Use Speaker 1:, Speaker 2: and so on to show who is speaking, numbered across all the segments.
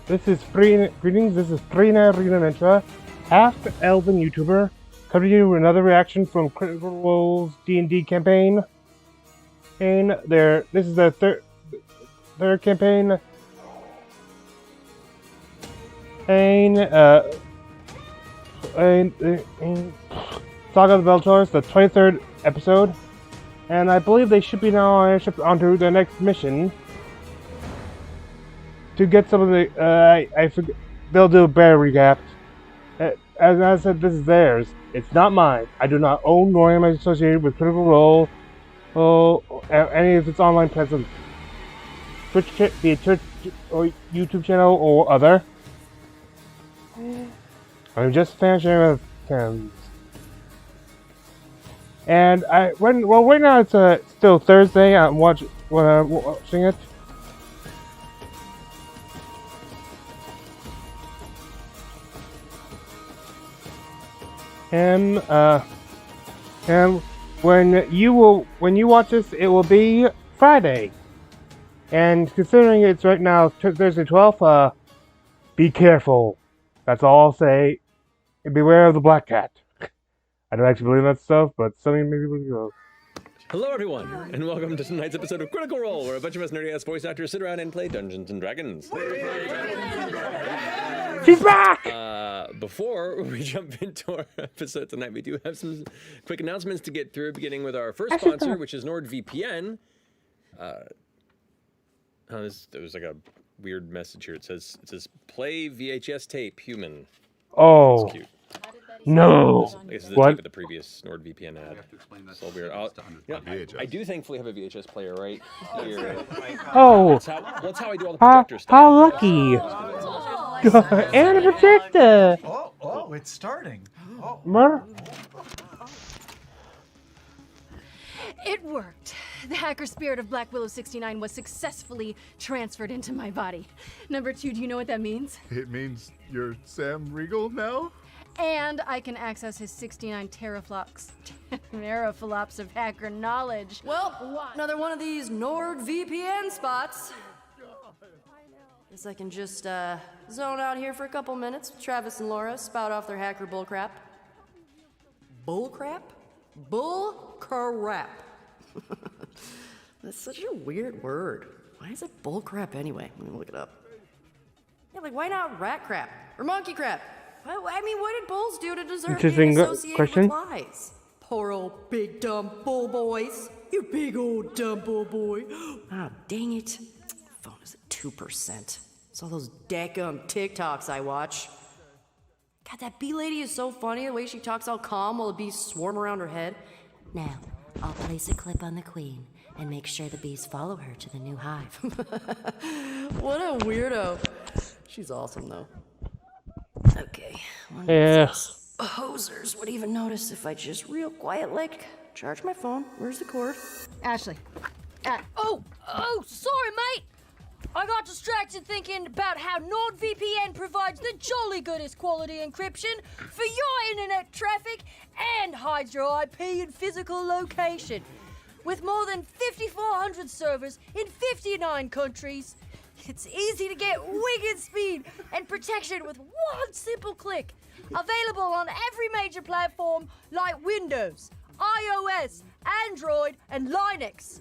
Speaker 1: This is greetings. This is Frina Rina half-elven YouTuber, coming to you with another reaction from Critical Role's D&D campaign. This is the third campaign. Saga of the Beltors, the 23rd episode, and I believe they should be now onto the next mission to get some of the. I forget. They'll do a better recap. As I said, this is theirs. It's not mine. I do not own nor am I associated with Critical Role or any of its online presence, be it Twitch or YouTube channel or other. I'm just a fan sharing with friends. And right now it's still Thursday. I'm watching it. And when you watch this, it will be Friday. And considering it's right now Thursday 12th, be careful. That's all I'll say. And beware of the black cat. I don't actually believe that stuff, but something maybe will.
Speaker 2: Hello everyone, and welcome to tonight's episode of Critical Role, where a bunch of us nerdy-ass voice actors sit around and play Dungeons & Dragons.
Speaker 1: She's back!
Speaker 2: Before we jump into our episode tonight, we do have some quick announcements to get through, beginning with our first sponsor, which is NordVPN. There's like a weird message here. It says play VHS tape human.
Speaker 1: Oh.
Speaker 2: It's cute.
Speaker 1: No.
Speaker 2: This is the tape of the previous NordVPN ad. It's all weird. I do thankfully have a VHS player right here.
Speaker 1: Oh.
Speaker 2: That's how I do all the projector stuff.
Speaker 1: How lucky. And a projector.
Speaker 3: Oh, it's starting.
Speaker 4: It worked. The hacker spirit of Black Willow 69 was successfully transferred into my body. Number 2, do you know what that means?
Speaker 3: It means you're Sam Riegel now?
Speaker 4: And I can access his 69 teraflops of hacker knowledge.
Speaker 5: Well, another one of these NordVPN spots. Guess I can just zone out here for a couple minutes with Travis and Laura, spout off their hacker bullcrap. Bullcrap? Bullcrap. That's such a weird word. Why is it bullcrap anyway? Let me look it up. Yeah, like why not rat crap or monkey crap? I mean, what did bulls do to deserve being associated with lies? Poor old big dumb bull boys. You big old dumb bull boy. Ah, dang it. Phone is at 2%. It's all those dadgum TikToks I watch. God, that bee lady is so funny, the way she talks all calm while the bees swarm around her head.
Speaker 6: Now, I'll place a clip on the queen and make sure the bees follow her to the new hive.
Speaker 5: What a weirdo. She's awesome, though. Okay. Hosers would even notice if I just real quiet like charge my phone. Where's the cord?
Speaker 4: Ashley.
Speaker 7: Oh, sorry, mate. I got distracted thinking about how NordVPN provides the jolly goodest quality encryption for your internet traffic and hides your IP and physical location. With more than 5,400 servers in 59 countries, it's easy to get wicked speed and protection with one simple click. Available on every major platform like Windows, iOS, Android, and Linux.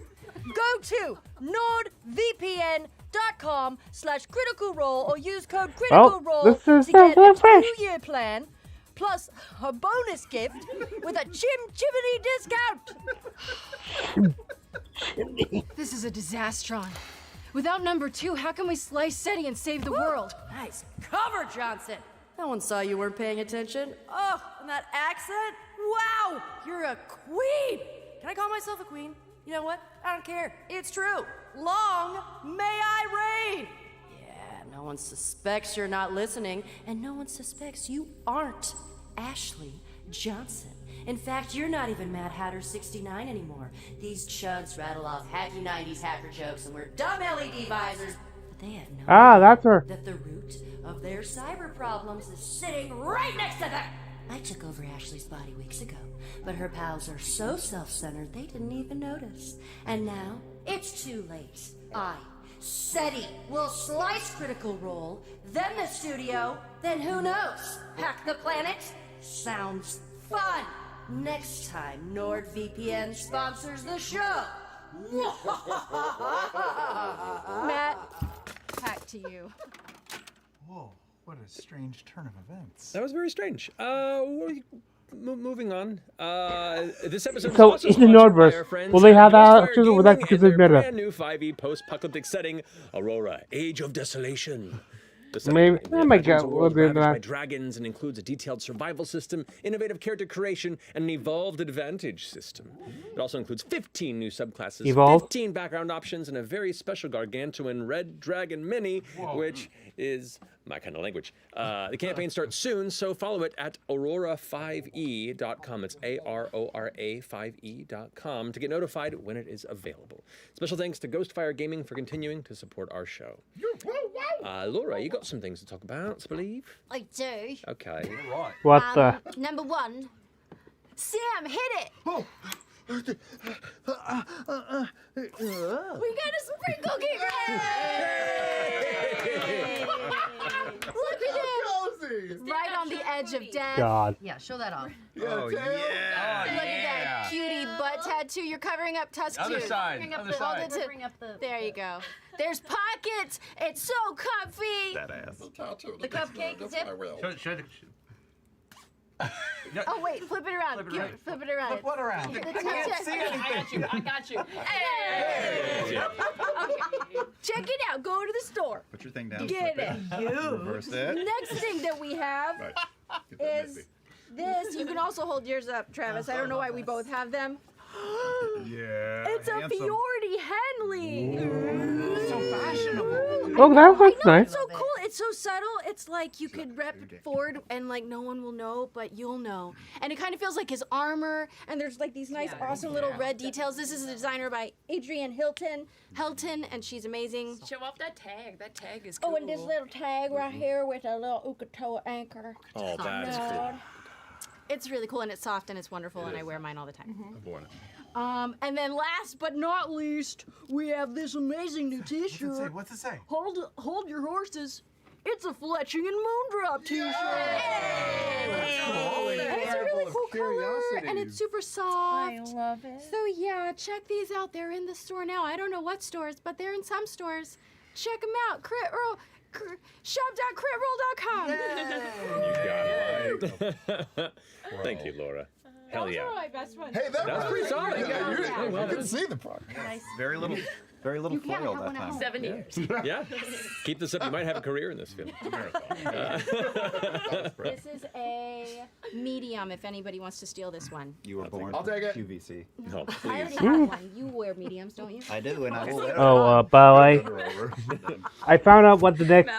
Speaker 7: Go to nordvpn.com/criticalrole or use code criticalrole to get a 2-year plan plus a bonus gift with a chimney discount.
Speaker 4: This is a disastron. Without number 2, how can we slice SETI and save the world?
Speaker 5: Nice cover, Johnson. No one saw you weren't paying attention. Oh, and that accent? Wow, you're a queen. Can I call myself a queen? You know what? I don't care. It's true. Long may I reign. Yeah, no one suspects you're not listening, and no one suspects you aren't Ashley Johnson. In fact, you're not even Mad Hatter 69 anymore. These chuds rattle off hacky 90s hacker jokes and wear dumb LED visors, but they have no
Speaker 1: that's her.
Speaker 5: that the root of their cyber problems is sitting right next to them.
Speaker 6: I took over Ashley's body weeks ago, but her pals are so self-centered they didn't even notice. And now, it's too late. I,
Speaker 5: SETI will slice Critical Role, then the studio, then who knows? Hack the planet? Sounds fun. Next time NordVPN sponsors the show.
Speaker 4: Matt, back to you.
Speaker 3: Whoa, what a strange turn of events.
Speaker 2: That was very strange. Moving on. This episode
Speaker 1: So,
Speaker 2: is also
Speaker 1: in the
Speaker 2: sponsored by
Speaker 1: Nordverse,
Speaker 2: our friends
Speaker 1: will they
Speaker 2: at
Speaker 1: have that?
Speaker 2: Ghostfire
Speaker 1: Or will that
Speaker 2: Gaming
Speaker 1: consider
Speaker 2: and their
Speaker 1: better?
Speaker 2: brand new 5e post-apocalyptic setting, Aurora: Age of Desolation. The setting
Speaker 1: Maybe-
Speaker 2: in the
Speaker 1: I might
Speaker 2: Legends
Speaker 1: get-
Speaker 2: of
Speaker 1: we'll
Speaker 2: world
Speaker 1: do
Speaker 2: ravaged
Speaker 1: that.
Speaker 2: by dragons and includes a detailed survival system, innovative character creation, and an evolved advantage system. It also includes 15 new subclasses,
Speaker 1: Evolved?
Speaker 2: 15 background options, and a very special gargantuan red dragon mini, which is my kind of language. The campaign starts soon, so follow it at aurora5e.com. It's ARORA5e.com to get notified when it is available. Special thanks to Ghostfire Gaming for continuing to support our show. Laura, you got some things to talk about, I believe.
Speaker 4: I do.
Speaker 2: Okay.
Speaker 1: What the?
Speaker 4: Number one, Sam, hit it.
Speaker 3: Oh.
Speaker 4: We got a sprinkle kicker. Look at him. Right on the edge of death.
Speaker 1: God.
Speaker 5: Yeah, show that off.
Speaker 3: Oh, yeah.
Speaker 4: Look at that cutie butt tattoo. You're covering up tusk
Speaker 3: Other
Speaker 4: tooth.
Speaker 3: side.
Speaker 4: Covering up
Speaker 3: Other
Speaker 4: the-
Speaker 3: side.
Speaker 4: Covering up the- There you go. There's pockets. It's so comfy.
Speaker 3: That ass.
Speaker 5: The cupcake zip.
Speaker 4: Oh wait, flip it around. Flip it around.
Speaker 3: Flip what around?
Speaker 4: The
Speaker 3: I can't see anything.
Speaker 7: I got you.
Speaker 4: Hey! Okay. Check it out. Go to the store.
Speaker 8: Put your thing down.
Speaker 4: Get
Speaker 8: flip
Speaker 4: it.
Speaker 8: Reverse that.
Speaker 4: Next thing that we have
Speaker 8: Right. Get that
Speaker 4: is
Speaker 8: nifty.
Speaker 4: this. You can also hold yours up, Travis. I don't know why we both have them.
Speaker 3: Yeah.
Speaker 4: It's a
Speaker 3: handsome.
Speaker 4: Fiordi Henley.
Speaker 3: So fashionable.
Speaker 1: Oh, that
Speaker 4: I
Speaker 1: looks
Speaker 4: know,
Speaker 1: nice.
Speaker 4: it's so cool. It's so subtle. It's like you could rep it forward and like no one will know, but you'll know. And it kind of feels like his armor. And there's like these nice, awesome little red details. This is a designer by Adrienne Helton, and she's amazing.
Speaker 7: Show off that tag. That tag is cool.
Speaker 4: Oh, and this little tag right here with a little Ukatoa anchor.
Speaker 2: Oh, that's cool.
Speaker 4: It's really cool and it's soft and it's wonderful and I wear mine all the time.
Speaker 3: I've worn it.
Speaker 4: And then last but not least, we have this amazing new T-shirt.
Speaker 3: What's it say?
Speaker 4: Hold your horses. It's a Fletching and Moondrop T-shirt.
Speaker 3: Cool.
Speaker 4: And it's a really cool color, and it's super soft.
Speaker 7: I love it.
Speaker 4: So yeah, check these out. They're in the store now. I don't know what stores, but they're in some stores. Check them out. Shop.critroll.com.
Speaker 2: You got it. Thank you, Laura. Hell yeah.
Speaker 4: My best friend.
Speaker 3: Hey, that
Speaker 2: That's pretty solid.
Speaker 3: You
Speaker 2: Yeah.
Speaker 3: can see the progress.
Speaker 8: Very little foil that time.
Speaker 7: 7 years.
Speaker 2: Yeah. Keep this up. You might have a career in this field.
Speaker 4: This is a medium if anybody wants to steal this one.
Speaker 8: You were born
Speaker 3: I'll take it.
Speaker 8: QVC.
Speaker 2: No,
Speaker 4: I
Speaker 2: please.
Speaker 4: already have one. You wear mediums, don't you?
Speaker 8: I do, and I will let
Speaker 1: Oh, by the way, I found out what the next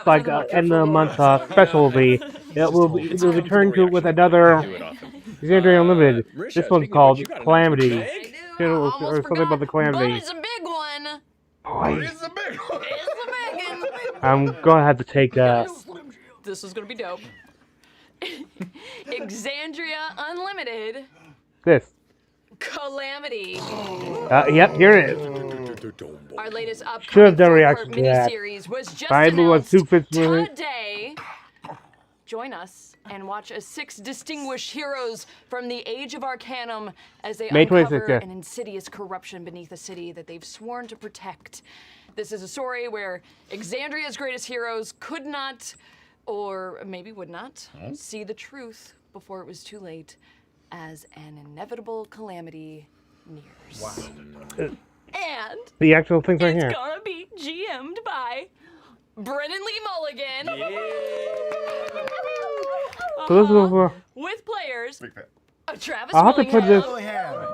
Speaker 1: end of the month special will be. It will return to it with another
Speaker 2: Do it often.
Speaker 1: Xandria Unlimited.
Speaker 2: Marisha,
Speaker 1: This
Speaker 2: speaking
Speaker 1: one's
Speaker 2: of
Speaker 1: called
Speaker 2: which, you got a
Speaker 1: Calamity.
Speaker 2: bag?
Speaker 1: Or something about the Calamity.
Speaker 7: But it's a big one.
Speaker 1: Boy,
Speaker 3: It's a big one.
Speaker 7: It's a big one.
Speaker 1: I'm gonna have to take that.
Speaker 7: This is gonna be dope. Exandria Unlimited
Speaker 1: This.
Speaker 7: Calamity.
Speaker 1: Yep, here it is.
Speaker 7: Our latest
Speaker 1: Should have
Speaker 7: upcoming
Speaker 1: done a reaction to that.
Speaker 7: miniseries was just
Speaker 1: I knew what
Speaker 7: announced
Speaker 1: Soup Fits with it.
Speaker 7: today. Join us and watch as 6 distinguished heroes from the Age of Arcanum as they
Speaker 1: May
Speaker 7: uncover
Speaker 1: 26th, yeah.
Speaker 7: an insidious corruption beneath a city that they've sworn to protect. This is a story where Exandria's greatest heroes could not, or maybe would not, see the truth before it was too late as an inevitable calamity nears.
Speaker 3: Wow.
Speaker 7: And
Speaker 1: The actual things right
Speaker 7: it's
Speaker 1: here.
Speaker 7: gonna be GM'd by Brennan Lee Mulligan.
Speaker 1: So this is for.
Speaker 7: With players
Speaker 3: Big fan.
Speaker 7: Travis
Speaker 1: I'll have to put this.
Speaker 7: Willingham,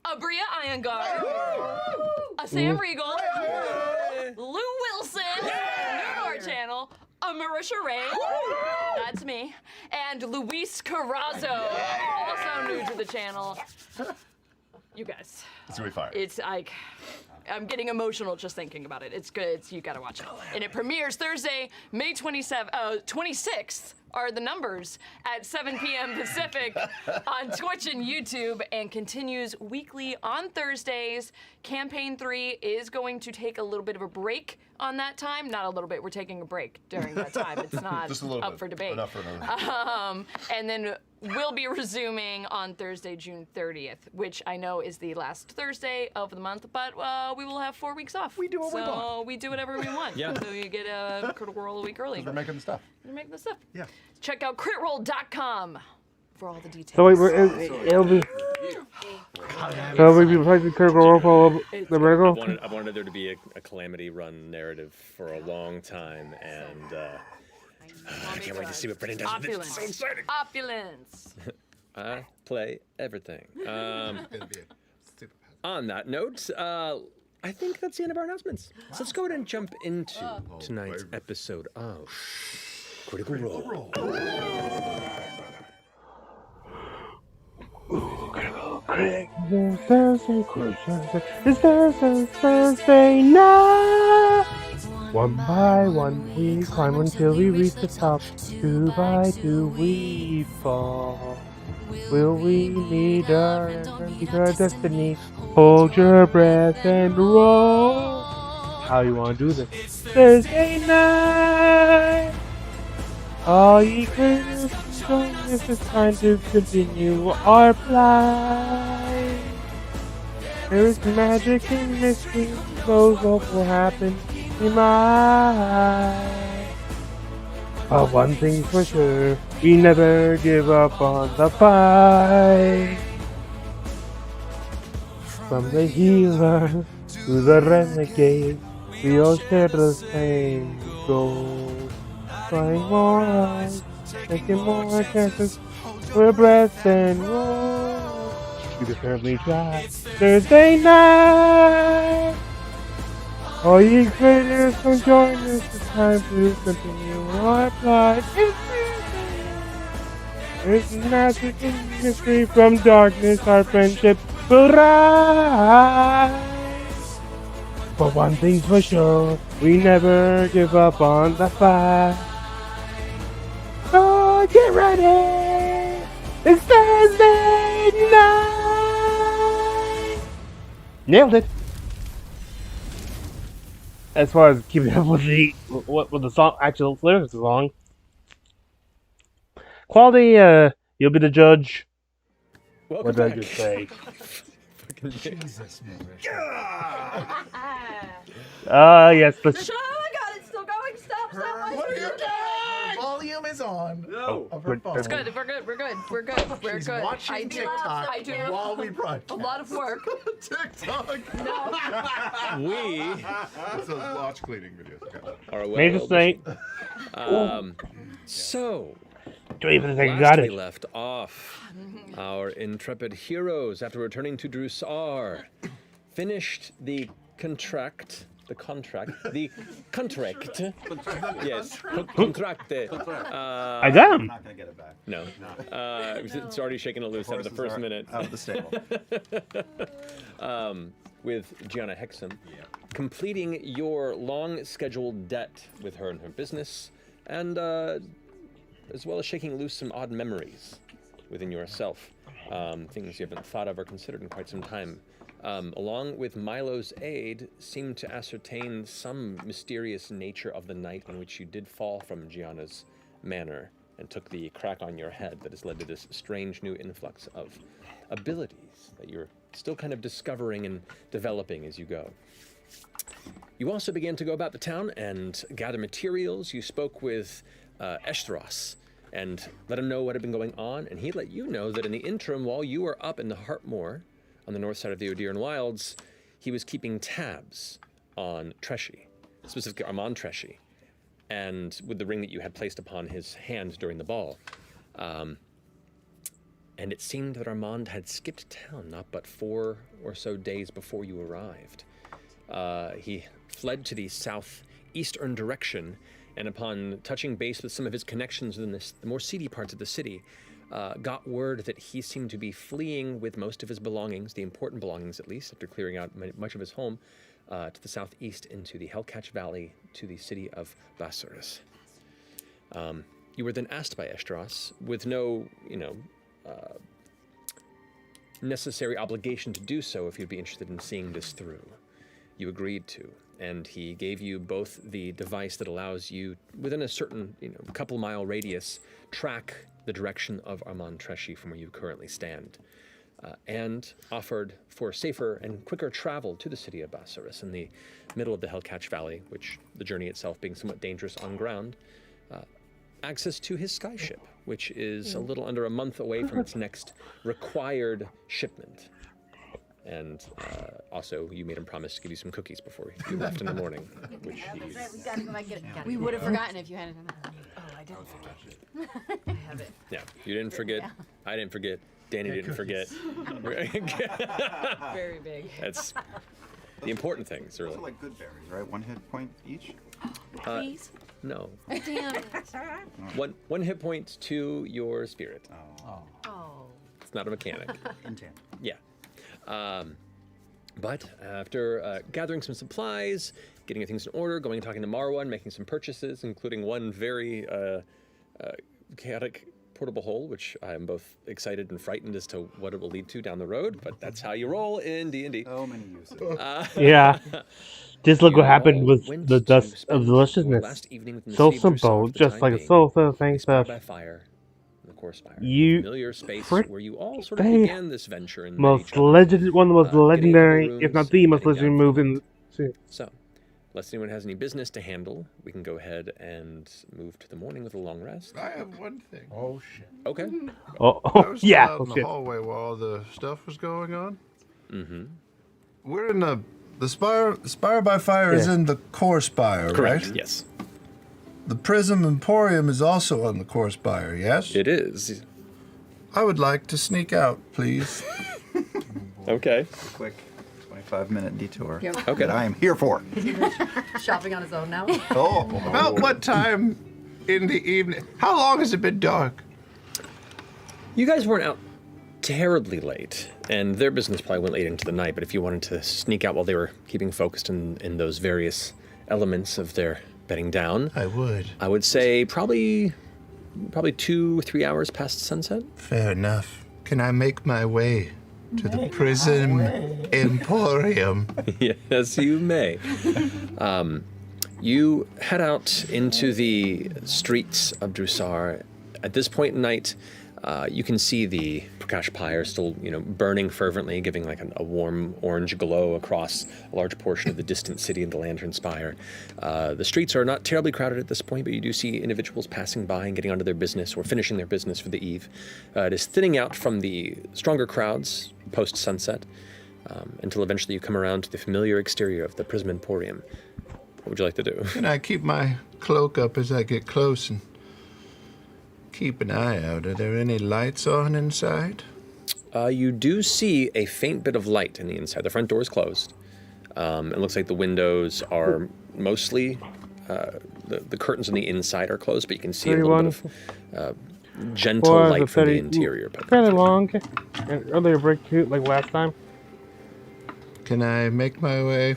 Speaker 7: a Bria Iyengar, a Sam Riegel, Lou Wilson, new to our channel, a Marisha Ray, that's me, and Luis Carrazzo, also new to the channel. You guys,
Speaker 3: It's gonna be fire.
Speaker 7: it's like, I'm getting emotional just thinking about it. It's good. You gotta watch it. And it premieres Thursday, May 26th,
Speaker 9: are the numbers at 7 p.m. Pacific on Twitch and YouTube, and continues weekly on Thursdays. Campaign 3 is going to take a little bit of a break on that time. Not a little bit, we're taking a break during that time. It's not
Speaker 8: Just a little
Speaker 9: up
Speaker 8: bit.
Speaker 9: for debate.
Speaker 8: Enough for another.
Speaker 9: And then we'll be resuming on Thursday, June 30th, which I know is the last Thursday of the month, but we will have 4 weeks off.
Speaker 8: We do what we want.
Speaker 9: So we do whatever we want.
Speaker 2: Yeah.
Speaker 9: So you get a Critical Role a week early.
Speaker 8: We're making the stuff.
Speaker 9: You're making the stuff.
Speaker 8: Yeah.
Speaker 9: Check out critroll.com for all the details.
Speaker 1: So wait, it'll be. So we'll be replacing Critical Role for the medical.
Speaker 2: I wanted there to be a Calamity Run narrative for a long time, and I can't wait to see what Brennan does with it. It's so exciting.
Speaker 9: Opulence.
Speaker 2: I play everything.
Speaker 3: It'll be a super
Speaker 2: On that note, I think that's the end of our announcements. So let's go ahead and jump into tonight's episode of Critical Role.
Speaker 1: It's Thursday night. One by one we climb until we reach the top. 2 by 2 we fall. Will we meet our destiny? Hold your breath and roll. How you wanna do this? Thursday night. All ye critics, join us. It's time to continue our flight. There is magic and mystery. Knows what will happen in my. But one thing's for sure, we never give up on the fight. From the healer to the renegade, we all share the same goal. Trying more eyes, taking more chances, we're breath and roll. We can certainly try. Thursday night. All ye creators, come join us. It's time to continue our flight. There's magic and mystery from darkness. Our friendship will rise. But one thing's for sure, we never give up on the fight. So get ready. It's Thursday night. Nailed it. As far as keeping up with the song, actual lyrics of the song. Quality, you'll be the judge.
Speaker 2: Welcome
Speaker 1: What did I
Speaker 2: back.
Speaker 1: just say?
Speaker 3: Jesus, man.
Speaker 1: Yes, but
Speaker 5: Oh my god, it's still going. Stop.
Speaker 3: What are you doing? Volume is on.
Speaker 8: No.
Speaker 3: Of her phone.
Speaker 9: It's good. We're good. We're good. We're good. We're
Speaker 3: She's
Speaker 9: good.
Speaker 3: watching
Speaker 9: I do.
Speaker 3: TikTok
Speaker 9: I do.
Speaker 3: while we broadcast.
Speaker 9: A lot of work.
Speaker 3: TikTok.
Speaker 2: We
Speaker 8: It's those watch cleaning videos. Okay.
Speaker 2: are well
Speaker 1: Major Saint.
Speaker 2: So,
Speaker 1: Don't even think I
Speaker 2: last
Speaker 1: got
Speaker 2: we
Speaker 1: it.
Speaker 2: left off, our intrepid heroes, after returning to Drusar, finished the contract. Yes, contract.
Speaker 1: I
Speaker 8: I'm
Speaker 1: done.
Speaker 8: not gonna get it back.
Speaker 2: No, it's already shaken a loose out of the first minute.
Speaker 8: Out of the stable.
Speaker 2: With Gianna Hexam, completing your long-scheduled debt with her and her business, and as well as shaking loose some odd memories within yourself, things you haven't thought of or considered in quite some time. Along with Milo's aid, seemed to ascertain some mysterious nature of the night in which you did fall from Gianna's manor and took the crack on your head that has led to this strange new influx of abilities that you're still kind of discovering and developing as you go. You also began to go about the town and gather materials. You spoke with Eshtros and let him know what had been going on, and he let you know that in the interim, while you were up in the Heartmoor, on the north side of the Odiran Wilds, he was keeping tabs on Treshy, specifically Armand Treshy, and with the ring that you had placed upon his hand during the ball. And it seemed that Armand had skipped town not but 4 or so days before you arrived. He fled to the southeastern direction, and upon touching base with some of his connections within the more seedy parts of the city, got word that he seemed to be fleeing with most of his belongings, the important belongings at least, after clearing out much of his home, to the southeast into the Hellcatch Valley to the city of Bassaris. you were then asked by Estros, with no, necessary obligation to do so if you'd be interested in seeing this through. You agreed to, and he gave you both the device that allows you, within a certain, couple mile radius, track the direction of Armand Tresci from where you currently stand, and offered for safer and quicker travel to the city of Basiris in the middle of the Hellcatch Valley, which the journey itself being somewhat dangerous on ground, access to his skyship, which is a little under a month away from its next required shipment. And also, you made him promise to give you some cookies before you left in the morning, which
Speaker 4: We would have forgotten if you hadn't done that.
Speaker 5: Oh, I didn't forget. I have it.
Speaker 2: Yeah, you didn't forget.
Speaker 4: Yeah.
Speaker 2: I didn't forget. Danny didn't forget.
Speaker 5: Very big.
Speaker 2: That's the important things, really.
Speaker 10: Those are like good berries, right? 1 hit point each?
Speaker 4: Please?
Speaker 2: No.
Speaker 4: Damn it.
Speaker 2: One hit point to your spirit.
Speaker 4: Oh.
Speaker 2: It's not a mechanic.
Speaker 10: In tandem.
Speaker 2: Yeah. But after gathering some supplies, getting things in order, going and talking to Marwan, making some purchases, including one very chaotic portable hole, which I am both excited and frightened as to what it will lead to down the road, but that's how you roll in D&D.
Speaker 10: So many uses.
Speaker 1: Yeah. Just look what happened with
Speaker 2: went
Speaker 1: the
Speaker 2: to
Speaker 1: dust
Speaker 2: spend
Speaker 1: of
Speaker 2: your
Speaker 1: deliciousness.
Speaker 2: last evening within the
Speaker 1: So
Speaker 2: city of Drusar
Speaker 1: simple,
Speaker 2: for the
Speaker 1: just
Speaker 2: time
Speaker 1: like a
Speaker 2: being.
Speaker 1: so thing
Speaker 2: Inspired
Speaker 1: stuff.
Speaker 2: by fire, the core spire.
Speaker 1: You
Speaker 2: Familiar space
Speaker 1: frick
Speaker 2: where you all sort of
Speaker 1: they-
Speaker 2: began this venture and met
Speaker 1: Most
Speaker 2: each other.
Speaker 1: one of the most
Speaker 2: getting into the
Speaker 1: legendary, if
Speaker 2: rooms,
Speaker 1: not the most
Speaker 2: heading down
Speaker 1: legendary
Speaker 2: for
Speaker 1: move
Speaker 2: the
Speaker 1: in.
Speaker 2: night. So, unless anyone has any business to handle, we can go ahead and move to the morning with a long rest.
Speaker 8: I have one thing.
Speaker 3: Oh shit.
Speaker 2: Okay.
Speaker 1: Oh,
Speaker 8: I was
Speaker 1: yeah.
Speaker 8: out
Speaker 1: Oh,
Speaker 8: in the
Speaker 1: shit.
Speaker 8: hallway while all the stuff was going on.
Speaker 2: Mm-hmm.
Speaker 8: We're in the spire by fire is
Speaker 1: Yeah.
Speaker 8: in the core spire,
Speaker 2: Correct.
Speaker 8: right?
Speaker 2: Yes.
Speaker 8: The Prism Emporium is also on the core spire, yes?
Speaker 2: It is.
Speaker 8: I would like to sneak out, please.
Speaker 2: Okay.
Speaker 10: Quick 25-minute detour.
Speaker 5: Yep.
Speaker 2: Okay.
Speaker 10: That I am here for.
Speaker 5: Shopping on his own now.
Speaker 10: Oh.
Speaker 8: About what time in the evening? How long has it been dark?
Speaker 2: You guys weren't out terribly late, and their business probably went late into the night, but if you wanted to sneak out while they were keeping focused in those various elements of their bedding down,
Speaker 8: I would.
Speaker 2: I would say probably 2-3 hours past sunset.
Speaker 8: Fair enough. Can I make my way to the Prism Emporium?
Speaker 2: Yes, you may. You head out into the streets of Drusar. At this point in night, you can see the Prakash pyre still, burning fervently, giving like a warm orange glow across a large portion of the distant city of the Lantern Spire. The streets are not terribly crowded at this point, but you do see individuals passing by and getting onto their business or finishing their business for the eve. It is thinning out from the stronger crowds post-sunset until eventually you come around to the familiar exterior of the Prism Emporium. What would you like to do?
Speaker 8: Can I keep my cloak up as I get close and keep an eye out? Are there any lights on inside?
Speaker 2: You do see a faint bit of light in the inside. The front door is closed. It looks like the windows are mostly, the curtains on the inside are closed, but you can see a little bit of gentle
Speaker 1: Was
Speaker 2: light
Speaker 1: it
Speaker 2: from the
Speaker 1: fairly-
Speaker 2: interior. But
Speaker 1: Fairly long. And earlier break too, like last time.
Speaker 8: Can I make my way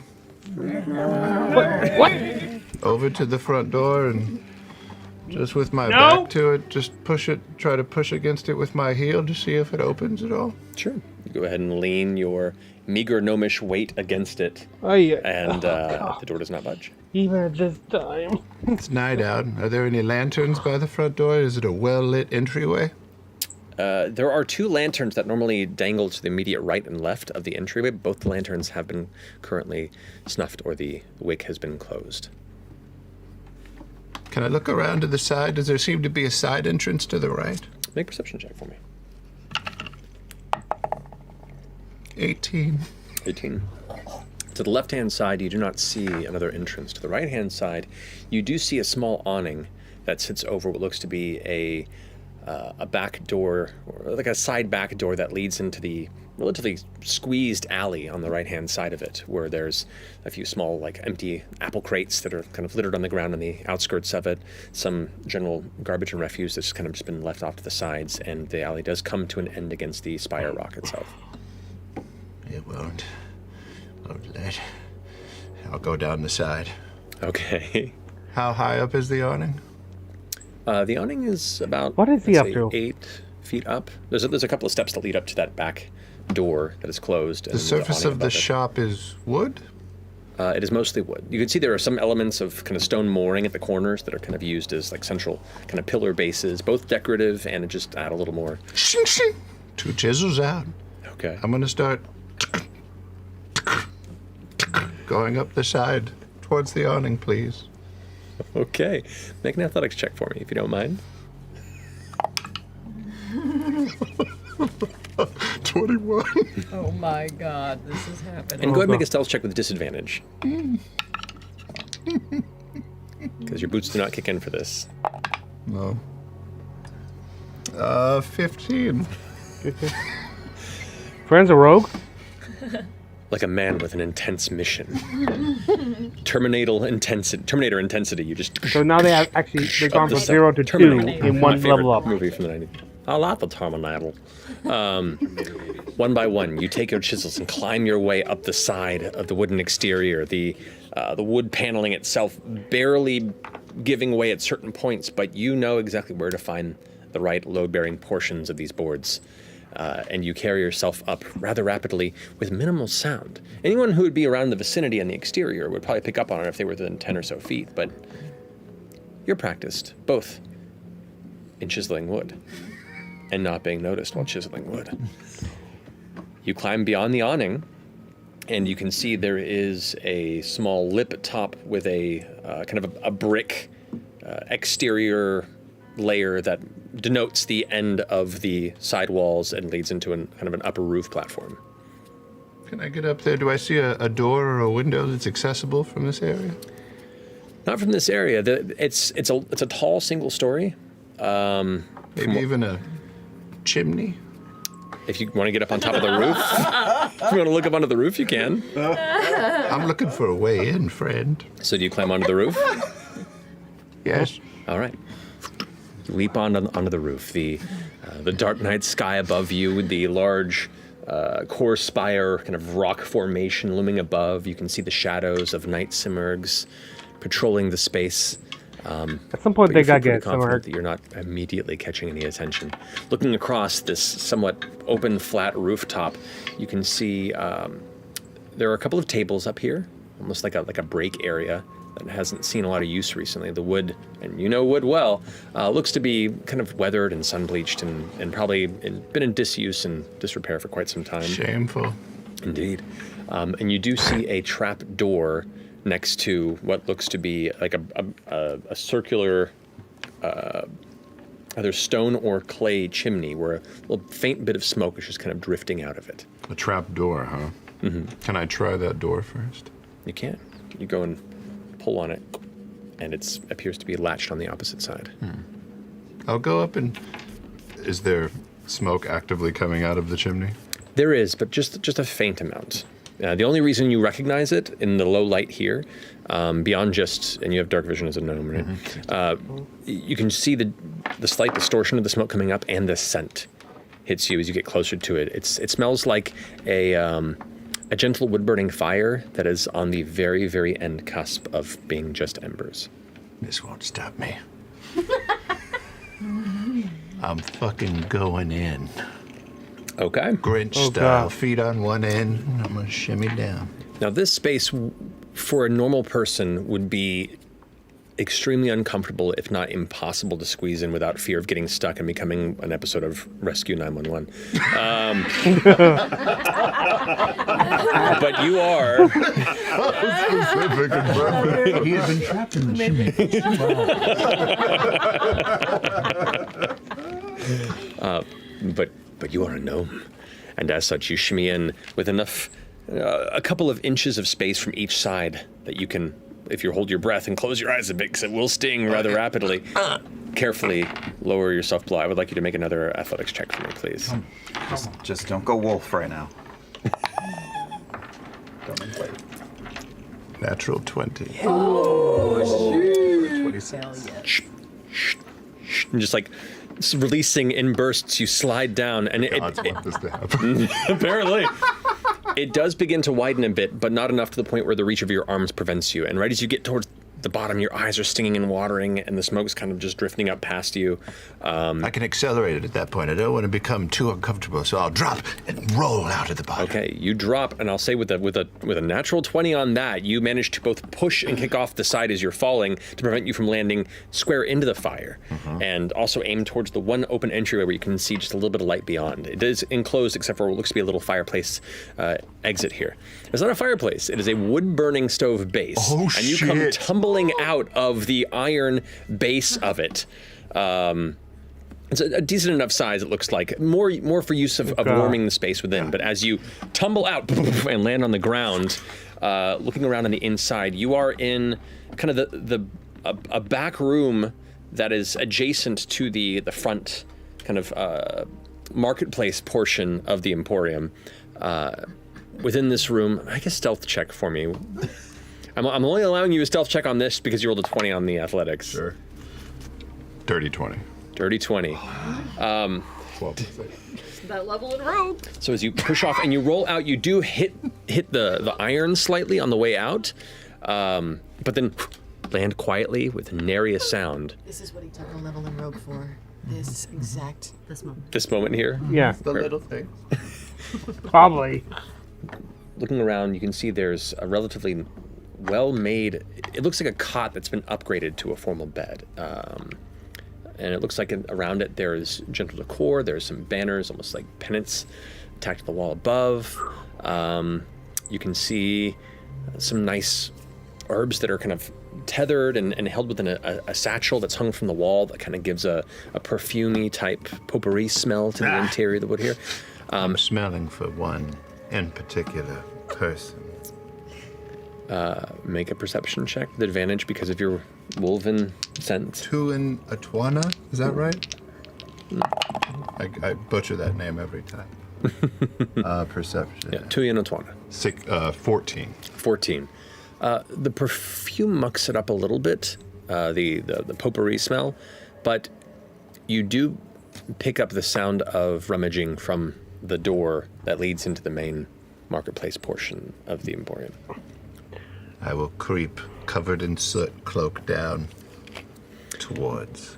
Speaker 1: What?
Speaker 8: over to the front door and just with my
Speaker 1: No.
Speaker 8: back to it, just try to push against it with my heel to see if it opens at all?
Speaker 2: Sure. You go ahead and lean your meager gnomish weight against it,
Speaker 1: Oh yeah.
Speaker 2: and the door does not budge.
Speaker 1: Even at this time.
Speaker 8: It's night out. Are there any lanterns by the front door? Is it a well-lit entryway?
Speaker 2: There are 2 lanterns that normally dangle to the immediate right and left of the entryway. Both the lanterns have been currently snuffed, or the wick has been closed.
Speaker 8: Can I look around to the side? Does there seem to be a side entrance to the right?
Speaker 2: Make a perception check for me.
Speaker 8: 18.
Speaker 2: 18. To the left-hand side, you do not see another entrance. To the right-hand side, you do see a small awning that sits over what looks to be a back door, or like a side back door that leads into the relatively squeezed alley on the right-hand side of it, where there's a few small, like, empty apple crates that are kind of littered on the ground on the outskirts of it, some general garbage and refuse that's kind of just been left off to the sides, and the alley does come to an end against the spire rock itself.
Speaker 8: It won't let. I'll go down the side.
Speaker 2: Okay.
Speaker 8: How high up is the awning?
Speaker 2: The awning is about
Speaker 1: What is he
Speaker 2: let's
Speaker 1: up
Speaker 2: say,
Speaker 1: to?
Speaker 2: 8 feet up. There's a couple of steps that lead up to that back door that is closed.
Speaker 8: The surface of the shop is wood?
Speaker 2: It is mostly wood. You can see there are some elements of kind of stone mooring at the corners that are kind of used as like central kind of pillar bases, both decorative and just add a little more.
Speaker 8: Shing, shing. 2 chisels out.
Speaker 2: Okay.
Speaker 8: I'm gonna start going up the side towards the awning, please.
Speaker 2: Okay. Make an athletics check for me if you don't mind.
Speaker 8: 21.
Speaker 11: Oh my god, this is happening.
Speaker 2: And go ahead and make a stealth check with disadvantage. Because your boots do not kick in for this.
Speaker 8: No. 15.
Speaker 1: Friend's a rogue?
Speaker 2: Like a man with an intense mission. Terminator intensity. You just.
Speaker 1: So now they have they've gone from 0 to 2
Speaker 2: Terminator.
Speaker 1: in
Speaker 2: My
Speaker 1: one
Speaker 2: favorite
Speaker 1: level up.
Speaker 2: movie from the 90s. I like the Terminator. One by one, you take your chisels and climb your way up the side of the wooden exterior. The wood paneling itself barely giving way at certain points, but you know exactly where to find the right load-bearing portions of these boards. And you carry yourself up rather rapidly with minimal sound. Anyone who would be around the vicinity on the exterior would probably pick up on it if they were within 10 or so feet, but you're practiced, both in chiseling wood and not being noticed while chiseling wood. You climb beyond the awning, and you can see there is a small lip top with a kind of a brick exterior layer that denotes the end of the side walls and leads into kind of an upper roof platform.
Speaker 8: Can I get up there? Do I see a door or a window that's accessible from this area?
Speaker 2: Not from this area. It's a tall single story.
Speaker 8: Maybe even a chimney?
Speaker 2: If you want to get up on top of the roof, if you want to look up onto the roof, you can.
Speaker 8: I'm looking for a way in, friend.
Speaker 2: So do you climb onto the roof?
Speaker 8: Yes.
Speaker 2: All right. You leap onto the roof. The dark night sky above you, the large core spire kind of rock formation looming above. You can see the shadows of night simurgs patrolling the space.
Speaker 1: At some point, they gotta get
Speaker 2: confident that you're not immediately catching any attention. Looking across this somewhat open, flat rooftop, you can see there are a couple of tables up here, almost like a break area that hasn't seen a lot of use recently. The wood, and you know wood well, looks to be kind of weathered and sun-bleached and probably been in disuse and disrepair for quite some time.
Speaker 8: Shameful. Indeed.
Speaker 2: And you do see a trap door next to what looks to be like a circular either stone or clay chimney where a little faint bit of smoke is just kind of drifting out of it.
Speaker 8: A trap door, huh?
Speaker 2: Mm-hmm.
Speaker 8: Can I try that door first?
Speaker 2: You can. You go and pull on it, and it appears to be latched on the opposite side.
Speaker 8: I'll go up and... Is there smoke actively coming out of the chimney?
Speaker 2: There is, but just a faint amount. The only reason you recognize it in the low light here, beyond just, and you have dark vision as a gnome, right? You can see the slight distortion of the smoke coming up, and the scent hits you as you get closer to it. It smells like a gentle wood-burning fire that is on the very, very end cusp of being just embers.
Speaker 8: This won't stop me. I'm fucking going in.
Speaker 2: Okay.
Speaker 8: Grinch style, feet on one end, and I'm gonna shimmy down.
Speaker 2: Now this space, for a normal person, would be extremely uncomfortable, if not impossible, to squeeze in without fear of getting stuck and becoming an episode of Rescue 911. But you are.
Speaker 8: Specific and perfect.
Speaker 3: He had been trapped in the chimney.
Speaker 2: But you are a gnome, and as such, you shimmy in with enough, a couple of inches of space from each side that you can, if you hold your breath and close your eyes a bit, because it will sting rather rapidly, carefully lower yourself below. I would like you to make another athletics check for me, please.
Speaker 10: Just don't go wolf right now. Don't inflate.
Speaker 8: Natural 20.
Speaker 10: Oh, shoot.
Speaker 8: 26.
Speaker 2: And just like releasing in bursts, you slide down, and
Speaker 8: I want this to happen.
Speaker 2: apparently. It does begin to widen a bit, but not enough to the point where the reach of your arms prevents you. And right as you get towards the bottom, your eyes are stinging and watering, and the smoke's kind of just drifting up past you.
Speaker 8: I can accelerate it at that point. I don't want to become too uncomfortable, so I'll drop and roll out of the bottom.
Speaker 2: Okay, you drop, and I'll say with a natural 20 on that, you manage to both push and kick off the side as you're falling to prevent you from landing square into the fire, and also aim towards the one open entryway where you can see just a little bit of light beyond. It is enclosed except for what looks to be a little fireplace exit here. It's not a fireplace. It is a wood-burning stove base.
Speaker 8: Oh,
Speaker 2: and you come tumbling out of the iron base of it. It's a decent enough size, it looks like. More for use of warming the space within. But as you tumble out and land on the ground, looking around on the inside, you are in kind of a back room that is adjacent to the front kind of marketplace portion of the Emporium. Within this room, I guess stealth check for me. I'm only allowing you a stealth check on this because you rolled a 20 on the athletics.
Speaker 8: Sure. Dirty 20.
Speaker 2: Dirty 20.
Speaker 7: That level in rogue.
Speaker 2: So as you push off and you roll out, you do hit the iron slightly on the way out, but then land quietly with nary a sound.
Speaker 5: This is what he took a level in rogue for. This moment.
Speaker 2: This moment here?
Speaker 1: Yeah.
Speaker 8: The little thing.
Speaker 1: Probably.
Speaker 2: Looking around, you can see there's a relatively well-made, it looks like a cot that's been upgraded to a formal bed. And it looks like around it there's gentle decor, there's some banners, almost like pennants, tacked to the wall above. You can see some nice herbs that are kind of tethered and held within a satchel that's hung from the wall that kind of gives a perfumey type potpourri smell to the interior of the wood here.
Speaker 8: I'm smelling for one in particular person.
Speaker 2: Make a perception check with advantage because of your wolven scent.
Speaker 8: 2 in a Twana, is that right? I butcher that name every time. Perception.
Speaker 2: Yeah, 2 in a Twana.
Speaker 8: 14.
Speaker 2: 14. The perfume mucks it up a little bit, the potpourri smell, but you do pick up the sound of rummaging from the door that leads into the main marketplace portion of the Emporium.
Speaker 8: I will creep, covered in soot, cloak down towards.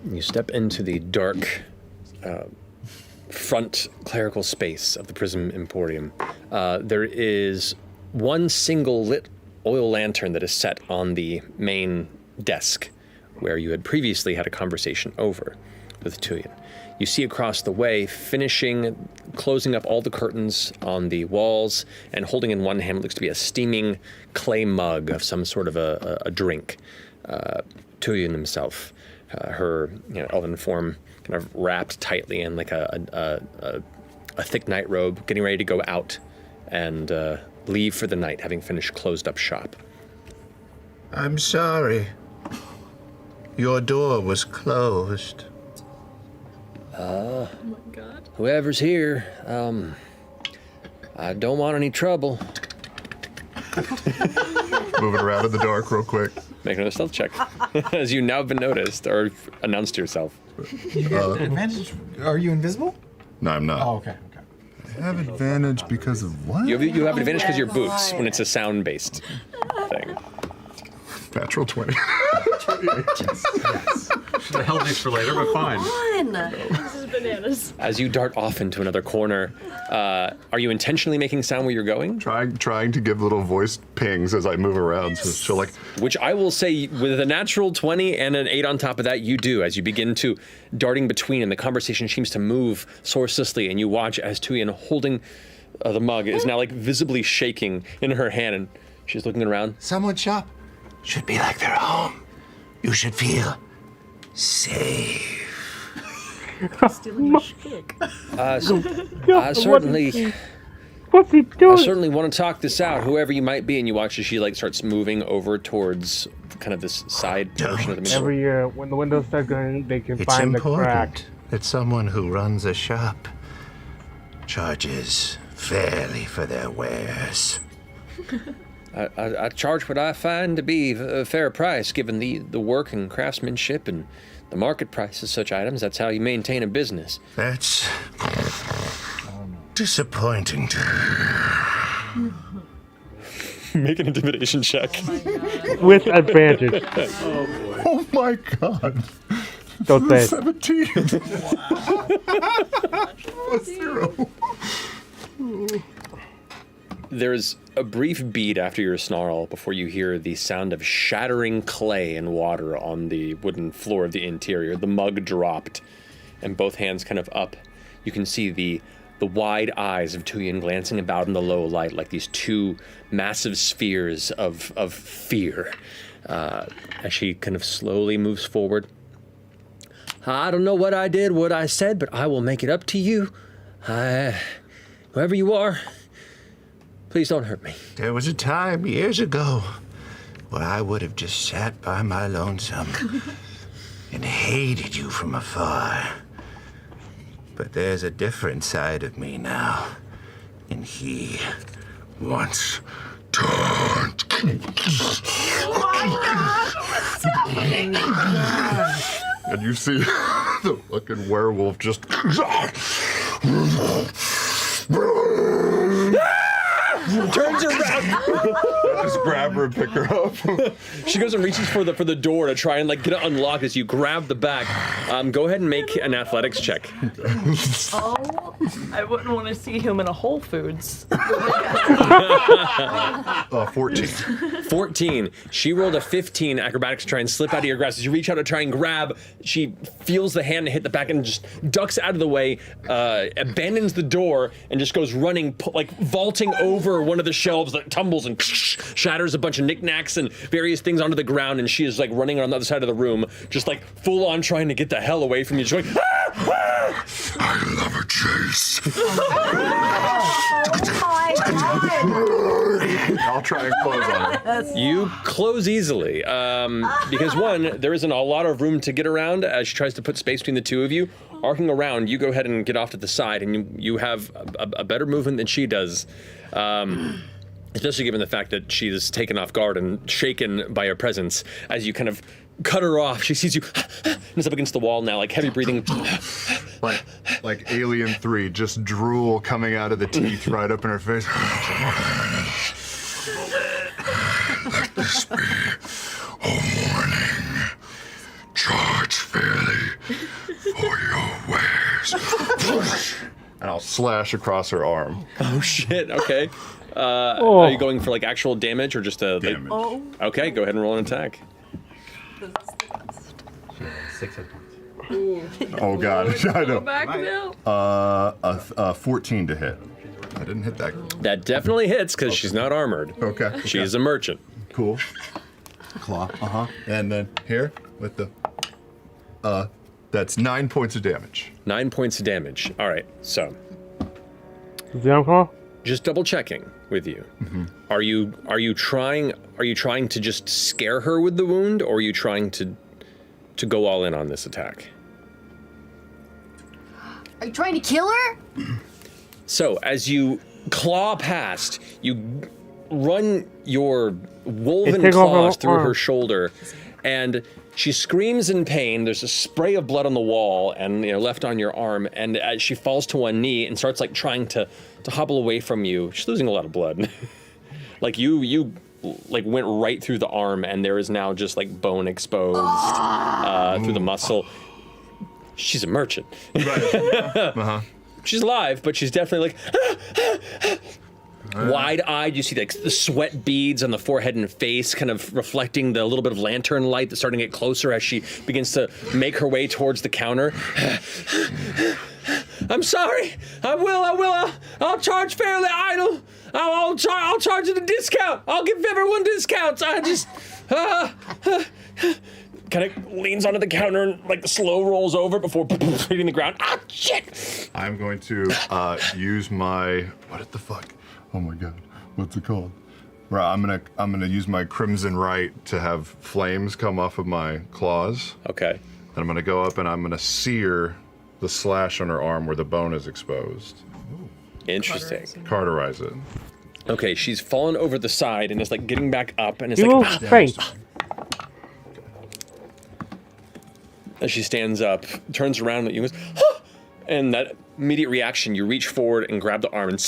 Speaker 2: You step into the dark front clerical space of the Prism Emporium. There is one single lit oil lantern that is set on the main desk where you had previously had a conversation over with Tuyen. You see across the way, closing up all the curtains on the walls, and holding in one hand what looks to be a steaming clay mug of some sort of a drink. Tuyen himself, her elven form kind of wrapped tightly in like a thick night robe, getting ready to go out and leave for the night, having finished closed up shop.
Speaker 8: I'm sorry. Your door was closed.
Speaker 7: Oh my god.
Speaker 2: Whoever's here, I don't want any trouble.
Speaker 8: Moving around in the dark real quick.
Speaker 2: Make another stealth check, as you now have been noticed or announced to yourself.
Speaker 3: You get advantage. Are you invisible?
Speaker 8: No, I'm not.
Speaker 3: Oh, okay.
Speaker 8: I have advantage because of what?
Speaker 2: You have advantage because of your boots when it's a sound-based thing.
Speaker 8: Natural 20.
Speaker 12: Yes. Should have held these for later, but fine.
Speaker 7: This is bananas.
Speaker 2: As you dart off into another corner, are you intentionally making sound where you're going?
Speaker 8: Trying to give little voice pings as I move around. So she'll like.
Speaker 2: Which I will say, with a natural 20 and an 8 on top of that, you do as you begin to darting between, and the conversation seems to move sourcelessly, and you watch as Tuyen, holding the mug, is now like visibly shaking in her hand, and she's looking around.
Speaker 8: Someone shop should be like their home. You should feel safe.
Speaker 7: Stealing a shtick.
Speaker 2: I certainly.
Speaker 1: What's he doing?
Speaker 2: I certainly want to talk this out, whoever you might be, and you watch as she like starts moving over towards kind of this side portion of the machine.
Speaker 1: Every year, when the windows start going, they can
Speaker 8: It's
Speaker 1: find the
Speaker 8: important
Speaker 1: crack.
Speaker 8: that someone who runs a shop charges fairly for their wares.
Speaker 2: I charge what I find to be a fair price, given the work and craftsmanship and the market price of such items. That's how you maintain a business.
Speaker 8: That's disappointing to
Speaker 2: Make an intimidation check.
Speaker 1: With advantage.
Speaker 13: Oh boy. Oh my god.
Speaker 1: Don't say it.
Speaker 13: 17. +0.
Speaker 2: There's a brief beat after your snarl before you hear the sound of shattering clay and water on the wooden floor of the interior. The mug dropped, and both hands kind of up. You can see the wide eyes of Tuyen glancing about in the low light like these two massive spheres of fear as she kind of slowly moves forward. I don't know what I did, what I said, but I will make it up to you. Whoever you are, please don't hurt me.
Speaker 8: There was a time years ago where I would have just sat by my lonesome and hated you from afar. But there's a different side of me now, and he wants to hunt.
Speaker 13: And you see the fucking werewolf just
Speaker 2: turns around.
Speaker 13: Just grab her and pick her up.
Speaker 2: She goes and reaches for the door to try and like get it unlocked as you grab the back. Go ahead and make an athletics check.
Speaker 11: Oh, I wouldn't want to see him in a Whole Foods.
Speaker 13: 14.
Speaker 2: 14. She rolled a 15 acrobatics to try and slip out of your grasp. As you reach out to try and grab, she feels the hand hit the back and just ducks out of the way, abandons the door, and just goes running, like vaulting over one of the shelves that tumbles and shatters a bunch of knickknacks and various things onto the ground, and she is like running on the other side of the room, just like full on trying to get the hell away from you. She's going,
Speaker 13: I love a chase. I'll try and close on her.
Speaker 2: You close easily, because one, there isn't a lot of room to get around as she tries to put space between the two of you. Arcing around, you go ahead and get off to the side, and you have a better movement than she does. Especially given the fact that she is taken off guard and shaken by your presence. As you kind of cut her off, she sees you and is up against the wall now, like heavy breathing.
Speaker 13: Like Alien 3, just drool coming out of the teeth right up in her face. Let this be a warning. Charge fairly for your wares. And I'll slash across her arm.
Speaker 2: Oh shit, okay. Are you going for like actual damage or just a
Speaker 13: damage?
Speaker 11: Oh.
Speaker 2: Okay, go ahead and roll an attack.
Speaker 12: 6 hit points.
Speaker 13: Oh god, I know.
Speaker 11: Go back now.
Speaker 13: 14 to hit. I didn't hit that.
Speaker 2: That definitely hits because she's not armored.
Speaker 13: Okay.
Speaker 2: She's a merchant.
Speaker 13: Cool. Claw. And then here with the. That's 9 points of damage.
Speaker 2: 9 points of damage. All right, so. Just double checking with you.
Speaker 13: Mm-hmm.
Speaker 2: Are you trying to just scare her with the wound, or are you trying to go all in on this attack?
Speaker 4: Are you trying to kill her?
Speaker 2: So as you claw past, you run your woven claws through her shoulder, and she screams in pain. There's a spray of blood on the wall and left on your arm, and as she falls to one knee and starts like trying to hobble away from you, she's losing a lot of blood. Like you like went right through the arm, and there is now just like bone exposed through the muscle. She's a merchant.
Speaker 13: Right.
Speaker 2: She's alive, but she's definitely like wide-eyed. You see like the sweat beads on the forehead and face kind of reflecting the little bit of lantern light that's starting to get closer as she begins to make her way towards the counter. I'm sorry. I will. I'll charge fairly idle. I'll charge at a discount. I'll give everyone discounts. I just kind of leans onto the counter and like slow rolls over before hitting the ground. Ah, shit!
Speaker 13: I'm going to use my what the fuck? Oh my god, what's it called? Right, I'm gonna use my Crimson Right to have flames come off of my claws.
Speaker 2: Okay.
Speaker 13: And I'm gonna go up and I'm gonna sear the slash on her arm where the bone is exposed.
Speaker 2: Interesting.
Speaker 13: Cauterize it.
Speaker 2: Okay, she's fallen over the side and is like getting back up and is
Speaker 1: You
Speaker 2: like
Speaker 1: faint.
Speaker 2: As she stands up, turns around at you and goes, huh! And that immediate reaction, you reach forward and grab the arm and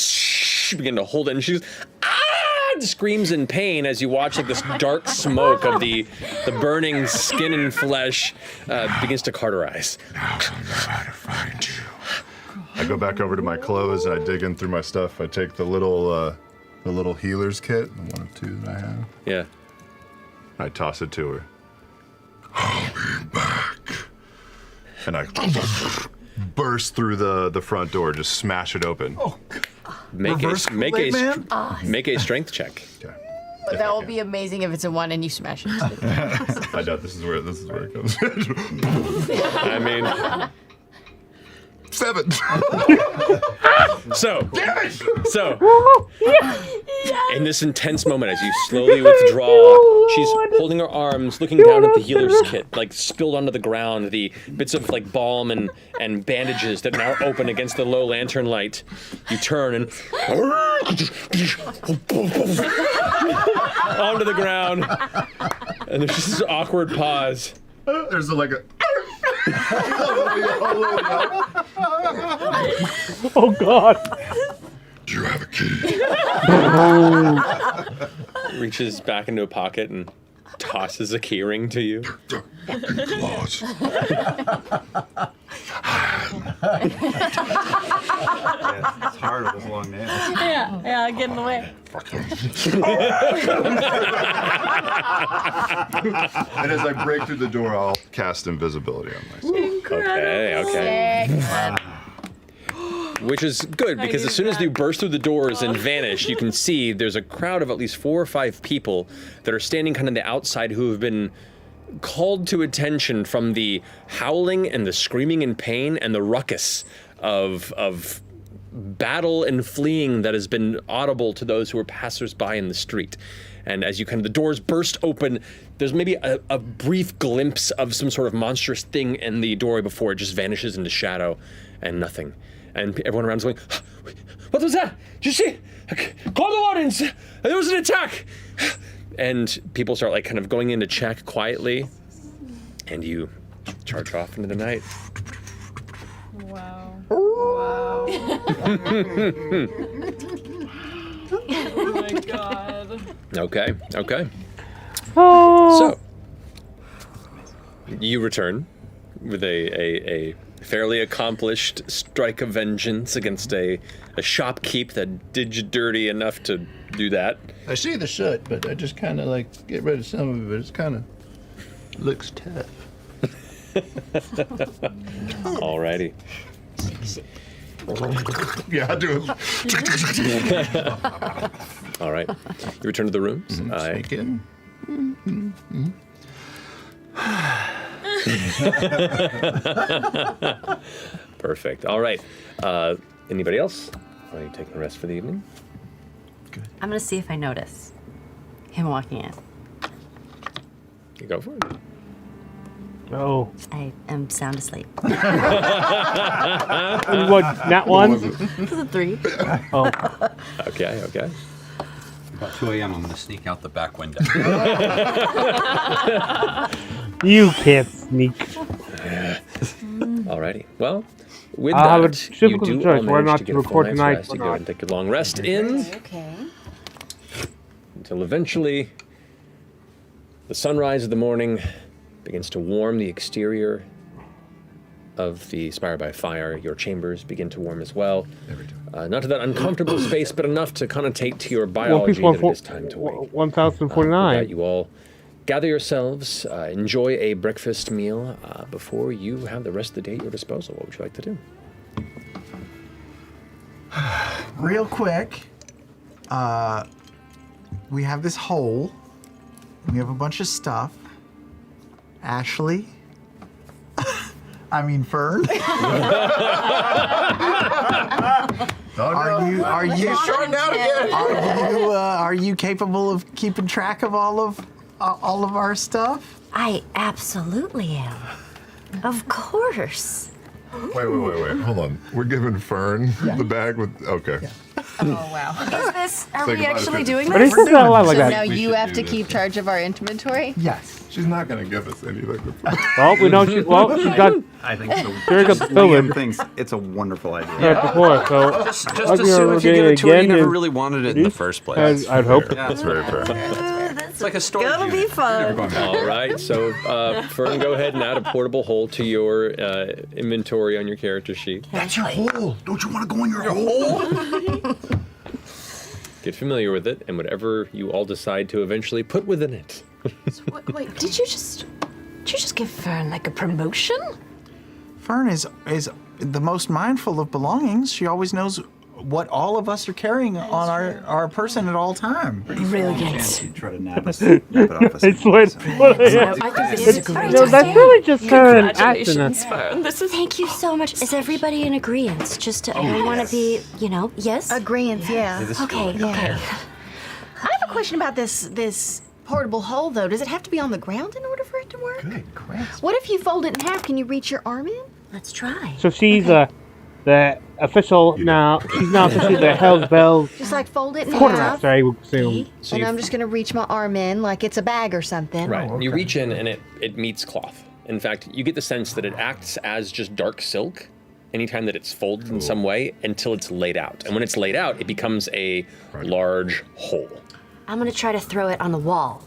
Speaker 2: begin to hold it, and she goes, ah! screams in pain as you watch like this dark smoke of the burning skin and flesh begins to cauterize.
Speaker 13: Now I'll know how to find you. I go back over to my clothes and I dig in through my stuff. I take the little healer's kit, the one of two that I have.
Speaker 2: Yeah.
Speaker 13: I toss it to her. I'll be back. And I burst through the front door, just smash it open.
Speaker 3: Oh,
Speaker 2: Make a strength check.
Speaker 13: Okay.
Speaker 14: That will be amazing if it's a 1 and you smash it.
Speaker 13: I know this is where it comes.
Speaker 2: I mean,
Speaker 13: 7.
Speaker 2: So, in this intense moment, as you slowly withdraw, she's holding her arms, looking down at the healer's kit, like spilled onto the ground, the bits of like balm and bandages that now open against the low lantern light. You turn and onto the ground, and there's just this awkward pause.
Speaker 13: There's like a.
Speaker 1: Oh God!
Speaker 13: Do you have a key?
Speaker 2: Reaches back into a pocket and tosses a keyring to you.
Speaker 13: Fucking claws.
Speaker 10: It's hard with those long nails.
Speaker 7: Yeah, get in the way.
Speaker 13: And as I break through the door, I'll cast invisibility on myself.
Speaker 2: Okay. Which is good, because as soon as you burst through the doors and vanish, you can see there's a crowd of at least 4 or 5 people that are standing kind of on the outside who have been called to attention from the howling and the screaming in pain and the ruckus of battle and fleeing that has been audible to those who are passersby in the street. And as you the doors burst open, there's maybe a brief glimpse of some sort of monstrous thing in the doorway before it just vanishes into shadow and nothing. And everyone around is going, "What was that? Did you see? Call the wardens! There was an attack!" And people start like kind of going in to check quietly, and you charge off into the night.
Speaker 7: Wow.
Speaker 11: Oh my God.
Speaker 2: Okay. So, you return with a fairly accomplished strike of vengeance against a shopkeep that did you dirty enough to do that.
Speaker 8: I see the soot, but I just kind of like get rid of some of it. It's kind of looks tough.
Speaker 2: Alrighty.
Speaker 13: Yeah, I do.
Speaker 2: All right. You return to the rooms.
Speaker 8: Sneak in.
Speaker 2: Perfect. All right. Anybody else? Are you taking a rest for the evening?
Speaker 6: I'm gonna see if I notice him walking in.
Speaker 2: You go for it.
Speaker 1: Oh.
Speaker 6: I am sound asleep.
Speaker 1: What? Nat 1?
Speaker 6: This is a 3.
Speaker 1: Oh.
Speaker 2: Okay.
Speaker 12: About 2 a.m., I'm going to sneak out the back window.
Speaker 1: You can't sneak.
Speaker 2: Alrighty. Well, with
Speaker 1: I have a
Speaker 2: that, you
Speaker 1: difficult
Speaker 2: do
Speaker 1: choice
Speaker 2: all
Speaker 1: whether or
Speaker 2: manage
Speaker 1: not
Speaker 2: to
Speaker 1: to
Speaker 2: get a full
Speaker 1: record
Speaker 2: night's
Speaker 1: tonight
Speaker 2: rest.
Speaker 1: or
Speaker 2: You go
Speaker 1: not.
Speaker 2: and take a long rest in.
Speaker 6: Okay.
Speaker 2: Until eventually, the sunrise of the morning begins to warm the exterior of the Spire by Fire. Your chambers begin to warm as well. Not to that uncomfortable space, but enough to connotate to your biology that it is time to wake.
Speaker 1: 1049.
Speaker 2: With that, you all gather yourselves, enjoy a breakfast meal before you have the rest of the day at your disposal. What would you like to do?
Speaker 3: Real quick, we have this hole. We have a bunch of stuff. Ashley. I mean Fern. Are you
Speaker 8: shorting out again?
Speaker 3: Are you capable of keeping track of all of our stuff?
Speaker 6: I absolutely am. Of course.
Speaker 13: Wait. Hold on. We're giving Fern the bag with. Okay.
Speaker 14: Oh, wow. Is this, are
Speaker 13: Think
Speaker 14: we
Speaker 13: about it,
Speaker 14: actually
Speaker 13: think-
Speaker 14: doing
Speaker 1: But
Speaker 14: this?
Speaker 1: it's not like
Speaker 14: So
Speaker 1: that.
Speaker 14: now
Speaker 13: We
Speaker 14: you
Speaker 13: should
Speaker 14: have
Speaker 13: do
Speaker 14: to
Speaker 13: this.
Speaker 14: keep charge of our inventory?
Speaker 3: Yes.
Speaker 13: She's not gonna give us anything.
Speaker 1: Well, we know she's got.
Speaker 10: I think so.
Speaker 1: Very good filling.
Speaker 10: Thinks it's a wonderful idea.
Speaker 1: Yeah, before, so
Speaker 12: Just assume if you give it to her, you never really wanted it in the first place.
Speaker 1: I'd hope.
Speaker 13: That's very fair.
Speaker 12: It's like a storage
Speaker 5: Gonna be
Speaker 12: unit.
Speaker 5: fun.
Speaker 2: All right, so Fern, go ahead and add a portable hole to your inventory on your character sheet.
Speaker 3: That's your hole. Don't you want to go in your hole?
Speaker 2: Get familiar with it, and whatever you all decide to eventually put within it.
Speaker 14: Wait, did you just give Fern like a promotion?
Speaker 3: Fern is the most mindful of belongings. She always knows what all of us are carrying on our person at all time.
Speaker 14: Brilliant.
Speaker 10: Try to nab us. Nab it off us.
Speaker 1: I swear.
Speaker 14: I think this is a great
Speaker 1: No, that's
Speaker 14: idea.
Speaker 1: really just her and
Speaker 7: Congratulations,
Speaker 1: acting.
Speaker 7: Fern.
Speaker 6: Thank you so much. Is everybody in agreement? Just I don't want to be, yes?
Speaker 14: Agreeance, yeah.
Speaker 6: Okay, okay.
Speaker 14: I have a question about this portable hole, though. Does it have to be on the ground in order for it to work?
Speaker 3: Good grasp.
Speaker 14: What if you fold it in half? Can you reach your arm in?
Speaker 6: Let's try.
Speaker 1: So she's the official now. She's now officially the Hell's Bells
Speaker 14: Just like fold it in half.
Speaker 1: quartermaster, I would assume.
Speaker 2: So
Speaker 14: And
Speaker 2: you-
Speaker 14: I'm just gonna reach my arm in like it's a bag or something.
Speaker 2: Right. You reach in and it meets cloth. In fact, you get the sense that it acts as just dark silk anytime that it's folded in some way until it's laid out. And when it's laid out, it becomes a large hole.
Speaker 6: I'm going to try to throw it on the wall.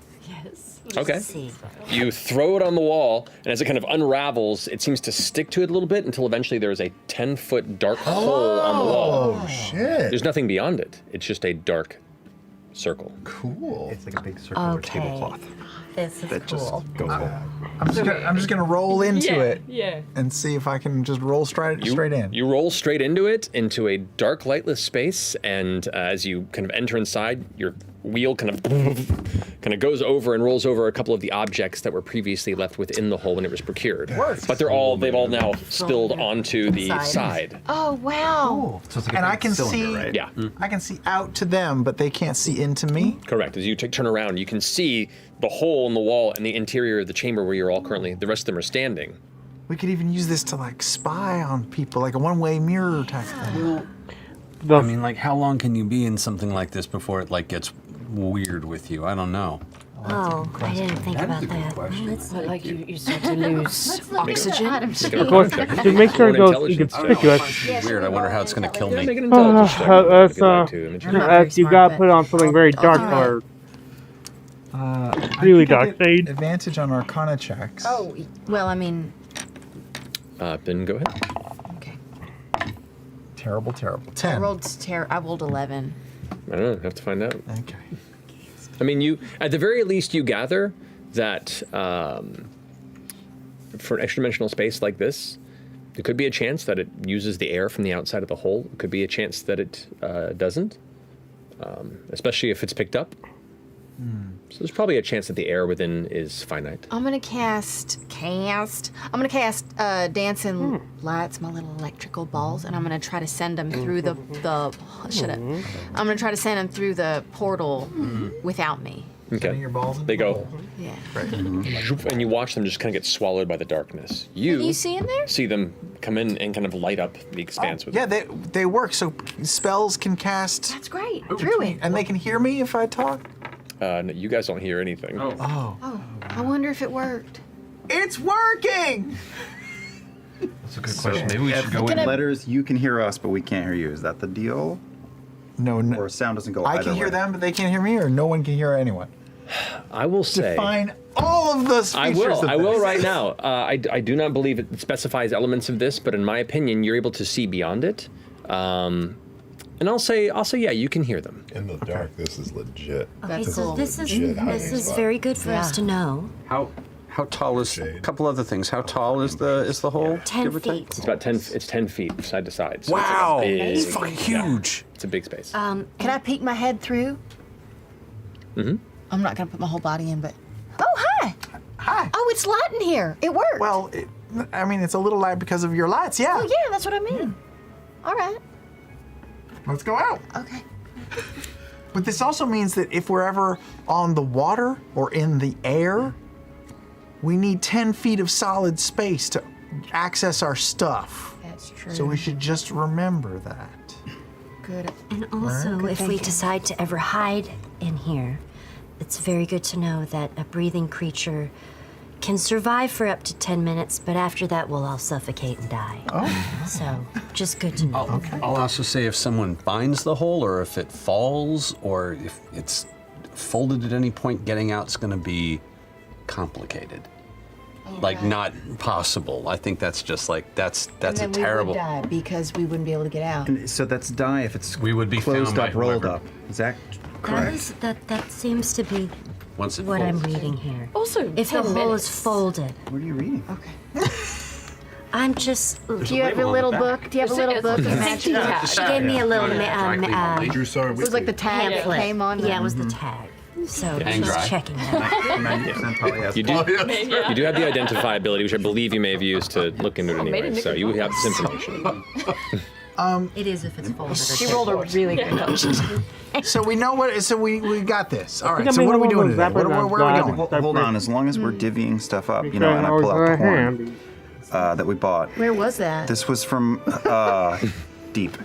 Speaker 2: Okay.
Speaker 6: Let's see.
Speaker 2: You throw it on the wall, and as it kind of unravels, it seems to stick to it a little bit until eventually there is a 10-foot dark hole on the wall.
Speaker 3: Oh, shit.
Speaker 2: There's nothing beyond it. It's just a dark circle.
Speaker 3: Cool.
Speaker 10: It's like a big circular
Speaker 6: Okay.
Speaker 10: tablecloth
Speaker 6: This is
Speaker 10: that just
Speaker 6: cool.
Speaker 10: goes in.
Speaker 3: I'm just gonna roll into it
Speaker 9: Yeah.
Speaker 3: and see if I can just roll straight in.
Speaker 2: You roll straight into it, into a dark, lightless space, and as you kind of enter inside, your wheel kind of goes over and rolls over a couple of the objects that were previously left within the hole when it was procured. But they've all now spilled onto the side.
Speaker 14: Oh wow.
Speaker 3: Cool.
Speaker 10: So it's like a
Speaker 3: And
Speaker 10: big
Speaker 3: I can
Speaker 10: cylinder,
Speaker 3: see,
Speaker 10: right?
Speaker 2: Yeah,
Speaker 3: I can see out to them, but they can't see into me.
Speaker 2: correct. As you turn around, you can see the hole in the wall and the interior of the chamber where you're all currently, the rest of them are standing.
Speaker 3: We could even use this to like spy on people, like a one-way mirror type thing.
Speaker 12: I mean, like, how long can you be in something like this before it like gets weird with you? I don't know.
Speaker 6: Oh, I didn't think
Speaker 12: That is
Speaker 6: about
Speaker 12: a good
Speaker 6: that.
Speaker 12: question.
Speaker 6: Let's
Speaker 14: But like you start to lose oxygen.
Speaker 1: Of course, just make sure it goes inconspicuous.
Speaker 12: Weird. I wonder how it's gonna kill
Speaker 2: Yeah, make
Speaker 12: me.
Speaker 2: an intelligence check if you'd like to.
Speaker 1: You gotta put on something very dark or really dark shade.
Speaker 3: Advantage on Arcana checks.
Speaker 14: Oh, well, I mean,
Speaker 2: Then go ahead.
Speaker 14: okay.
Speaker 3: Terrible.
Speaker 14: I
Speaker 3: 10.
Speaker 14: rolled 11.
Speaker 2: I don't know. Have to find out.
Speaker 3: Okay.
Speaker 2: I mean, you at the very least you gather that for an extra-dimensional space like this, there could be a chance that it uses the air from the outside of the hole. It could be a chance that it doesn't, especially if it's picked up. So there's probably a chance that the air within is finite.
Speaker 14: I'm gonna cast. I'm gonna cast dancing lights, my little electrical balls, and I'm gonna try to send them through the. Shut up. I'm gonna try to send them through the portal without me.
Speaker 2: Okay.
Speaker 3: Your balls in
Speaker 2: They
Speaker 3: the
Speaker 2: go,
Speaker 3: hole.
Speaker 14: Yeah.
Speaker 2: and you watch them just kind of get swallowed by the darkness.
Speaker 14: You see in there?
Speaker 2: see them come in and kind of light up the expanse with
Speaker 3: Yeah, they work. So spells can cast.
Speaker 14: That's great. Through it.
Speaker 3: And they can hear me if I talk.
Speaker 2: No, you guys don't hear anything.
Speaker 3: Oh.
Speaker 14: Oh, I wonder if it worked.
Speaker 3: It's working!
Speaker 10: That's a good question. Maybe we should go
Speaker 14: Can
Speaker 10: in.
Speaker 14: I-
Speaker 10: Letters, you can hear us, but we can't hear you. Is that the deal?
Speaker 3: No,
Speaker 10: Or sound doesn't go
Speaker 3: I
Speaker 10: either
Speaker 3: can hear
Speaker 10: way?
Speaker 3: them, but they can't hear me, or no one can hear anyone.
Speaker 2: I will say.
Speaker 3: Define all of those
Speaker 2: I
Speaker 3: features
Speaker 2: will.
Speaker 3: of
Speaker 2: I will
Speaker 3: this.
Speaker 2: right now. I do not believe it specifies elements of this, but in my opinion, you're able to see beyond it. And I'll say, yeah, you can hear them.
Speaker 13: In the dark, this is legit.
Speaker 6: Okay,
Speaker 14: That's
Speaker 6: so
Speaker 14: cool.
Speaker 6: this is
Speaker 13: Legit hiding spot.
Speaker 6: very good for us
Speaker 14: Yeah.
Speaker 6: to know.
Speaker 12: How tall is? A couple other things. How tall is the hole?
Speaker 6: 10
Speaker 12: give or take?
Speaker 6: feet.
Speaker 2: It's about 10. It's 10 feet side to side. So
Speaker 12: Wow,
Speaker 2: it's,
Speaker 12: it's fucking huge.
Speaker 2: It's a big space.
Speaker 14: Can I peek my head through?
Speaker 2: Mm-hmm.
Speaker 14: I'm not gonna put my whole body in, but. Oh, hi!
Speaker 3: Hi.
Speaker 14: Oh, it's light in here. It worked.
Speaker 3: Well, I mean, it's a little light because of your lights, yeah.
Speaker 14: Oh, yeah, that's what I mean. All right.
Speaker 3: Let's go out.
Speaker 14: Okay.
Speaker 3: But this also means that if we're ever on the water or in the air, we need 10 feet of solid space to access our stuff.
Speaker 14: That's true.
Speaker 3: So we should just remember that.
Speaker 14: Good.
Speaker 6: And also,
Speaker 14: Good
Speaker 6: if we
Speaker 14: thinking.
Speaker 6: decide to ever hide in here, it's very good to know that a breathing creature can survive for up to 10 minutes, but after that we'll all suffocate and die.
Speaker 3: Oh.
Speaker 6: So, just good to know.
Speaker 12: I'll also say if someone finds the hole, or if it falls, or if it's folded at any point, getting out's going to be complicated. Like, not possible. I think that's just like, that's
Speaker 14: and
Speaker 12: a
Speaker 14: then
Speaker 12: terrible...
Speaker 14: we would die because we wouldn't be able to get out.
Speaker 10: And so that's die if it's
Speaker 12: we would be
Speaker 10: closed
Speaker 12: found
Speaker 10: up,
Speaker 12: by
Speaker 10: rolled
Speaker 12: whoever.
Speaker 10: up. Is that correct?
Speaker 6: That seems to be
Speaker 12: Once it
Speaker 6: what I'm
Speaker 12: folds.
Speaker 6: reading here.
Speaker 9: Also,
Speaker 6: if the
Speaker 9: 10
Speaker 6: hole
Speaker 9: minutes.
Speaker 6: is folded.
Speaker 10: What are you reading?
Speaker 14: Okay.
Speaker 6: I'm just.
Speaker 14: Do you have a little book? Do you have a little book that matches up?
Speaker 6: She gave me a little.
Speaker 14: It was like the tag that
Speaker 6: pamphlet.
Speaker 14: came on.
Speaker 6: Yeah, it was the tag. So
Speaker 2: Hang
Speaker 6: just
Speaker 2: dry.
Speaker 6: checking that.
Speaker 2: You do have the identifiability, which I believe you may have used to look into it anyway. So you have this information.
Speaker 6: It is if it's folded.
Speaker 14: She rolled a really good one.
Speaker 3: So we know what. So we got this. All
Speaker 1: I
Speaker 3: right.
Speaker 1: think
Speaker 3: So
Speaker 1: I
Speaker 3: what are we
Speaker 1: made
Speaker 3: doing
Speaker 1: one
Speaker 3: today?
Speaker 1: of those
Speaker 3: Where are we
Speaker 1: wrappers
Speaker 3: going?
Speaker 10: Hold on, as long as we're divvying stuff up, and I
Speaker 1: always
Speaker 10: pull out
Speaker 1: wear
Speaker 10: the
Speaker 1: a
Speaker 10: horn
Speaker 1: hand.
Speaker 10: that we bought.
Speaker 14: Where was that?
Speaker 10: This was from deep.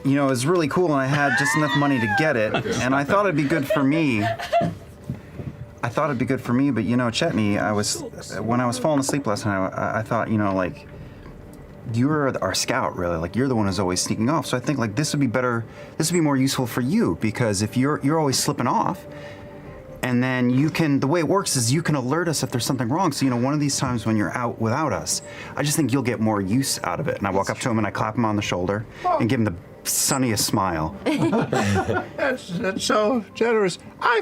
Speaker 10: It was really cool, and I had just enough money to get it, and I thought it'd be good for me. But Chetney, when I was falling asleep last night, I thought, like, you're our scout, really. Like, you're the one who's always sneaking off. So I think, like, this would be better. This would be more useful for you, because if you're always slipping off, and then the way it works is you can alert us if there's something wrong. So, one of these times when you're out without us, I just think you'll get more use out of it. And I walk up to him and I clap him on the shoulder and give him the sunniest smile.
Speaker 15: That's so generous. I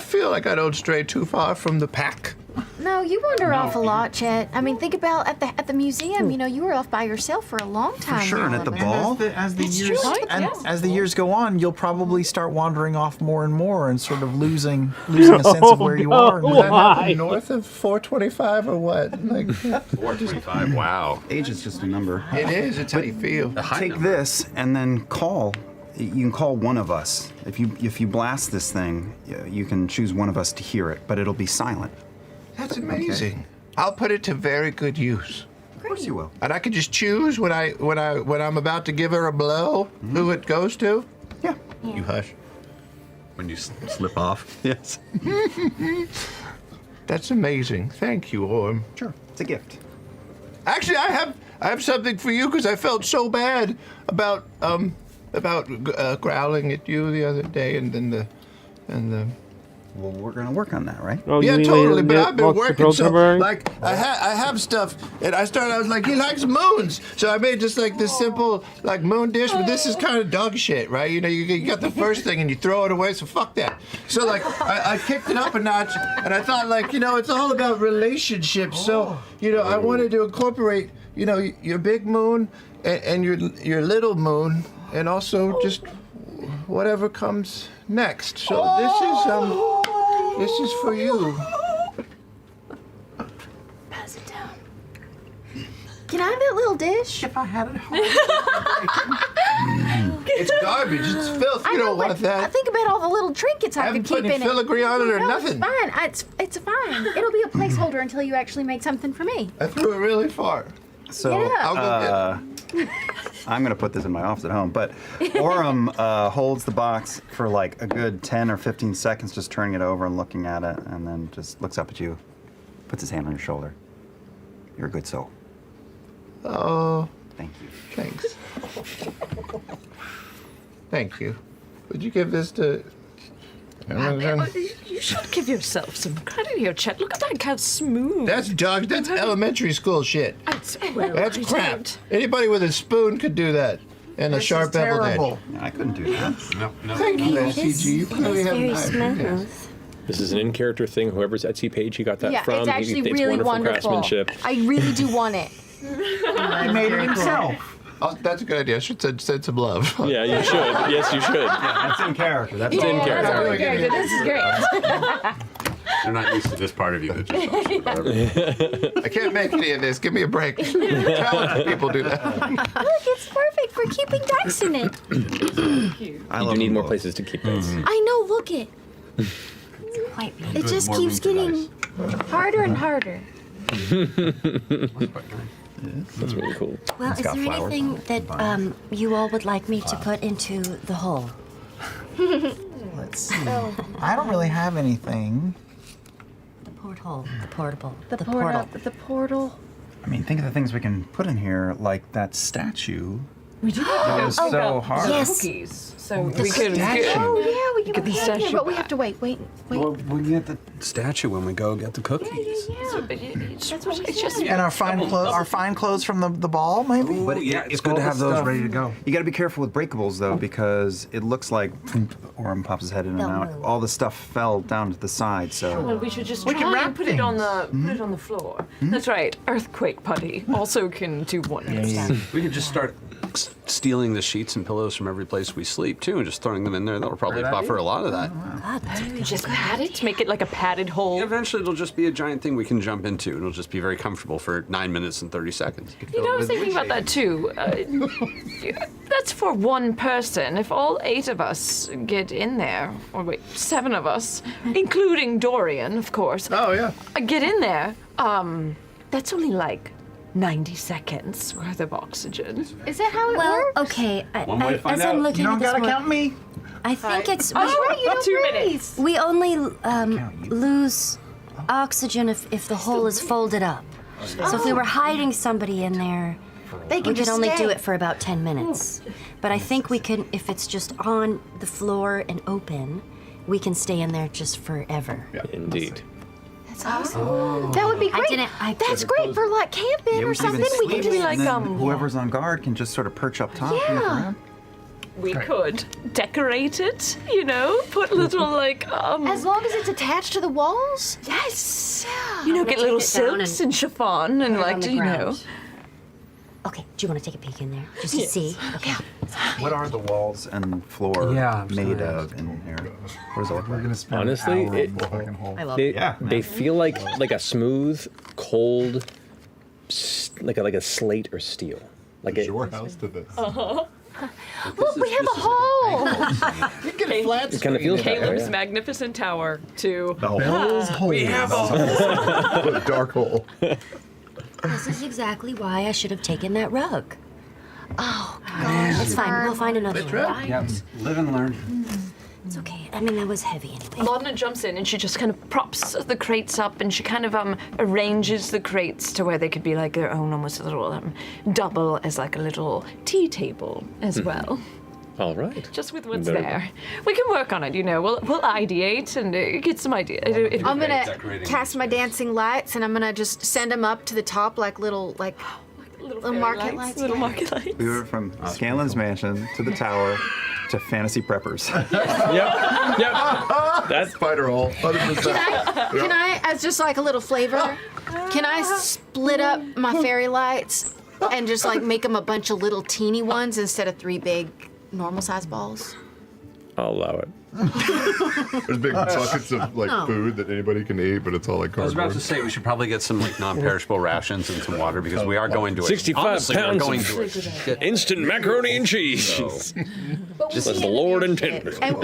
Speaker 15: feel like I don't stray too far from the pack.
Speaker 14: No, you wander off a lot, Chet. I mean, think about at the museum. You were off by yourself for a long time.
Speaker 3: For sure, and at the ball. As the years go on, you'll probably start wandering off more and more, and sort of losing a sense of where you are. And
Speaker 15: Why? North of 425 or what? Like
Speaker 12: 425. Wow.
Speaker 10: Age is just a number.
Speaker 15: It is. It's how you feel.
Speaker 10: Take this and then call. You can call one of us. If you blast this thing, you can choose one of us to hear it, but it'll be silent.
Speaker 15: That's amazing. I'll put it to very good use.
Speaker 10: Of course you will.
Speaker 15: And I can just choose when I'm about to give her a blow who it goes to.
Speaker 10: Yeah.
Speaker 15: You hush.
Speaker 12: When you slip off.
Speaker 10: Yes.
Speaker 15: That's amazing. Thank you, Orm.
Speaker 10: Sure. It's a gift.
Speaker 15: Actually, I have something for you because I felt so bad about growling at you the other day, and the.
Speaker 10: Well, we're gonna work on that, right?
Speaker 1: Oh,
Speaker 15: Yeah,
Speaker 1: you mean
Speaker 15: totally.
Speaker 1: when
Speaker 15: But
Speaker 1: you
Speaker 15: I've been
Speaker 1: walk the
Speaker 15: working so
Speaker 1: Piltover?
Speaker 15: like I have stuff, and I was like, he likes moons, so I made just like this simple like moon dish. But this is kind of dog shit, right? You got the first thing and you throw it away, so fuck that. So like I kicked it up a notch, and I thought like it's all about relationships. So I wanted to incorporate your big moon and your little moon, and also just whatever comes next. So this is for you.
Speaker 14: Pass it down. Can I have that little dish?
Speaker 3: If I had it
Speaker 15: It's garbage. It's filth. You don't want that.
Speaker 14: Think about all the little trinkets I
Speaker 15: Haven't
Speaker 14: could keep
Speaker 15: put any
Speaker 14: in it.
Speaker 15: filigree on it or
Speaker 14: No,
Speaker 15: nothing.
Speaker 14: It's fine. It's fine. It'll be a placeholder until you actually make something for me.
Speaker 15: I threw it really far.
Speaker 10: So
Speaker 14: Yeah.
Speaker 15: I'll go
Speaker 10: I'm gonna put this in my office at home, but Orem holds the box for like a good 10 or 15 seconds, just turning it over and looking at it, and then just looks up at you, puts his hand on your shoulder. You're a good soul.
Speaker 15: Oh,
Speaker 10: Thank you.
Speaker 15: thanks. Thank you. Would you give this to?
Speaker 11: You should give yourself some credit here, Chet. Look at that, how smooth.
Speaker 15: That's dog. That's elementary school shit.
Speaker 11: That's
Speaker 15: That's crap. Anybody with a spoon could do that, and a sharp beveled edge.
Speaker 10: I couldn't do that.
Speaker 12: No.
Speaker 15: Thank you, F.C.G. You clearly have an eye.
Speaker 2: This is an in-character thing. Whoever's Etsy page you got that
Speaker 14: Yeah,
Speaker 2: from,
Speaker 14: it's actually
Speaker 2: it's
Speaker 14: really
Speaker 2: wonderful
Speaker 14: wonderful.
Speaker 2: craftsmanship.
Speaker 14: I really do want it.
Speaker 3: He made it himself.
Speaker 15: Oh, that's a good idea. I should send some love.
Speaker 2: Yeah, you should. Yes, you should.
Speaker 10: That's in character. That's
Speaker 2: It's in
Speaker 14: That's
Speaker 2: character.
Speaker 14: really good. This is great.
Speaker 12: They're not used to this part of you. That
Speaker 15: I can't make any of this. Give me a break. Talented people do that.
Speaker 14: Look, it's perfect for keeping dice in it.
Speaker 2: You do need more places to keep this.
Speaker 14: I know. Look it. It just keeps getting harder and harder.
Speaker 2: That's really cool.
Speaker 6: Well, is there anything that you all would like me to put into the hole?
Speaker 3: Let's see. I don't really have anything.
Speaker 6: porthole. The portable.
Speaker 14: The
Speaker 6: portal.
Speaker 14: The portal.
Speaker 10: I mean, think of the things we can put in here, like that statue.
Speaker 9: We do
Speaker 10: That was so hard.
Speaker 14: Yes.
Speaker 9: cookies. So
Speaker 10: The
Speaker 9: we could.
Speaker 10: statue.
Speaker 14: Oh yeah, we can
Speaker 9: Get the
Speaker 14: put it in
Speaker 9: statue
Speaker 14: here, but we
Speaker 9: back.
Speaker 14: have to wait.
Speaker 12: Well, we get the statue when we go get the cookies.
Speaker 14: That's what
Speaker 9: It's just
Speaker 3: And our fine clothes from the ball, maybe.
Speaker 10: But
Speaker 12: it's good to have those ready to go.
Speaker 10: You got to be careful with breakables though, because it looks like Orm pops his head in and
Speaker 6: They'll
Speaker 10: out.
Speaker 6: move.
Speaker 10: All the stuff fell down to the side, so.
Speaker 9: Well, we should just
Speaker 3: We
Speaker 9: try
Speaker 3: can wrap
Speaker 9: and put it on
Speaker 3: things.
Speaker 9: the put it on the floor. That's right. Earthquake putty also can do wonders.
Speaker 12: We could just start stealing the sheets and pillows from every place we sleep too, and just throwing them in there. That'll probably buffer a lot of that.
Speaker 6: God, that's a good
Speaker 9: Just
Speaker 6: idea.
Speaker 9: pat it, make it like a padded hole.
Speaker 12: Eventually, it'll just be a giant thing we can jump into, and it'll just be very comfortable for 9 minutes and 30 seconds.
Speaker 9: You know, I was thinking about that too. That's for one person. If all 8 of us get in there, or wait, 7 of us, including Dorian, of course.
Speaker 15: Oh yeah.
Speaker 9: Get in there. That's only like 90 seconds worth of oxygen.
Speaker 14: Is that how it
Speaker 6: Well,
Speaker 14: works?
Speaker 6: okay.
Speaker 12: One way to find
Speaker 6: As I'm
Speaker 12: out.
Speaker 6: looking
Speaker 3: You
Speaker 6: at
Speaker 3: don't
Speaker 6: this
Speaker 3: gotta
Speaker 6: more,
Speaker 3: count me.
Speaker 6: I think it's
Speaker 9: Oh,
Speaker 14: Right, you don't
Speaker 9: 2
Speaker 14: raise.
Speaker 9: minutes.
Speaker 6: we only lose oxygen if the hole is folded up. So if we were hiding somebody in there,
Speaker 14: They
Speaker 6: we
Speaker 14: can
Speaker 6: could
Speaker 14: just
Speaker 6: only do
Speaker 14: stay.
Speaker 6: it for about 10 minutes. But I think we can, if it's just on the floor and open, we can stay in there just forever.
Speaker 2: Indeed.
Speaker 14: That's awesome. That would be great. That's great for like camping
Speaker 10: Yeah,
Speaker 14: or
Speaker 10: we can even
Speaker 14: something. We
Speaker 10: sleep,
Speaker 14: can just
Speaker 9: like,
Speaker 10: and then whoever's on guard can just sort of perch up top. and look
Speaker 14: Yeah.
Speaker 10: around.
Speaker 9: We could decorate it, you know, put little like
Speaker 14: as long as it's attached to the walls.
Speaker 9: yes,
Speaker 14: Yeah.
Speaker 9: you know,
Speaker 6: I'm
Speaker 9: get
Speaker 6: gonna
Speaker 9: little
Speaker 6: take it down
Speaker 9: silks and chiffon and
Speaker 6: put it
Speaker 9: like
Speaker 6: on the
Speaker 9: you know.
Speaker 6: ground. Okay, do you want to take a peek in there? Just to see? Okay.
Speaker 10: What are the walls and floor made of in here? What does it look like?
Speaker 2: Honestly, they feel like a smooth, cold, like a slate or steel. Like
Speaker 13: Your house to this.
Speaker 14: Look, we have a hole.
Speaker 15: You get a flat
Speaker 2: It kind of feels that way,
Speaker 9: Caleb's
Speaker 2: yeah.
Speaker 9: magnificent tower to
Speaker 13: Bell's hole.
Speaker 9: We have a
Speaker 13: What a dark hole.
Speaker 6: This is exactly why I should have taken that rug.
Speaker 14: Oh gosh,
Speaker 6: It's fine. We'll find another one.
Speaker 12: Yeah, live and learn.
Speaker 6: It's okay. I mean, that was heavy anyway.
Speaker 9: Laudna jumps in and she just kind of props the crates up and she kind of arranges the crates to where they could be like their own almost a little double as like a little tea table as well.
Speaker 2: All right.
Speaker 9: Just with what's
Speaker 2: Very
Speaker 9: there. We can work on it, you know. We'll ideate and get some ideas.
Speaker 14: I'm gonna cast my dancing lights and I'm gonna just send them up to the top like little little market lights.
Speaker 9: Little market lights.
Speaker 10: We went from Scanlan's mansion to the tower to fantasy preppers.
Speaker 2: Yep. That's
Speaker 13: spider hole. 100%.
Speaker 14: Can I, as just like a little flavor, can I split up my fairy lights and just like make them a bunch of little teeny ones instead of 3 big normal size balls?
Speaker 2: I'll allow it.
Speaker 13: There's big buckets of like
Speaker 14: Oh.
Speaker 13: food that anybody can eat, but it's all like
Speaker 12: I was
Speaker 13: cardboard.
Speaker 12: about to say we should probably get some like non-perishable rations and some water because we are going to it.
Speaker 2: 65
Speaker 12: Honestly, we're
Speaker 2: pounds
Speaker 12: going
Speaker 2: of
Speaker 12: to it.
Speaker 2: instant macaroni and cheese. Just as the Lord intended.
Speaker 14: And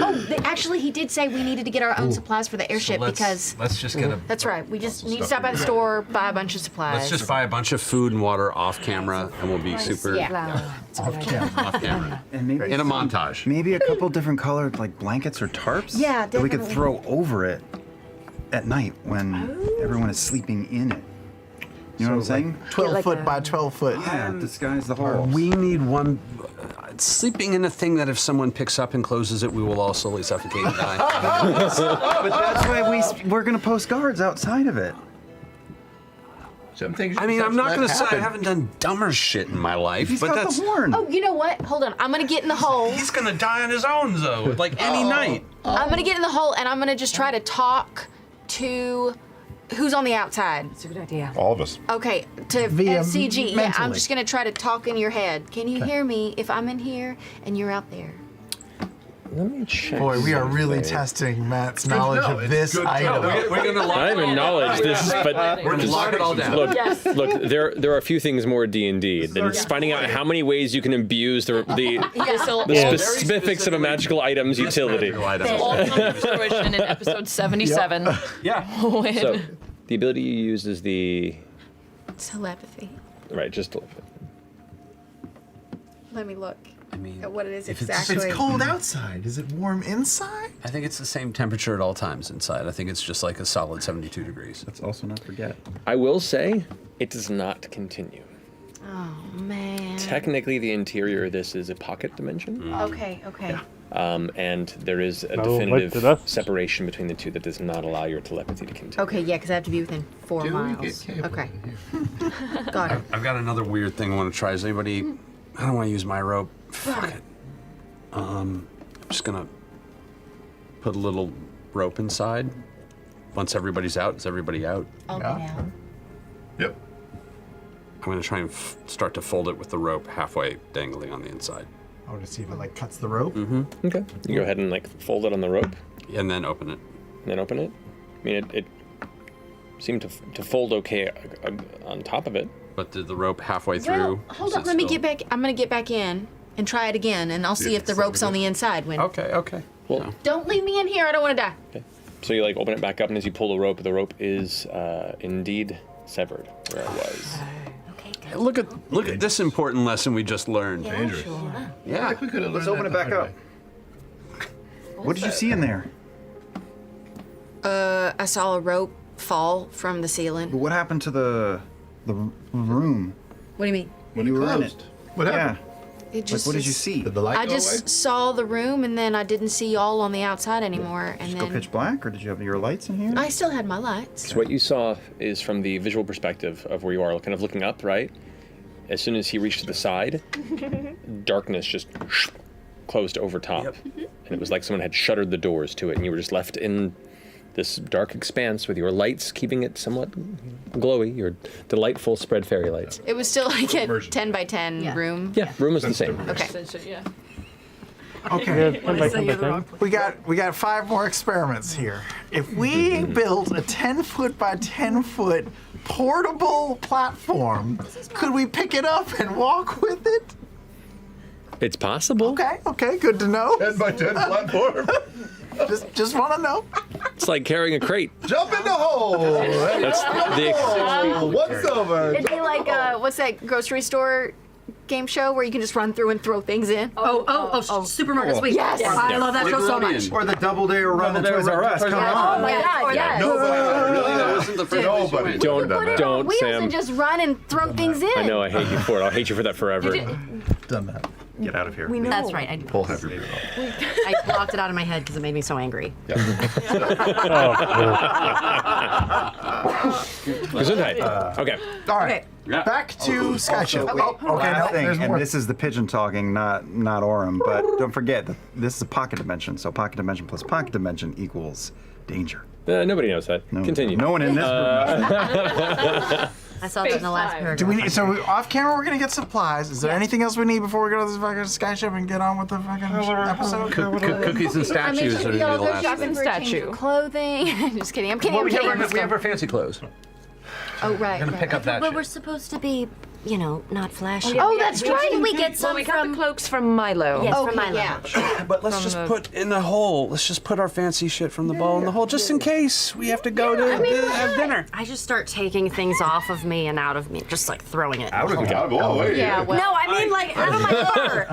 Speaker 14: actually, he did say we needed to get our own supplies for the airship because.
Speaker 12: let's just get a.
Speaker 14: That's right. We just need to stop by the store, buy a bunch of supplies.
Speaker 12: Let's just buy a bunch of food and water off camera, and we'll be super
Speaker 14: Yeah.
Speaker 12: off camera.
Speaker 10: And maybe
Speaker 12: In a
Speaker 10: some-
Speaker 12: montage.
Speaker 10: Maybe a couple different colored like blankets or tarps.
Speaker 14: Yeah,
Speaker 10: that we could
Speaker 14: definitely.
Speaker 10: throw over it at night when everyone is sleeping in it. You know what I'm saying?
Speaker 3: 12 foot by 12 foot.
Speaker 10: Yeah, disguise the hole.
Speaker 12: We need one. Sleeping in a thing that if someone picks up and closes it, we will all slowly suffocate and die.
Speaker 10: But that's why we're gonna post guards outside of it.
Speaker 15: Some things.
Speaker 12: I mean, I'm not going to say I haven't done dumber shit in my life,
Speaker 10: He's
Speaker 12: but
Speaker 10: got
Speaker 12: that's.
Speaker 10: the horn.
Speaker 14: Oh, you know what? Hold on. I'm gonna get in the hole.
Speaker 12: He's going to die on his own, though, like any night.
Speaker 14: I'm gonna get in the hole and I'm gonna just try to talk to who's on the outside.
Speaker 9: That's a good idea.
Speaker 13: All of us.
Speaker 14: Okay, to
Speaker 3: Via
Speaker 14: F.C.G. Yeah, I'm
Speaker 3: mentally.
Speaker 14: just gonna try to talk in your head. Can you hear me if I'm in here and you're out there?
Speaker 2: Let me check.
Speaker 3: Boy, we are really
Speaker 2: something.
Speaker 3: testing Matt's knowledge of this item.
Speaker 12: We're going to lock
Speaker 2: I haven't knowledge this, but
Speaker 12: We're going to lock it all down.
Speaker 2: look,
Speaker 9: Yes.
Speaker 2: look. There are a few things more D&D than it's finding out how many ways you can abuse the specifics of a magical item's utility.
Speaker 9: All comes to fruition in episode 77.
Speaker 12: Yeah.
Speaker 9: When
Speaker 2: So, the ability you use is the
Speaker 14: Telepathy.
Speaker 2: right. Just
Speaker 14: Let me look.
Speaker 12: I mean,
Speaker 14: What it is
Speaker 12: if
Speaker 14: exactly.
Speaker 3: It's cold outside. Is it warm inside?
Speaker 12: I think it's the same temperature at all times inside. I think it's just like a solid 72 degrees.
Speaker 10: Let's also not forget.
Speaker 2: I will say, it does not continue.
Speaker 14: Oh man.
Speaker 2: Technically, the interior of this is a pocket dimension.
Speaker 14: Okay. Okay.
Speaker 2: And there is a
Speaker 1: No,
Speaker 2: definitive
Speaker 1: like
Speaker 2: separation between the two that does not allow your telepathy to continue.
Speaker 14: Okay. Yeah, because I have to be within 4 miles. Okay. Got it.
Speaker 12: I've got another weird thing I want to try. Is anybody? I don't want to use my rope. Fuck it. I'm just gonna put a little rope inside. Once everybody's out, is everybody out?
Speaker 14: I'll go down.
Speaker 13: Yep.
Speaker 12: I'm gonna try and start to fold it with the rope halfway dangling on the inside.
Speaker 3: I want to see if it like cuts the rope.
Speaker 12: Mm-hmm.
Speaker 2: Okay. You go ahead and like fold it on the rope.
Speaker 12: And then open it.
Speaker 2: And then open it. I mean, it seemed to fold okay on top of it.
Speaker 12: But did the rope halfway
Speaker 14: Well,
Speaker 12: through?
Speaker 14: hold on. Let me get back. I'm gonna get back in and try it again, and I'll see if the rope's on the inside. When.
Speaker 12: Okay.
Speaker 2: Well,
Speaker 14: Don't leave me in here. I don't want to die.
Speaker 2: okay. So you like open it back up, and as you pull the rope is indeed severed where it was.
Speaker 12: Look at this important lesson we just learned.
Speaker 14: Yeah, Dangerous. Sure.
Speaker 10: Yeah,
Speaker 15: we could have
Speaker 10: let's
Speaker 15: learned
Speaker 10: open
Speaker 15: that
Speaker 10: it
Speaker 15: the
Speaker 10: back
Speaker 15: hard
Speaker 10: up. What did you see in there?
Speaker 14: I saw a rope fall from the ceiling.
Speaker 10: But what happened to the room?
Speaker 14: What do you mean?
Speaker 15: When
Speaker 10: you
Speaker 15: it
Speaker 10: were in
Speaker 15: closed.
Speaker 10: it?
Speaker 15: What happened?
Speaker 14: It just.
Speaker 10: Like, what did you see?
Speaker 15: Did the light
Speaker 14: I
Speaker 15: go away?
Speaker 14: just saw the room, and then I didn't see all on the outside anymore. And
Speaker 10: Just
Speaker 14: then
Speaker 10: go pitch black, or did you have your lights in here?
Speaker 14: I still had my lights.
Speaker 2: So what you saw is from the visual perspective of where you are, kind of looking up, right? As soon as he reached the side, darkness just closed over top. And it was like someone had shuttered the doors to it, and you were just left in this dark expanse with your lights keeping it somewhat glowy, your delightful spread fairy lights.
Speaker 14: It was still like a 10 by 10 room.
Speaker 2: Yeah, room is the same.
Speaker 14: Okay.
Speaker 9: Yeah.
Speaker 3: Okay. We got 5 more experiments here. If we built a 10-foot by 10-foot portable platform, could we pick it up and walk with it?
Speaker 2: It's possible.
Speaker 3: Okay, good to know.
Speaker 13: 10 by 10 platform.
Speaker 3: Just want to know.
Speaker 2: It's like carrying a crate.
Speaker 15: Jump in the hole.
Speaker 2: That's the
Speaker 15: What's over?
Speaker 14: It'd be like what's that grocery store game show where you can just run through and throw things in?
Speaker 6: Supermarket Sweep.
Speaker 14: Yes.
Speaker 6: I love that show so much.
Speaker 10: Or the Double Dare Run to Toys R Us. Come on.
Speaker 14: Oh my God, yes.
Speaker 12: Really, that wasn't the first place you went.
Speaker 2: Don't,
Speaker 14: Put it on wheels
Speaker 2: Sam.
Speaker 14: and just run and throw things in.
Speaker 2: I know, I hate you for it. I'll hate you for that forever.
Speaker 3: Done that.
Speaker 10: Get out of here.
Speaker 6: We know. That's right. I
Speaker 13: Pull heavy beer off.
Speaker 6: I blocked it out of my head because it made me so angry.
Speaker 2: Gesundheit. Okay.
Speaker 3: All right. Back to Skyshift.
Speaker 10: Last thing,
Speaker 3: there's more.
Speaker 10: and this is the pigeon talking, not Orem, but don't forget, this is a pocket dimension, so pocket dimension plus pocket dimension equals danger.
Speaker 2: Nobody knows that. Continue.
Speaker 10: No one in this room.
Speaker 6: I saw that in the last paragraph.
Speaker 3: Do we? So off camera, we're gonna get supplies. Is there anything else we need before we go to this fucking Skyship and get on with the fucking episode?
Speaker 12: Cookies and statues are the
Speaker 14: Y'all go
Speaker 12: last
Speaker 14: shopping
Speaker 12: thing.
Speaker 14: for a change of clothing. Just kidding. I'm kidding.
Speaker 12: Well,
Speaker 14: I'm kidding.
Speaker 12: we have our fancy clothes.
Speaker 14: Oh right.
Speaker 12: We're gonna pick up that
Speaker 6: But
Speaker 12: shit.
Speaker 6: we're supposed to be, not flashy.
Speaker 14: Oh, that's right.
Speaker 6: Didn't we get some
Speaker 11: we got
Speaker 6: from
Speaker 11: the cloaks from Milo.
Speaker 6: Yes,
Speaker 14: Okay,
Speaker 6: from Milo.
Speaker 14: yeah.
Speaker 12: But let's just put in the hole. Let's just put our fancy shit from the bowl in the hole, just in case we have to go to have dinner.
Speaker 6: I just start taking things off of me and out of me, just like throwing it.
Speaker 13: Out of the oh, wait.
Speaker 14: Yeah, well,
Speaker 6: No, I mean like out of my fur.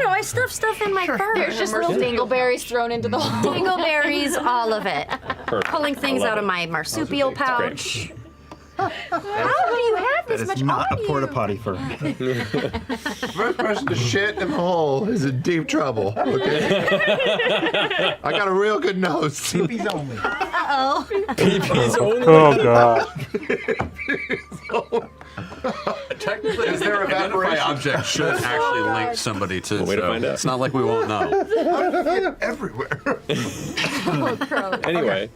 Speaker 6: I stuff stuff in my fur.
Speaker 14: there's just little dingleberries thrown into the hole.
Speaker 6: Dingleberries, all of it.
Speaker 2: Perfect.
Speaker 6: Pulling things
Speaker 2: I love
Speaker 6: out of
Speaker 2: it.
Speaker 6: my marsupial pouch.
Speaker 14: How do you have
Speaker 10: That
Speaker 14: this much
Speaker 10: is not
Speaker 14: on
Speaker 10: a
Speaker 14: you?
Speaker 10: porta potty fur.
Speaker 15: First person to shit in the hole is in deep trouble. Okay. I got a real good nose.
Speaker 3: Peepees only.
Speaker 14: Uh-oh.
Speaker 2: Peepees only.
Speaker 1: Oh god.
Speaker 12: Technically,
Speaker 15: Is there
Speaker 12: identify object should actually link somebody to.
Speaker 2: Well, way to
Speaker 12: so
Speaker 2: find out.
Speaker 12: It's not like we won't know.
Speaker 15: Everywhere.
Speaker 2: Anyway.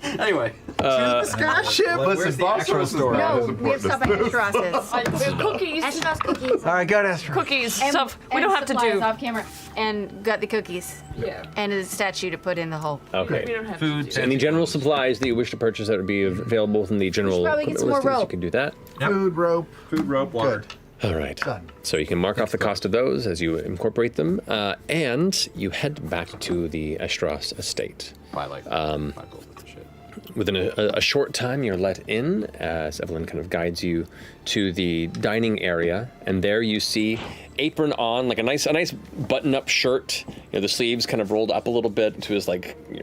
Speaker 15: Skyship. Listen, Boss Ross is not
Speaker 14: No,
Speaker 15: as
Speaker 14: we have
Speaker 15: important
Speaker 14: stuff
Speaker 15: as
Speaker 14: at
Speaker 15: this.
Speaker 14: Estras's.
Speaker 9: Cookies.
Speaker 14: Estras's cookies.
Speaker 3: All right, go to Esther.
Speaker 9: Cookies. Stuff we don't have to
Speaker 14: supplies
Speaker 9: do.
Speaker 14: off camera. And got the cookies.
Speaker 9: Yeah.
Speaker 14: And a statue to put in the hole.
Speaker 9: We
Speaker 2: Okay.
Speaker 9: don't have
Speaker 12: Food.
Speaker 9: to
Speaker 2: So any general supplies that you wish to purchase that would be available within the general
Speaker 14: probably get some more
Speaker 2: listings, you
Speaker 14: rope.
Speaker 2: can do that.
Speaker 3: Food, rope.
Speaker 12: Food, rope, water.
Speaker 3: Good.
Speaker 2: All right.
Speaker 3: Done.
Speaker 2: So you can mark off the cost of those as you incorporate them, and you head back to the Estras estate.
Speaker 12: Buy like 5 gold worth of shit.
Speaker 2: Within a short time, you're let in as Evelyn kind of guides you to the dining area, and there you see apron on, like a nice button-up shirt. The sleeves kind of rolled up a little bit to his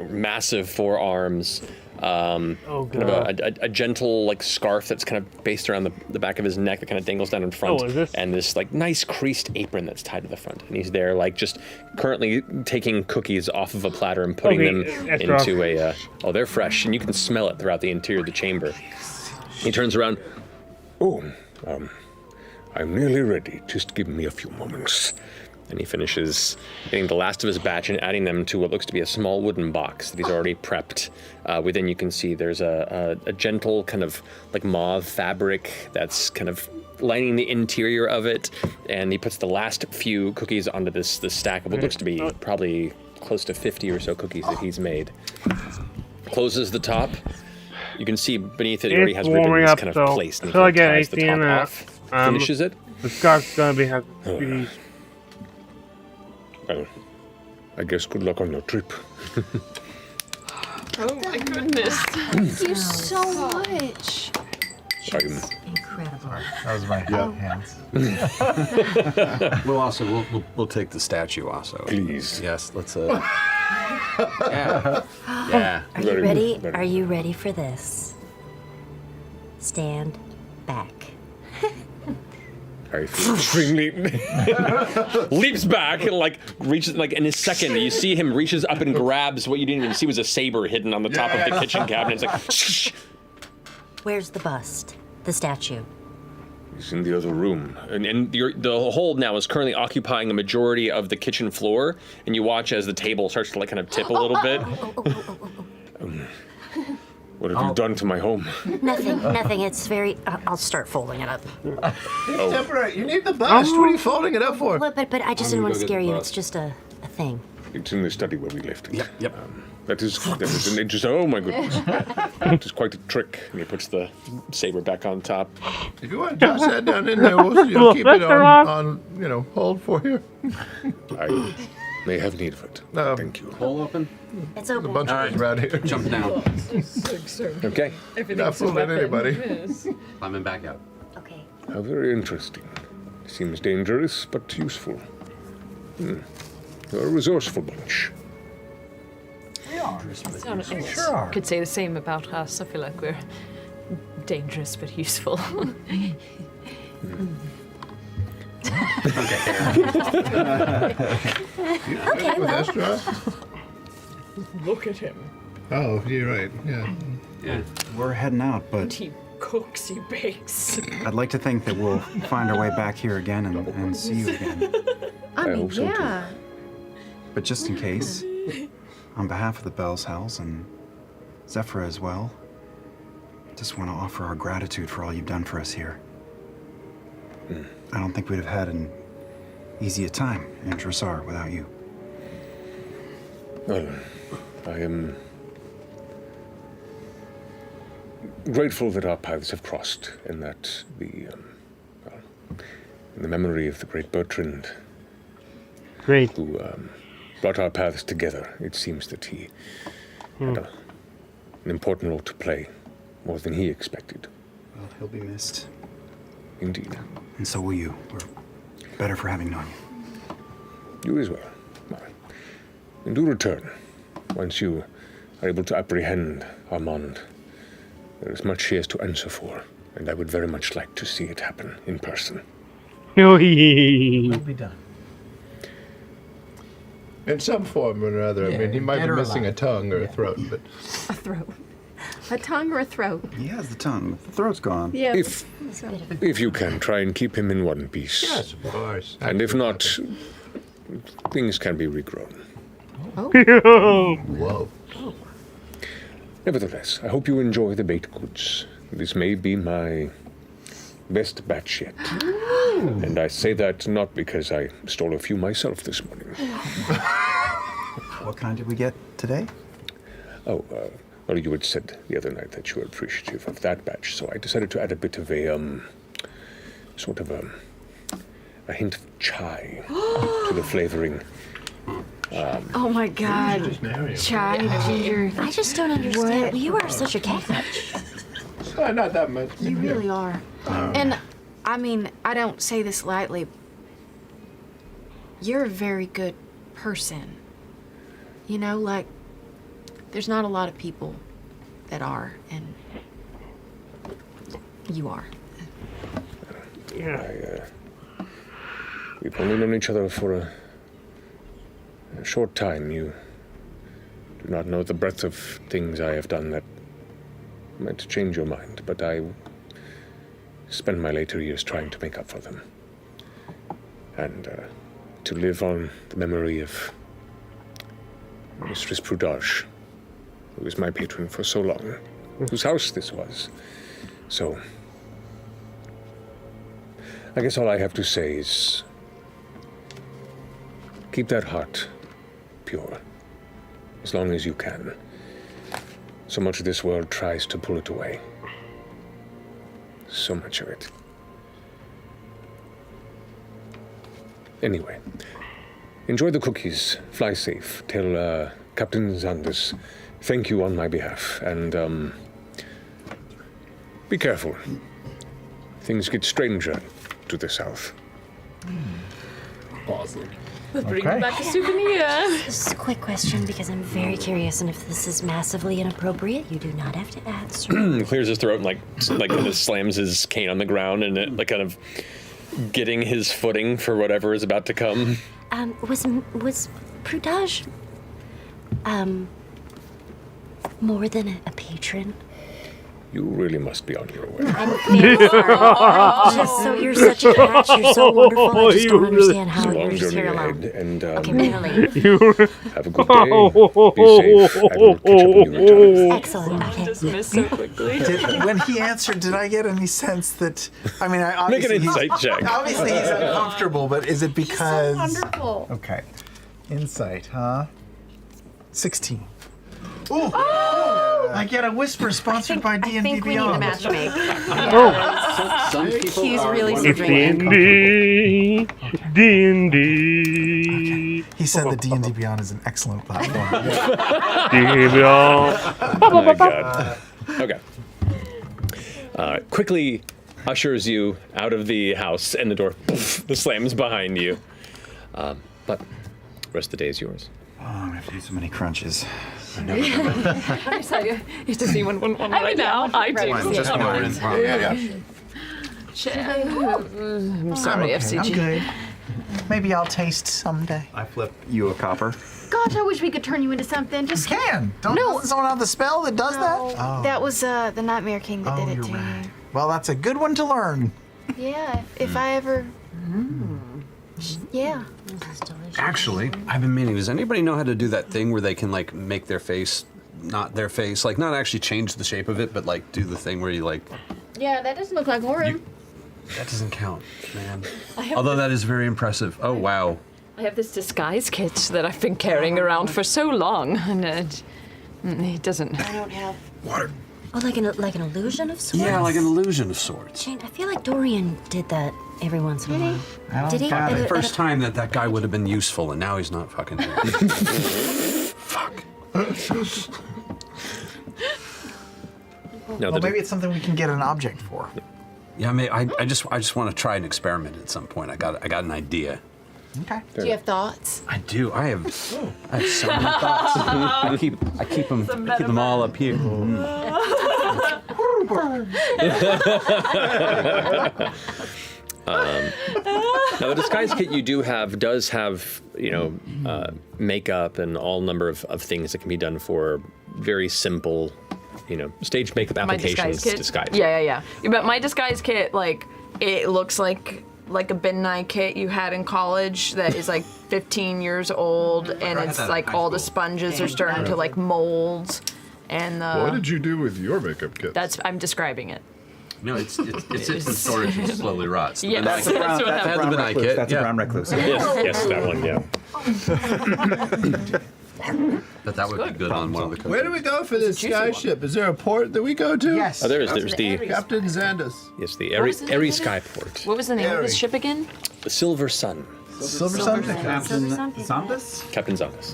Speaker 2: massive forearms. Kind of a gentle scarf that's kind of based around the back of his neck that kind of dangles down in front, and this nice creased apron that's tied to the front. And he's there just currently taking cookies off of a platter and putting them into a. They're fresh, and you can smell it throughout the interior of the chamber. He turns around.
Speaker 16: I'm nearly ready. Just give me a few moments.
Speaker 2: And he finishes getting the last of his batch and adding them to what looks to be a small wooden box that he's already prepped. Within you can see there's a gentle kind of mauve fabric that's kind of lining the interior of it. And he puts the last few cookies onto this stack of what looks to be probably close to 50 or so cookies that he's made. Closes the top. You can see beneath it, he already has ribbons kind of placed. And he kind of ties the top off. Finishes it.
Speaker 1: The scarf's gonna be have to
Speaker 16: Well, I guess good luck on your trip.
Speaker 9: Oh my goodness.
Speaker 14: Thank you so much.
Speaker 6: Incredible.
Speaker 3: That was my hands.
Speaker 12: We'll take the statue also.
Speaker 16: Please.
Speaker 12: Yes, let's yeah.
Speaker 6: Are you ready? Are you ready for this? Stand back.
Speaker 2: I feel extremely leaps back and reaches in a second. You see him reaches up and grabs what you didn't even see was a saber hidden on the top of the kitchen cabinet. It's shh.
Speaker 6: Where's the bust? The statue?
Speaker 16: It's in the other room.
Speaker 2: And the hold now is currently occupying a majority of the kitchen floor, and you watch as the table starts to kind of tip a little bit.
Speaker 16: What have you done to my home?
Speaker 6: Nothing. It's very. I'll start folding it up.
Speaker 15: It's temporary. You need the bust. What are you folding it up for?
Speaker 6: Well, but I just didn't want to scare you. It's just a thing.
Speaker 16: It's in the study where we left it.
Speaker 12: Yep.
Speaker 16: That is an interesting. Oh my goodness. It is quite a trick.
Speaker 2: And he puts the saber back on top.
Speaker 15: If you want to toss that down in there, we'll keep it on hold for you.
Speaker 16: I may have need of it. Thank you.
Speaker 12: Hole open?
Speaker 6: It's open.
Speaker 15: A bunch of us around here.
Speaker 12: Jump down.
Speaker 2: Okay.
Speaker 15: Not fooling anybody.
Speaker 12: Climbing back out.
Speaker 6: Okay.
Speaker 16: How very interesting. Seems dangerous, but useful. You're a resourceful bunch.
Speaker 9: Sure. Could say the same about us. I feel like we're dangerous but useful.
Speaker 6: Okay, well.
Speaker 9: Look at him.
Speaker 15: Oh, you're right. Yeah.
Speaker 10: We're heading out, but
Speaker 9: He cooks, he bakes.
Speaker 10: I'd like to think that we'll find our way back here again and see you again.
Speaker 14: I mean,
Speaker 16: hope so, too.
Speaker 14: yeah.
Speaker 10: But just in case, on behalf of the Bell's House and Zephyra as well, just want to offer our gratitude for all you've done for us here. I don't think we'd have had an easy a time in Dressar without you.
Speaker 16: Well, I am grateful that our paths have crossed and that in the memory of the great Bertrand, who brought our paths together, it seems that he had an important role to play, more than he expected.
Speaker 10: Well, he'll be missed.
Speaker 16: Indeed.
Speaker 10: And so will you. We're better for having known you.
Speaker 16: You as well. And do return. Once you are able to apprehend Armand, there is much he has to answer for, and I would very much like to see it happen in person.
Speaker 1: It'll
Speaker 3: be done.
Speaker 15: In some form or another. I mean, he might be missing a tongue or a throat, but
Speaker 14: A throat. A tongue or a throat?
Speaker 10: He has the tongue. The throat's gone.
Speaker 14: Yeah.
Speaker 16: If you can, try and keep him in one piece.
Speaker 15: yes, of course.
Speaker 16: And if not, things can be regrown.
Speaker 15: Whoa.
Speaker 16: Nevertheless, I hope you enjoy the baked goods. This may be my best batch yet. And I say that not because I stole a few myself this morning.
Speaker 10: What kind did we get today?
Speaker 16: Oh, well, you had said the other night that you were appreciative of that batch, so I decided to add a bit of a, a hint of chai to the flavoring.
Speaker 14: Oh my God. Chai, Ginger.
Speaker 6: I just don't understand. You are such a catch.
Speaker 15: Not that much.
Speaker 14: You really are. And I mean, I don't say this lightly. You're a very good person. You know, like, there's not a lot of people that are, and you are.
Speaker 16: Yeah. We've only known each other for a short time. You do not know the breadth of things I have done that might change your mind, but I spent my later years trying to make up for them. And to live on the memory of Mistress Prudage, who was my patron for so long, whose house this was. So, I guess all I have to say is keep that heart pure as long as you can. So much of this world tries to pull it away. So much of it. Anyway, enjoy the cookies. Fly safe. Tell Captain Zandus thank you on my behalf. And be careful. Things get stranger to the south.
Speaker 13: Awesome.
Speaker 9: Bring back a souvenir.
Speaker 6: This is a quick question because I'm very curious, and if this is massively inappropriate, you do not have to answer.
Speaker 2: Clears his throat and like kind of slams his cane on the ground and it, like kind of getting his footing for whatever is about to come.
Speaker 6: Was Prudage more than a patron?
Speaker 16: You really must be on your way.
Speaker 6: I'm very sorry. Just so you're such a catch. You're so wonderful. I just don't understand how you're just here alone.
Speaker 16: And,
Speaker 6: Okay, really.
Speaker 16: have a good day. Be safe. I will catch up when you return.
Speaker 6: Excellent. Okay.
Speaker 9: Dismissed so quickly.
Speaker 3: When he answered, did I get any sense that? I mean, I
Speaker 2: Make
Speaker 3: obviously
Speaker 2: an insight check.
Speaker 3: Obviously, he's uncomfortable, but is it because?
Speaker 14: Wonderful.
Speaker 3: Okay, insight, huh? 16. Ooh!
Speaker 14: Oh!
Speaker 3: I get a whisper sponsored by D&D Beyond.
Speaker 14: I think we need to match make.
Speaker 12: Some people
Speaker 14: He's
Speaker 12: are
Speaker 14: really
Speaker 12: going
Speaker 1: It's
Speaker 14: surprised.
Speaker 1: D&D.
Speaker 3: He said that D&D Beyond is an excellent platform.
Speaker 1: D&D Beyond.
Speaker 2: Oh my god. Okay. Quickly ushers you out of the house and the door slams behind you. But the rest of the day is yours.
Speaker 10: Oh, I'm gonna have to do so many crunches.
Speaker 9: I saw you. You to see one right now. I do.
Speaker 10: Just one.
Speaker 9: I'm sorry,
Speaker 3: okay,
Speaker 9: F.C.G.
Speaker 3: I'm good. Maybe I'll taste someday.
Speaker 10: I flip you a copper.
Speaker 14: Gosh, I wish we could turn you into something. Just
Speaker 3: Can. Don't
Speaker 14: No.
Speaker 3: doesn't someone have the spell that does that? Oh.
Speaker 14: That was the Nightmare King that did it
Speaker 3: you're
Speaker 14: to
Speaker 3: right. Well, that's a good one to learn.
Speaker 14: you. Yeah, if I ever. Yeah.
Speaker 12: Actually, I've been meaning, does anybody know how to do that thing where they can like make their face not their face, like not actually change the shape of it, but like do the thing where you like,
Speaker 14: Yeah, that doesn't look like Orin.
Speaker 12: that doesn't count, man. Although that is very impressive. Oh, wow.
Speaker 9: I have this disguise kit that I've been carrying around for so long, and it doesn't.
Speaker 14: I don't have.
Speaker 12: Water.
Speaker 6: Oh, like an illusion of sorts?
Speaker 12: Yeah, like an illusion of sorts.
Speaker 6: Jane, I feel like Dorian did that every once in a while.
Speaker 3: I don't
Speaker 6: Did he?
Speaker 3: got it.
Speaker 12: First time that guy would have been useful, and now he's not fucking here. Fuck.
Speaker 2: No,
Speaker 3: Well, maybe it's something we can get an object for.
Speaker 12: Yeah, I just want to try an experiment at some point. I got an idea.
Speaker 3: Okay.
Speaker 14: Do you have thoughts?
Speaker 12: I do. I have so many thoughts. I keep them all up here.
Speaker 2: Now the disguise kit you do have does have, makeup and all number of things that can be done for very simple, stage makeup
Speaker 9: My
Speaker 2: applications.
Speaker 9: disguise kit.
Speaker 2: Disguise.
Speaker 9: Yeah. But my disguise kit, like, it looks like a Ben Nye kit you had in college that is like 15 years old, and it's like all the sponges are starting to like mold, and
Speaker 13: What did you do with your makeup kit?
Speaker 9: I'm describing it.
Speaker 12: No, it sits in storage and slowly rots.
Speaker 9: Yeah,
Speaker 10: That's a brown, that's a brown recluse. That's a brown recluse.
Speaker 2: Yes, that one. Yeah.
Speaker 12: But that would be good on one of the cookies.
Speaker 15: Where do we go for this skyship? Is there a port that we go to?
Speaker 3: Yes.
Speaker 2: There's the
Speaker 15: Captain Xandus.
Speaker 2: Yes, the Airy Skyport.
Speaker 9: What was the name of this ship again?
Speaker 2: The Silver Sun.
Speaker 3: Silver Sun?
Speaker 10: Captain
Speaker 6: Zombus?
Speaker 2: Captain Zombus.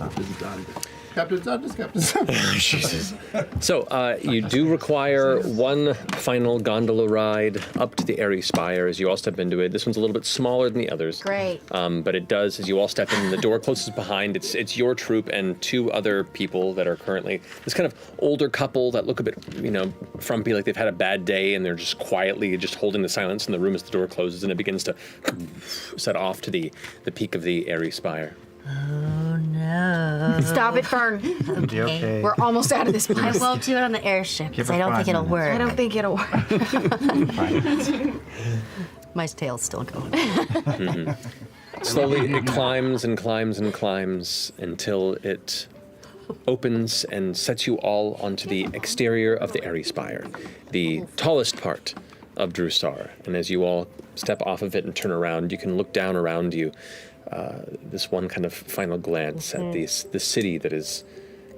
Speaker 15: Captain Zundus, Captain Zundus.
Speaker 2: Jesus. So you do require one final gondola ride up to the airy spire as you all step into it. This one's a little bit smaller than the others.
Speaker 14: Great.
Speaker 2: But it does, as you all step in, the door closes behind. It's your troop and two other people that are currently, this kind of older couple that look a bit, frumpy, like they've had a bad day, and they're just quietly just holding the silence in the room as the door closes and it begins to set off to the peak of the airy spire.
Speaker 6: Oh no.
Speaker 14: Stop it, Fern.
Speaker 10: Okay.
Speaker 14: We're almost out of this place.
Speaker 6: I won't do it on the airship because
Speaker 10: Give
Speaker 6: I
Speaker 10: her
Speaker 6: don't think
Speaker 10: 5
Speaker 6: it'll work.
Speaker 14: I don't think it'll work.
Speaker 6: My tail's still going.
Speaker 2: Slowly, it climbs and climbs and climbs until it opens and sets you all onto the exterior of the airy spire, the tallest part of Drusar. And as you all step off of it and turn around, you can look down around you. This one kind of final glance at the city that has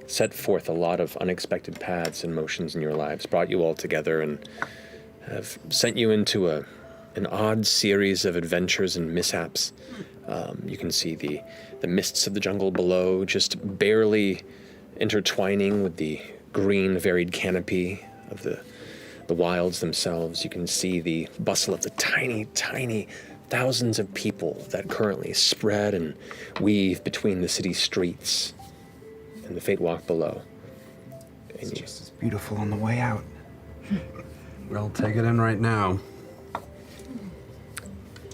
Speaker 2: set forth a lot of unexpected paths and motions in your lives, brought you all together, and have sent you into an odd series of adventures and mishaps. You can see the mists of the jungle below just barely intertwining with the green varied canopy of the wilds themselves. You can see the bustle of the tiny, tiny thousands of people that currently spread and weave between the city streets and the Fate Walk below.
Speaker 10: It's just as beautiful on the way out.
Speaker 12: We'll take it in right now.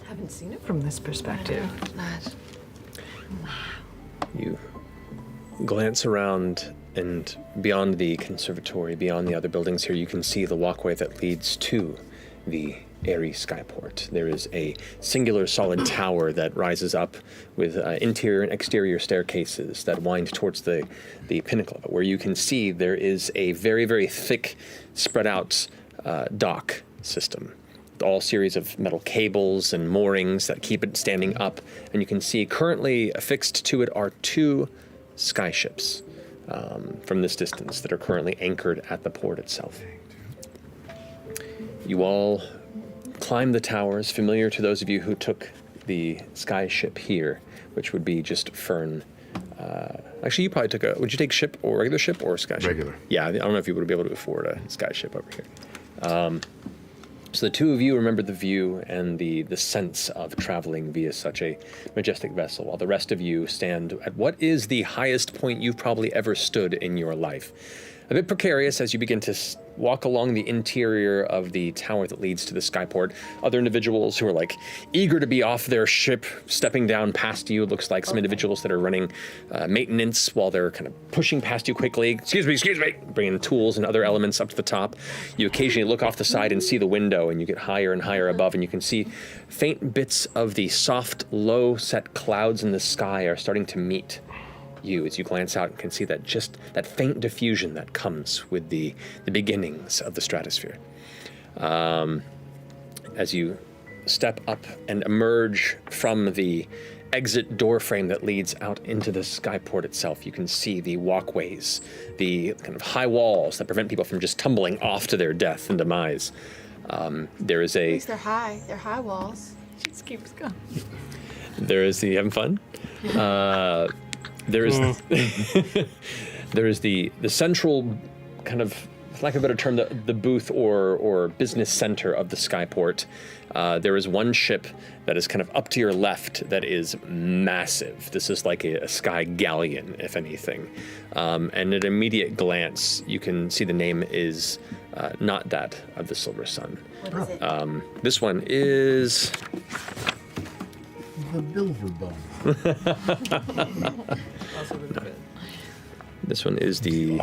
Speaker 11: Haven't seen it from this perspective.
Speaker 2: You glance around, and beyond the conservatory, beyond the other buildings here, you can see the walkway that leads to the airy skyport. There is a singular solid tower that rises up with interior and exterior staircases that wind towards the pinnacle, where you can see there is a very, very thick, spread out dock system. All series of metal cables and moorings that keep it standing up. And you can see currently affixed to it are 2 skyships from this distance that are currently anchored at the port itself. You all climb the towers, familiar to those of you who took the skyship here, which would be just Fern. Actually, you probably took would you take ship or regular ship or skyship?
Speaker 13: Regular.
Speaker 2: Yeah, I don't know if you would be able to afford a skyship over here. So the two of you remember the view and the sense of traveling via such a majestic vessel, while the rest of you stand at what is the highest point you've probably ever stood in your life. A bit precarious as you begin to walk along the interior of the tower that leads to the skyport. Other individuals who are eager to be off their ship, stepping down past you. It looks like some individuals that are running maintenance while they're kind of pushing past you quickly. Excuse me, bringing tools and other elements up to the top. You occasionally look off the side and see the window, and you get higher and higher above, and you can see faint bits of the soft, low-set clouds in the sky are starting to meet you as you glance out and can see that faint diffusion that comes with the beginnings of the stratosphere. As you step up and emerge from the exit door frame that leads out into the skyport itself, you can see the walkways, the kind of high walls that prevent people from just tumbling off to their death and demise. There is
Speaker 14: At least they're high. They're high walls.
Speaker 11: Just keeps going.
Speaker 2: There is the having fun. There is there is the central kind of, for lack of a better term, the booth or business center of the skyport. There is one ship that is kind of up to your left that is massive. This is like a sky galleon, if anything. And at immediate glance, you can see the name is not that of the Silver Sun.
Speaker 14: What is it?
Speaker 2: This one is...
Speaker 15: The Bilverbone.
Speaker 2: This one is the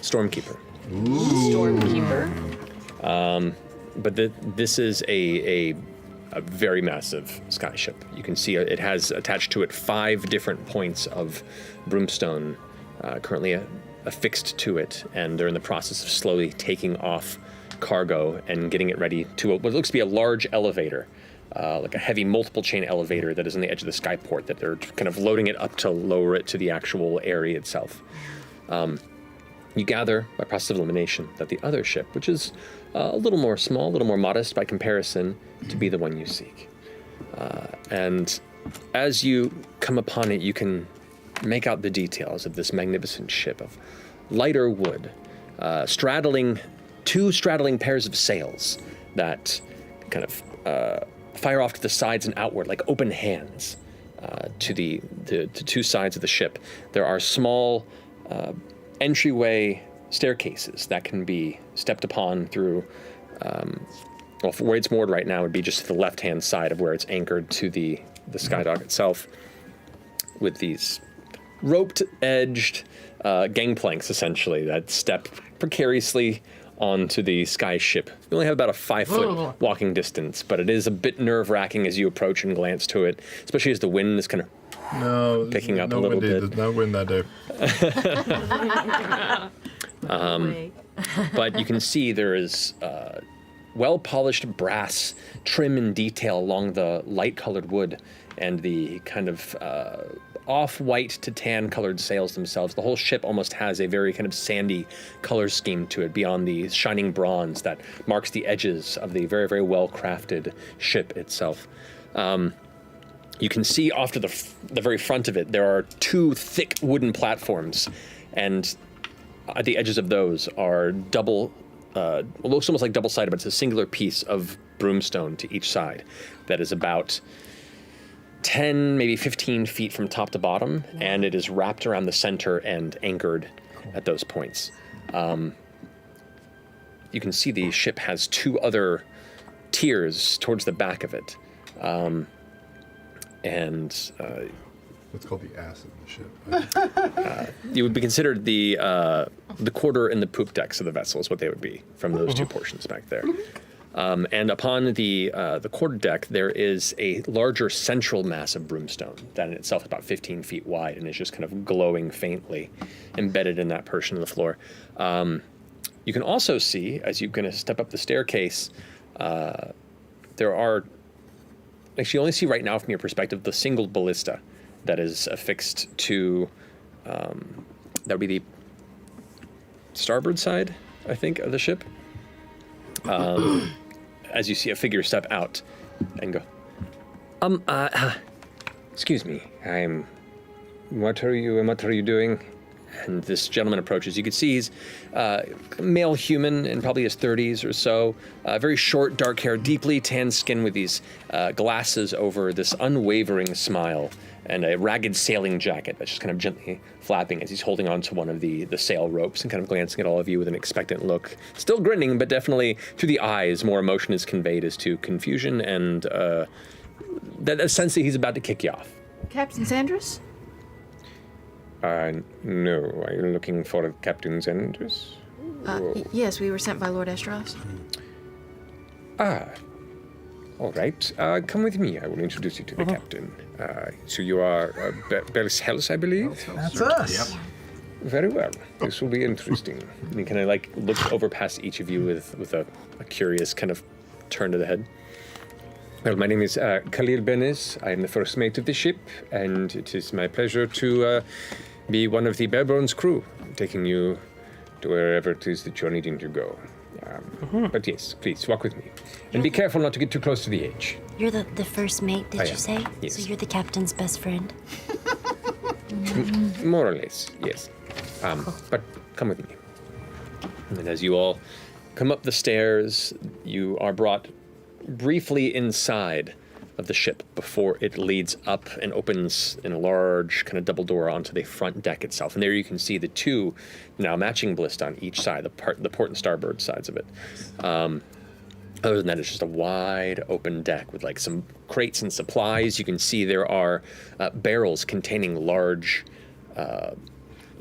Speaker 2: Stormkeeper.
Speaker 11: Stormkeeper.
Speaker 2: But this is a very massive skyship. You can see it has attached to it 5 different points of brimstone currently affixed to it, and they're in the process of slowly taking off cargo and getting it ready to what looks to be a large elevator. Like a heavy multiple chain elevator that is on the edge of the skyport that they're kind of loading it up to lower it to the actual area itself. You gather, by process of elimination, that the other ship, which is a little more small, a little more modest by comparison, to be the one you seek. And as you come upon it, you can make out the details of this magnificent ship of lighter wood, two straddling pairs of sails that kind of fire off to the sides and outward like open hands to the two sides of the ship. There are small entryway staircases that can be stepped upon through. Well, where it's moored right now would be just to the left-hand side of where it's anchored to the skydock itself, with these roped-edged gangplanks, essentially, that step precariously onto the sky ship. You only have about a 5-foot walking distance, but it is a bit nerve-wracking as you approach and glance to it, especially as the wind is kind of picking up a little bit.
Speaker 13: No wind that day.
Speaker 2: But you can see there is well-polished brass trim and detail along the light-colored wood and the kind of off-white to tan-colored sails themselves. The whole ship almost has a very kind of sandy color scheme to it beyond the shining bronze that marks the edges of the very, very well-crafted ship itself. You can see off to the very front of it, there are two thick wooden platforms, and at the edges of those are looks almost like double-sided, but it's a singular piece of broomstone to each side that is about 10, maybe 15 feet from top to bottom, and it is wrapped around the center and anchored at those points. You can see the ship has two other tiers towards the back of it.
Speaker 13: What's called the ass of the ship.
Speaker 2: You would be considered the quarter and the poop decks of the vessel is what they would be from those two portions back there. And upon the quarter deck, there is a larger central mass of broomstone that in itself is about 15 feet wide and is just kind of glowing faintly, embedded in that portion of the floor. You can also see, as you're going to step up the staircase, there are, actually you only see right now from your perspective, the single ballista that is affixed to, that would be the starboard side, I think, of the ship. As you see a figure step out and go, excuse me, what are you doing? And this gentleman approaches. You can see he's male human in probably his 30s or so, very short, dark hair, deeply tanned skin with these glasses over this unwavering smile, and a ragged sailing jacket that's just kind of gently flapping as he's holding onto one of the sail ropes and kind of glancing at all of you with an expectant look. Still grinning, but definitely through the eyes, more emotion is conveyed as to confusion and that sense that he's about to kick you off.
Speaker 14: Captain Sanders?
Speaker 16: No. Are you looking for Captain Sanders?
Speaker 14: Yes, we were sent by Lord Estros.
Speaker 16: All right. Come with me. I will introduce you to the captain. So you are Bersels, I believe?
Speaker 3: That's us.
Speaker 16: Yep. Very well. This will be interesting.
Speaker 2: And he kind of like looks over past each of you with a curious kind of turn to the head.
Speaker 16: Well, my name is Khalil Benes. I am the first mate of the ship, and it is my pleasure to be one of the Barebones crew, taking you to wherever it is that you're needing to go. But yes, please, walk with me. And be careful not to get too close to the edge.
Speaker 6: You're the first mate, did
Speaker 16: I
Speaker 6: you
Speaker 16: am,
Speaker 6: say?
Speaker 16: yes.
Speaker 6: So you're the captain's best friend?
Speaker 16: More or less, yes. But come with me.
Speaker 2: And as you all come up the stairs, you are brought briefly inside of the ship before it leads up and opens in a large kind of double door onto the front deck itself. And there you can see the two now matching ballista on each side, the port and starboard sides of it. Other than that, it's just a wide open deck with like some crates and supplies. You can see there are barrels containing large,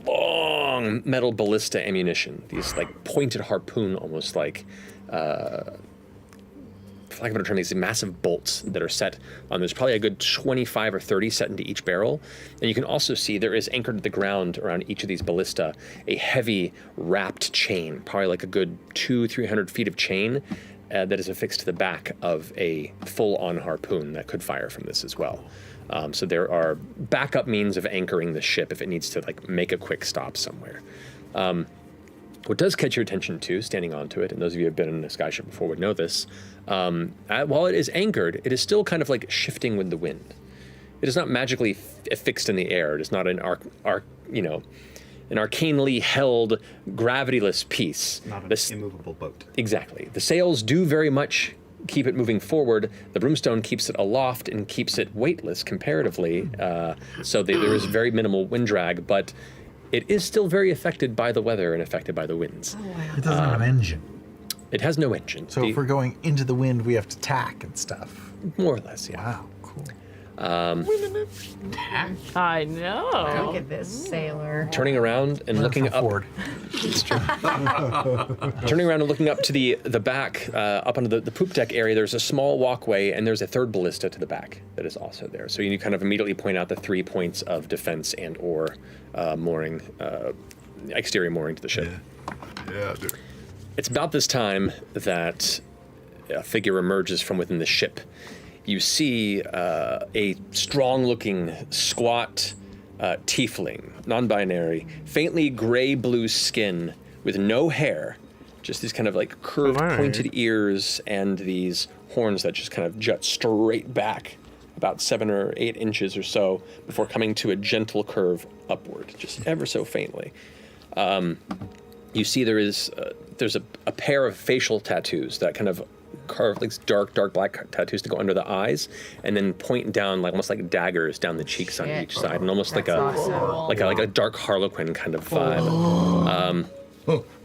Speaker 2: long metal ballista ammunition. These like pointed harpoon, almost like, for lack of a better term, these massive bolts that are set on. There's probably a good 25 or 30 set into each barrel. And you can also see there is anchored to the ground around each of these ballista a heavy wrapped chain, probably like a good 200-300 feet of chain that is affixed to the back of a full-on harpoon that could fire from this as well. So there are backup means of anchoring the ship if it needs to like make a quick stop somewhere. What does catch your attention too, standing onto it, and those of you who have been in a skyship before would know this, while it is anchored, it is still kind of like shifting with the wind. It is not magically fixed in the air. It is not an an arcanely held, gravityless piece.
Speaker 10: Not an immovable boat.
Speaker 2: Exactly. The sails do very much keep it moving forward. The broomstone keeps it aloft and keeps it weightless comparatively, so there is very minimal wind drag, but it is still very affected by the weather and affected by the winds.
Speaker 3: Oh, wow. It doesn't have an engine.
Speaker 2: It has no engine.
Speaker 3: So if we're going into the wind, we have to tack and stuff.
Speaker 2: More or less, yeah.
Speaker 3: Wow, cool.
Speaker 11: I know.
Speaker 14: Look at this sailor.
Speaker 2: Turning around and looking up. Turning around and looking up to the back, up onto the poop deck area, there's a small walkway, and there's a third ballista to the back that is also there. So you kind of immediately point out the 3 points of defense and or mooring, exterior mooring to the ship.
Speaker 13: Yeah, dude.
Speaker 2: It's about this time that a figure emerges from within the ship. You see a strong-looking, squat tiefling, non-binary, faintly gray-blue skin with no hair, just these kind of like curved, pointed ears and these horns that just kind of jut straight back about 7 or 8 inches or so before coming to a gentle curve upward, just ever so faintly. You see there's a pair of facial tattoos that kind of carved, like dark black tattoos to go under the eyes, and then point down like almost like daggers down the cheeks on each side, and almost like a dark Harlequin kind of vibe.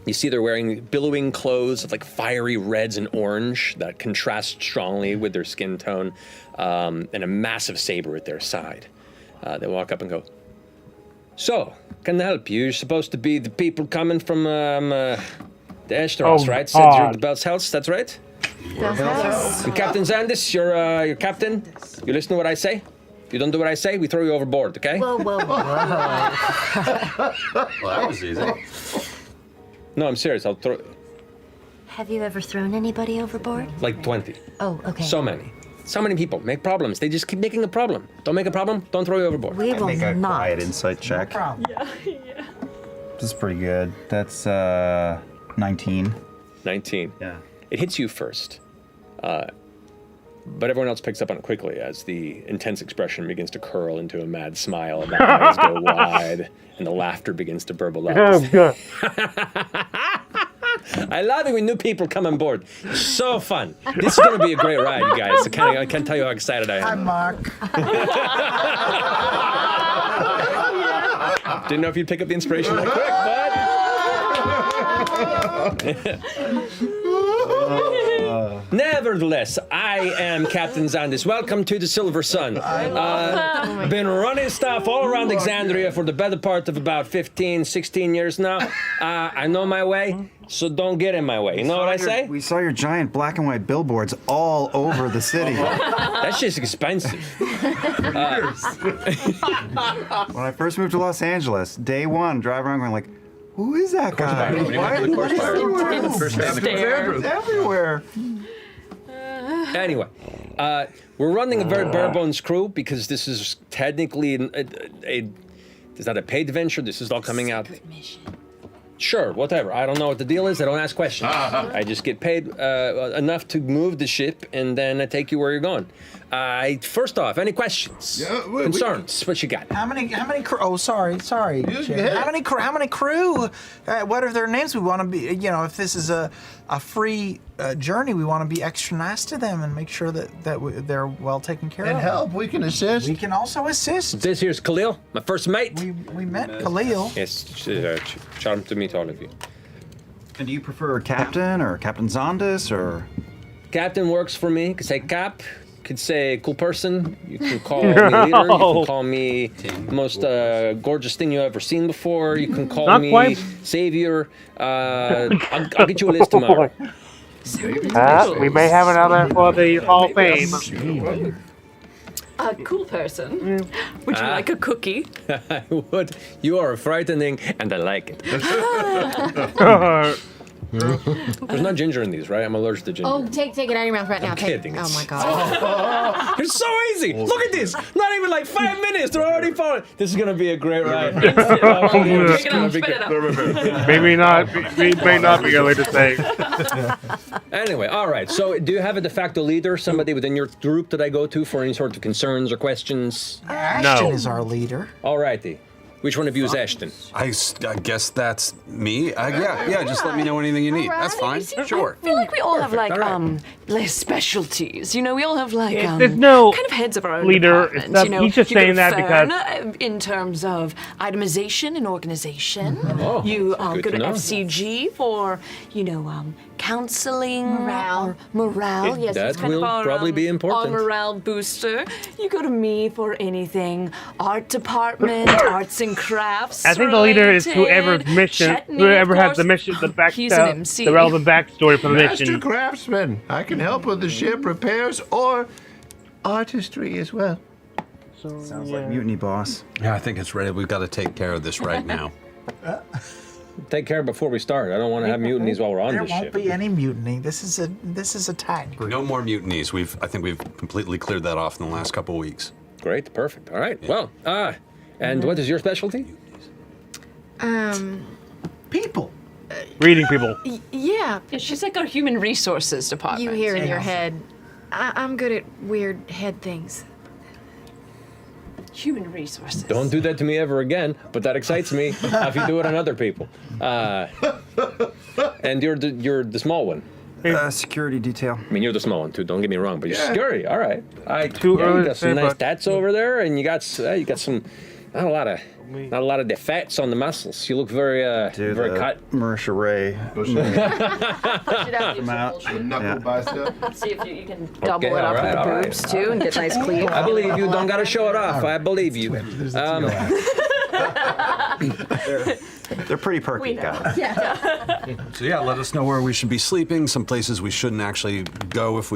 Speaker 2: You see they're wearing billowing clothes of like fiery reds and orange that contrast strongly with their skin tone, and a massive saber at their side. They walk up and go, "So, can I help you? You're supposed to be the people coming from the Esteros, right? Said you're the Bell's House, that's right? And Captain Zandis, your captain. You listen to what I say? If you don't do what I say, we throw you overboard, okay?"
Speaker 6: Whoa, whoa, whoa.
Speaker 12: Well, that was easy.
Speaker 2: No, I'm serious. I'll throw
Speaker 6: Have you ever thrown anybody overboard?
Speaker 2: like 20.
Speaker 6: Oh, okay.
Speaker 2: So many. So many people make problems. They just keep making a problem. Don't make a problem, don't throw you overboard.
Speaker 6: We will
Speaker 10: Make a
Speaker 6: not.
Speaker 10: quiet insight check.
Speaker 11: Yeah.
Speaker 10: This is pretty good. That's 19.
Speaker 2: 19.
Speaker 10: Yeah.
Speaker 2: It hits you first. But everyone else picks up on it quickly as the intense expression begins to curl into a mad smile, and the eyes go wide, and the laughter begins to burble up.
Speaker 1: Oh, God.
Speaker 2: I love it when new people come on board. So fun. This is going to be a great ride, you guys. I can't tell you how excited I
Speaker 3: Hi,
Speaker 2: am.
Speaker 3: Mark.
Speaker 2: Didn't know if you'd pick up the inspiration that quick, but... Nevertheless, I am Captain Zandis. Welcome to the Silver Sun. Been running stuff all around Exandria for the better part of about 15, 16 years now. I know my way, so don't get in my way. You know what I say?
Speaker 10: We saw your giant black and white billboards all over the city.
Speaker 2: That's just expensive.
Speaker 10: When I first moved to Los Angeles, day one, driving around going like, who is that guy? What is everywhere? Everywhere.
Speaker 2: Anyway, we're running a very bare bones crew because this is technically it's not a paid venture. This is all coming out. Sure, whatever. I don't know what the deal is. I don't ask questions. I just get paid enough to move the ship, and then I take you where you're going. First off, any questions? Concerns? What you got?
Speaker 3: How many crew? Oh, sorry.
Speaker 2: ahead.
Speaker 3: How many crew? What are their names? We want to be, if this is a free journey, we want to be extra nice to them and make sure that they're well taken care of.
Speaker 15: And help, we can assist.
Speaker 3: We can also assist.
Speaker 2: This here's Khalil, my first mate.
Speaker 3: We met Khalil.
Speaker 2: Yes, charmed to meet all of you.
Speaker 10: And do you prefer Captain or Captain Zandis or?
Speaker 2: Captain works for me. Could say Cap. Could say cool person. You can call me leader. You can call me the most gorgeous thing you ever seen before. You can call me savior. I'll get you a list tomorrow.
Speaker 1: We may have another for the Hall of Fame.
Speaker 11: A cool person. Would you like a cookie?
Speaker 2: I would. You are frightening, and I like it. There's not ginger in these, right? I'm allergic to ginger.
Speaker 14: Oh, take it out of your mouth right now.
Speaker 2: I'm kidding.
Speaker 14: Oh my god.
Speaker 2: It's so easy. Look at this. Not even like 5 minutes. They're already falling. This is gonna be a great ride.
Speaker 1: Maybe not. May not be a later thing.
Speaker 2: Anyway, all right. So, do you have a de facto leader, somebody within your group that I go to for any sort of concerns or questions?
Speaker 3: Ashton is our leader.
Speaker 2: All righty. Which one of you is Ashton?
Speaker 12: I guess that's me. Yeah, just let me know anything you need. That's fine. Sure.
Speaker 9: I feel like we all have like specialties. You know, we all have like
Speaker 1: There's no
Speaker 9: kind of heads of our own
Speaker 1: leader.
Speaker 9: departments.
Speaker 1: Stuff.
Speaker 9: You know,
Speaker 1: He's just
Speaker 9: you go
Speaker 1: saying
Speaker 9: to
Speaker 1: that because
Speaker 9: in terms of itemization and organization.
Speaker 2: Oh,
Speaker 9: you
Speaker 2: good
Speaker 9: go
Speaker 2: to
Speaker 9: to
Speaker 2: know.
Speaker 9: F.C.G for counseling, morale. Yes,
Speaker 2: That
Speaker 9: it's kind
Speaker 2: will
Speaker 9: of our,
Speaker 2: probably be important.
Speaker 9: Our morale booster. You go to me for anything art department, arts and crafts.
Speaker 1: I think the leader is whoever has the mission,
Speaker 9: He's an MC.
Speaker 1: the relevant backstory for the
Speaker 15: Master
Speaker 1: mission.
Speaker 15: craftsman. I can help with the ship repairs or artistry as well.
Speaker 10: Sounds like mutiny, boss.
Speaker 12: Yeah, I think it's ready. We've got to take care of this right now.
Speaker 2: Take care before we start. I don't want to have mutinies while we're on
Speaker 3: There
Speaker 2: this
Speaker 3: won't
Speaker 2: ship.
Speaker 3: be any mutiny. This is a tight group.
Speaker 12: No more mutinies. I think we've completely cleared that off in the last couple of weeks.
Speaker 2: Great, perfect. All right. Well, and what is your specialty?
Speaker 3: People.
Speaker 1: Reading people.
Speaker 14: Yeah.
Speaker 9: She's like our human resources department.
Speaker 14: You hear in your head. I'm good at weird head things.
Speaker 9: Human resources.
Speaker 2: Don't do that to me ever again, but that excites me if you do it on other people. And you're the small one.
Speaker 10: Security detail.
Speaker 2: I mean, you're the small one too. Don't get me wrong, but you're security. All right.
Speaker 1: Too early
Speaker 2: You
Speaker 1: to
Speaker 2: got some
Speaker 1: say,
Speaker 2: nice
Speaker 1: but-
Speaker 2: tats over there, and you got some not a lot of the fats on the muscles. You look very very cut.
Speaker 10: Marisha Ray.
Speaker 15: Knuckle bicep.
Speaker 9: See if you can double
Speaker 2: Okay,
Speaker 9: it up
Speaker 2: all right,
Speaker 9: with the
Speaker 2: all
Speaker 9: boobs too and get nice cleave.
Speaker 2: I believe you. Don't gotta show it off. I believe you.
Speaker 10: They're pretty perky guys.
Speaker 12: So yeah, let us know where we should be sleeping, some places we shouldn't actually go if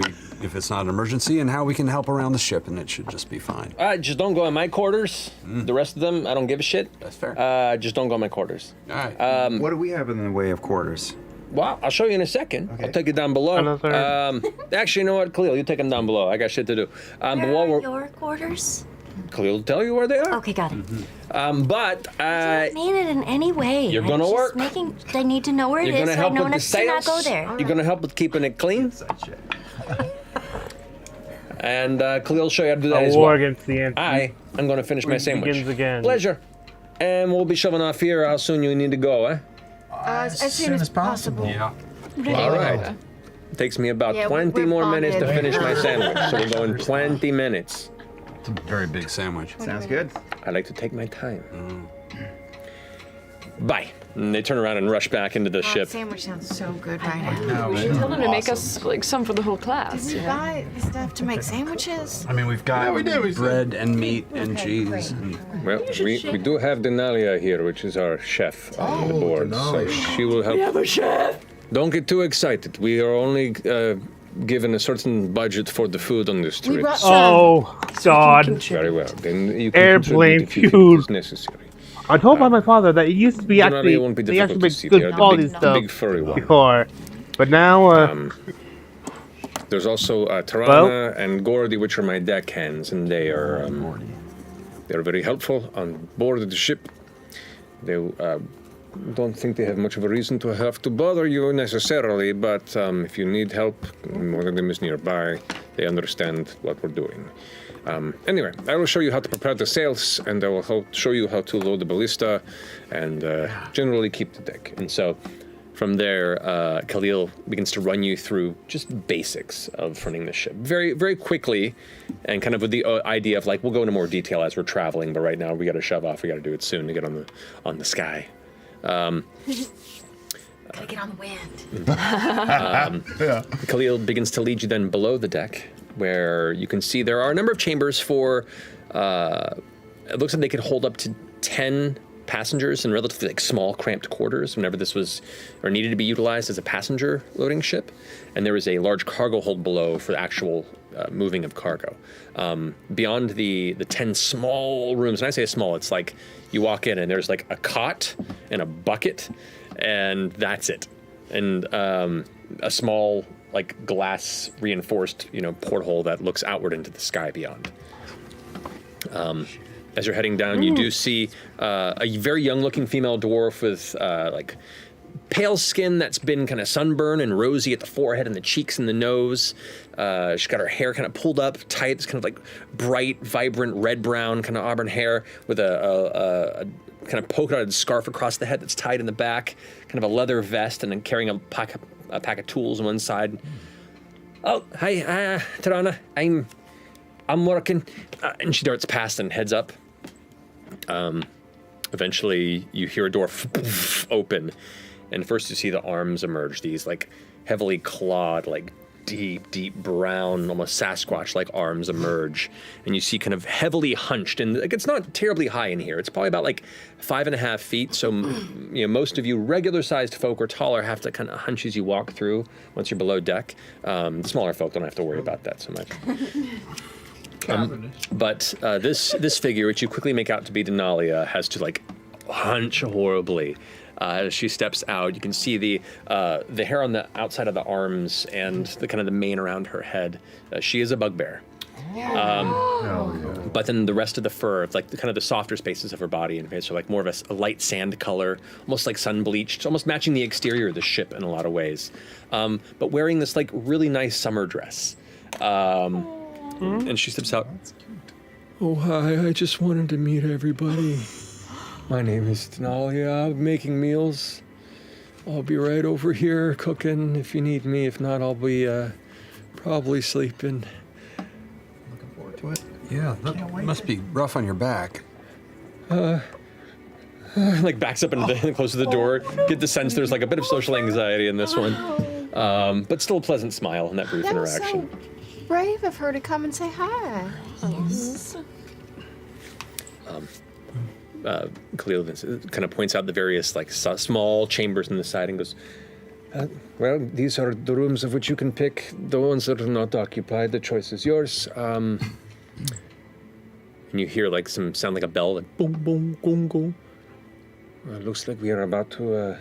Speaker 12: it's not an emergency, and how we can help around the ship, and it should just be fine.
Speaker 2: Just don't go in my quarters. The rest of them, I don't give a shit.
Speaker 12: That's fair.
Speaker 2: Just don't go in my quarters.
Speaker 12: All right.
Speaker 10: What do we have in the way of quarters?
Speaker 2: Well, I'll show you in a second. I'll take it down below. Actually, you know what, Khalil, you take them down below. I got shit to do. But while we're
Speaker 6: Your quarters?
Speaker 2: Khalil will tell you where they are.
Speaker 6: Okay, got it.
Speaker 2: But
Speaker 6: I don't mean it in any way.
Speaker 2: You're
Speaker 6: I'm
Speaker 2: gonna
Speaker 6: just
Speaker 2: work.
Speaker 6: I need to know where it
Speaker 2: you're
Speaker 6: is
Speaker 2: gonna
Speaker 6: so I
Speaker 2: help
Speaker 6: know
Speaker 2: with the
Speaker 6: enough to not
Speaker 2: sales.
Speaker 6: go there.
Speaker 2: You're gonna help with keeping it clean. And Khalil will show you how to do that
Speaker 1: A
Speaker 2: as
Speaker 1: war
Speaker 2: well.
Speaker 1: against the ants.
Speaker 2: I'm gonna finish my sandwich.
Speaker 1: Begins again.
Speaker 2: Pleasure. And we'll be shoving off here. How soon you need to go, eh?
Speaker 14: As soon as possible.
Speaker 12: Yeah.
Speaker 2: All right. Takes me about
Speaker 14: Yeah,
Speaker 2: 20
Speaker 14: we're
Speaker 2: more minutes to
Speaker 14: bonded.
Speaker 2: finish my sandwich. So we're going 20 minutes.
Speaker 12: It's a very big sandwich.
Speaker 10: Sounds good.
Speaker 2: I like to take my time. Bye. And they turn around and rush back into the ship.
Speaker 14: Sandwich sounds so good right now.
Speaker 9: We should tell them to make us like some for the whole class.
Speaker 14: Did we buy the stuff to make sandwiches?
Speaker 12: I mean, we've got bread and meat and cheese.
Speaker 2: Well, we do have Denalia here, which is our chef on the board. So she will help.
Speaker 9: We have a chef.
Speaker 2: Don't get too excited. We are only given a certain budget for the food on this trip.
Speaker 1: Oh, God.
Speaker 2: Very well. Then you can
Speaker 1: Airplane
Speaker 2: contribute if you think
Speaker 1: food.
Speaker 2: it's necessary.
Speaker 1: I'm told by my father that it used to be
Speaker 2: Denalia
Speaker 1: actually
Speaker 2: won't be
Speaker 1: they actually
Speaker 2: difficult
Speaker 1: make
Speaker 2: to see.
Speaker 1: good
Speaker 2: They are the
Speaker 1: quality
Speaker 2: big-
Speaker 1: stuff
Speaker 2: big furry one.
Speaker 1: before, but now
Speaker 2: There's also Tarana and Gordy, which are my deckhands, and they are they're very helpful on board the ship. They don't think they have much of a reason to have to bother you necessarily, but if you need help, one of them is nearby. They understand what we're doing. Anyway, I will show you how to prepare the sails, and I will show you how to load the ballista, and generally keep the deck. And so, from there, Khalil begins to run you through just basics of running the ship very, very quickly, and kind of with the idea of like we'll go into more detail as we're traveling. But right now, we got to shove off. We got to do it soon to get on the sky.
Speaker 14: Gotta get on the wind.
Speaker 2: Khalil begins to lead you then below the deck, where you can see there are a number of chambers for. It looks like they could hold up to 10 passengers in relatively like small, cramped quarters. Whenever this was or needed to be utilized as a passenger loading ship, and there was a large cargo hold below for the actual moving of cargo. Beyond the 10 small rooms, and I say small, it's like you walk in and there's like a cot and a bucket, and that's it. and a small, like, glass reinforced, porthole that looks outward into the sky beyond. As you're heading down, you do see a very young-looking female dwarf with like pale skin that's been kind of sunburned and rosy at the forehead and the cheeks and the nose. She's got her hair kind of pulled up tight. It's kind of like bright, vibrant, red-brown kind of auburn hair with a kind of polka-dotted scarf across the head that's tied in the back, kind of a leather vest, and then carrying a pack of tools on one side. Oh, hi, Tarana. I'm working. And she darts past and heads up. Eventually, you hear a door open, and first you see the arms emerge. These like heavily clawed, like deep brown, almost Sasquatch-like arms emerge, and you see kind of heavily hunched. And like, it's not terribly high in here. It's probably about like 5.5 feet. So most of you regular-sized folk or taller have to kind of hunch as you walk through once you're below deck. Smaller folk don't have to worry about that so much. But this figure, which you quickly make out to be Denalia, has to like hunch horribly. As she steps out, you can see the hair on the outside of the arms and the kind of the mane around her head. She is a bugbear. But then the rest of the fur, like the kind of the softer spaces of her body and face, are like more of a light sand color, almost like sun bleached, almost matching the exterior of the ship in a lot of ways. But wearing this like really nice summer dress. And she steps out. Oh, hi, I just wanted to meet everybody. My name is Denalia. I'm making meals. I'll be right over here cooking if you need me. If not, I'll be probably sleeping.
Speaker 12: Looking forward to it. Yeah, that must be rough on your back.
Speaker 2: Like backs up and close to the door. Get the sense there's like a bit of social anxiety in this one. But still a pleasant smile in that brief interaction.
Speaker 14: Brave of her to come and say hi.
Speaker 6: Yes.
Speaker 2: Khalil kind of points out the various like small chambers in the side and goes, well, these are the rooms of which you can pick. The ones that are not occupied, the choice is yours. And you hear like some sound like a bell, like boom, boom, boom, boom. Looks like we are about to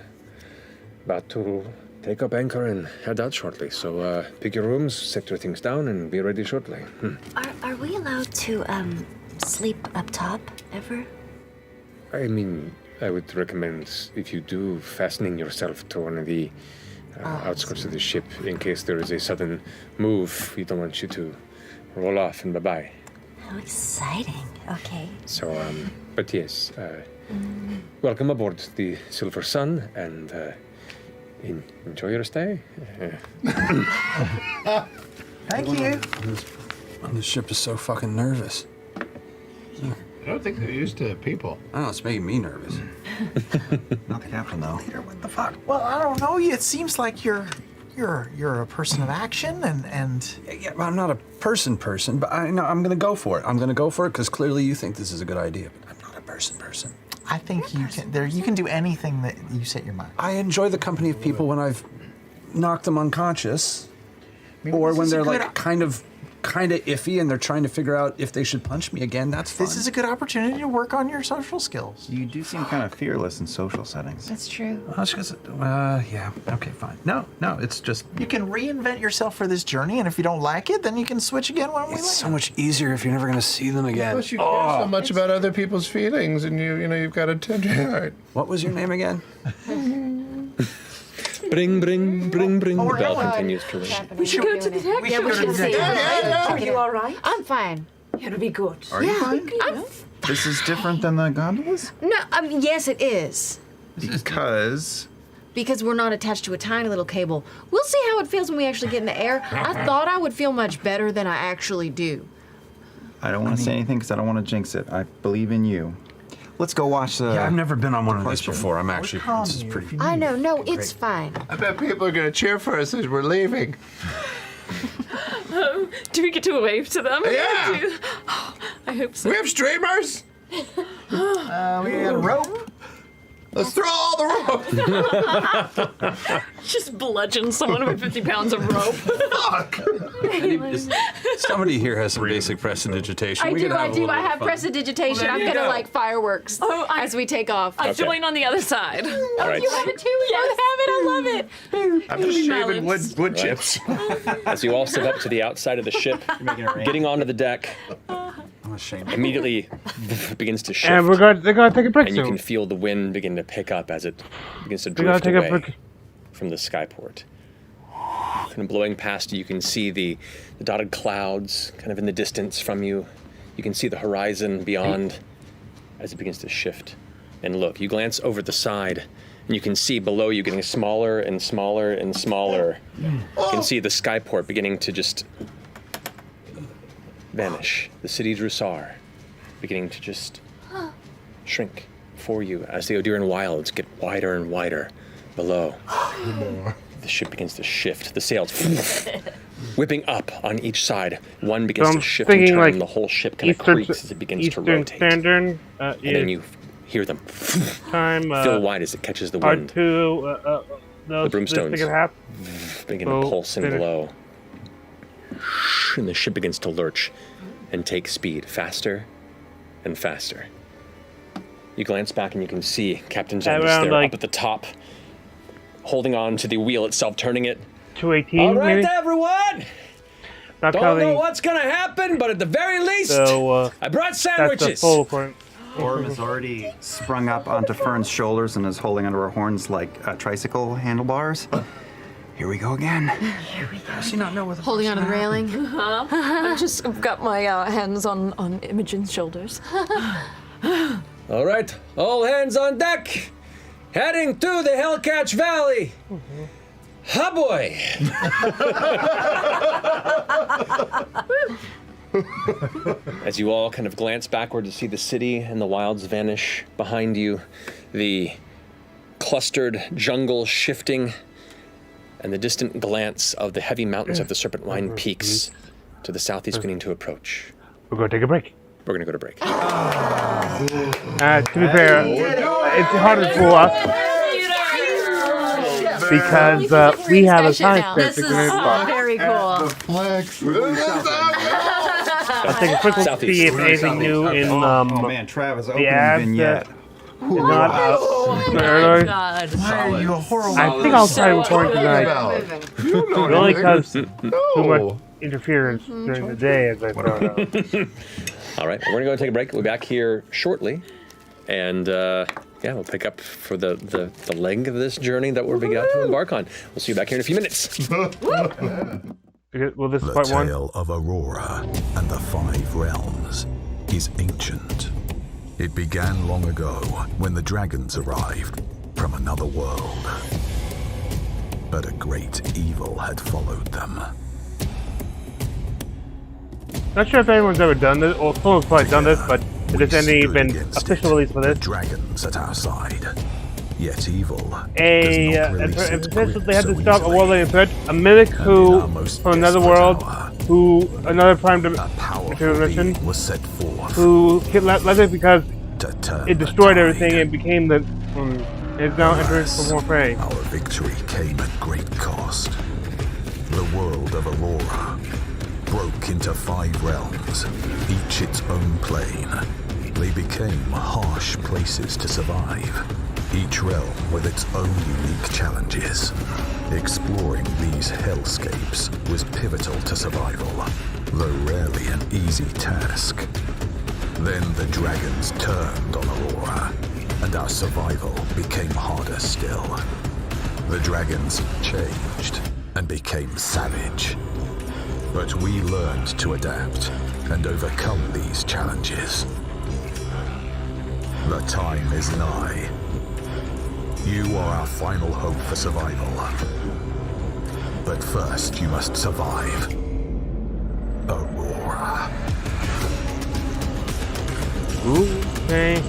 Speaker 2: take up anchor and head out shortly. So pick your rooms, set your things down, and be ready shortly.
Speaker 6: Are we allowed to sleep up top ever?
Speaker 16: I mean, I would recommend, if you do, fastening yourself to one of the outskirts of the ship in case there is a sudden move. We don't want you to roll off and bye-bye.
Speaker 6: How exciting. Okay.
Speaker 16: So, but yes, welcome aboard the Silver Sun, and enjoy your stay.
Speaker 3: Thank you.
Speaker 12: The ship is so fucking nervous.
Speaker 15: I don't think they're used to people.
Speaker 12: I know, it's making me nervous.
Speaker 10: Not the captain, though.
Speaker 3: Leader, what the fuck? Well, I don't know. It seems like you're a person of action, and
Speaker 12: Yeah, well, I'm not a person, but I'm gonna go for it. I'm gonna go for it because clearly you think this is a good idea, but I'm not a person.
Speaker 3: I think you can do anything that you set your mind.
Speaker 12: I enjoy the company of people when I've knocked them unconscious, or when they're like kind of iffy and they're trying to figure out if they should punch me again. That's fun.
Speaker 3: This is a good opportunity to work on your social skills.
Speaker 10: You do seem kind of fearless in social settings.
Speaker 14: That's true.
Speaker 12: Yeah, okay, fine. No, it's just...
Speaker 3: You can reinvent yourself for this journey, and if you don't like it, then you can switch again when we land.
Speaker 12: It's so much easier if you're never going to see them again.
Speaker 15: Plus, you care so much about other people's feelings, and you've got a tender heart.
Speaker 12: What was your name again?
Speaker 2: Bring. The bell continues to ring.
Speaker 9: We should go to the deck.
Speaker 14: Yeah, we should see.
Speaker 9: Are you all right?
Speaker 14: I'm fine.
Speaker 9: It'll be good.
Speaker 10: Are you fine? This is different than the gondolas?
Speaker 14: No, yes, it is.
Speaker 10: Because
Speaker 14: we're not attached to a tiny little cable. We'll see how it feels when we actually get in the air. I thought I would feel much better than I actually do.
Speaker 10: I don't want to say anything because I don't want to jinx it. I believe in you. Let's go watch the...
Speaker 12: Yeah, I've never been on one of these before. I'm actually... This is pretty...
Speaker 14: I know, no, it's fine.
Speaker 15: I bet people are going to cheer for us as we're leaving.
Speaker 9: Do we get to wave to them?
Speaker 15: Yeah!
Speaker 9: I hope so.
Speaker 15: We have streamers!
Speaker 3: We got a rope.
Speaker 15: Let's throw all the rope.
Speaker 9: Just bludgeon someone with 50 pounds of rope.
Speaker 15: Fuck.
Speaker 12: Somebody here has some basic prestidigitation.
Speaker 4: I do. I have prestidigitation.
Speaker 9: Well,
Speaker 4: I'm
Speaker 9: there you
Speaker 4: gonna
Speaker 9: go.
Speaker 4: like fireworks as we take off.
Speaker 9: I join on the other side.
Speaker 2: All right.
Speaker 4: You have it too. We both have it. I love it.
Speaker 15: I'm just shaving wood chips.
Speaker 2: As you all step up to the outside of the ship, getting onto the deck,
Speaker 12: I'm ashamed.
Speaker 2: immediately begins to shift.
Speaker 1: And they're gonna take a break
Speaker 2: And you
Speaker 1: soon.
Speaker 2: can feel the wind begin to pick up as it begins to
Speaker 1: They're gonna
Speaker 2: drift
Speaker 1: take a
Speaker 2: away
Speaker 1: break.
Speaker 2: from the skyport. Kind of blowing past you can see the dotted clouds kind of in the distance from you. You can see the horizon beyond as it begins to shift. And look, you glance over the side, and you can see below you getting smaller and smaller and smaller. You can see the skyport beginning to just vanish. The city Drusar beginning to just shrink for you as the Odiran wilds get wider and wider below. The ship begins to shift. The sails whipping up on each side. One begins to shift and turn, and the whole ship kind of creaks as it begins to rotate.
Speaker 1: Standard,
Speaker 2: And then you hear them
Speaker 1: time.
Speaker 2: fill wide as it catches the
Speaker 1: Part
Speaker 2: wind.
Speaker 1: 2.
Speaker 2: The broomstones begin to pulse and
Speaker 1: finish.
Speaker 2: glow. And the ship begins to lurch and take speed faster and faster. You glance back and you can see Captain Zen
Speaker 1: Around,
Speaker 2: there
Speaker 1: like-
Speaker 2: up at the top, holding on to the wheel itself, turning it.
Speaker 1: 218,
Speaker 2: All right,
Speaker 1: maybe?
Speaker 2: everyone!
Speaker 1: Not
Speaker 2: Don't
Speaker 1: counting.
Speaker 2: know what's gonna happen, but at the very least,
Speaker 1: So,
Speaker 2: I brought
Speaker 1: that's
Speaker 2: sandwiches.
Speaker 1: the full point.
Speaker 10: Orm has already sprung up onto Fern's shoulders and is holding onto her horns like tricycle handlebars. Here we go again.
Speaker 5: Does she not know where the
Speaker 14: Holding onto the railing.
Speaker 5: I've got my hands on Imogen's shoulders.
Speaker 2: All right, all hands on deck. Heading to the Hellcatch Valley. Ha boy! As you all kind of glance backward to see the city and the wilds vanish behind you, the clustered jungle shifting, and the distant glance of the heavy mountains of the Serpent Wine peaks to the southeast beginning to approach.
Speaker 1: We're going to take a break.
Speaker 2: We're going to go to break.
Speaker 1: To be fair, it's harder for us because we have a time stamp to get in.
Speaker 14: Very cool.
Speaker 1: I'll take a quick look to see if anything new in
Speaker 10: oh man, Travis,
Speaker 1: the
Speaker 10: opening
Speaker 1: ads
Speaker 10: vignette.
Speaker 1: is not out earlier.
Speaker 5: God.
Speaker 15: Why are you a horrible?
Speaker 1: I think I'll try recording tonight. Only because too much interference during the day, as I found out.
Speaker 2: All right, we're gonna go take a break. We'll be back here shortly, and we'll pick up for the leg of this journey that we're about to embark on. We'll see you back here in a few minutes.
Speaker 1: Well, this is
Speaker 17: The
Speaker 1: part one.
Speaker 17: tale of Aurora and the Five Realms is ancient. It began long ago when the dragons arrived from another world. But a great evil had followed them.
Speaker 1: Not sure if anyone's ever done this, or someone's probably done this, but if there's any
Speaker 17: stood
Speaker 1: been
Speaker 17: against
Speaker 1: official release for this.
Speaker 17: Dragons at our side. Yet evil
Speaker 1: They
Speaker 17: does not release its
Speaker 1: had
Speaker 17: grip
Speaker 1: to
Speaker 17: so
Speaker 1: stop a
Speaker 17: easily.
Speaker 1: world threat, a mimic who from another world, who another prime dimension
Speaker 17: was set forth
Speaker 1: who left it because
Speaker 17: to turn
Speaker 1: it destroyed everything and became the. It's now entering for more prey.
Speaker 17: Our victory came at great cost. The world of Aurora broke into 5 realms, each its own plane. They became harsh places to survive, each realm with its own unique challenges. Exploring these hellscapes was pivotal to survival, though rarely an easy task. Then the dragons turned on Aurora, and our survival became harder still. The dragons changed and became savage. But we learned to adapt and overcome these challenges. The time is nigh. You are our final hope for survival. But first, you must survive. Aurora.
Speaker 1: Okay.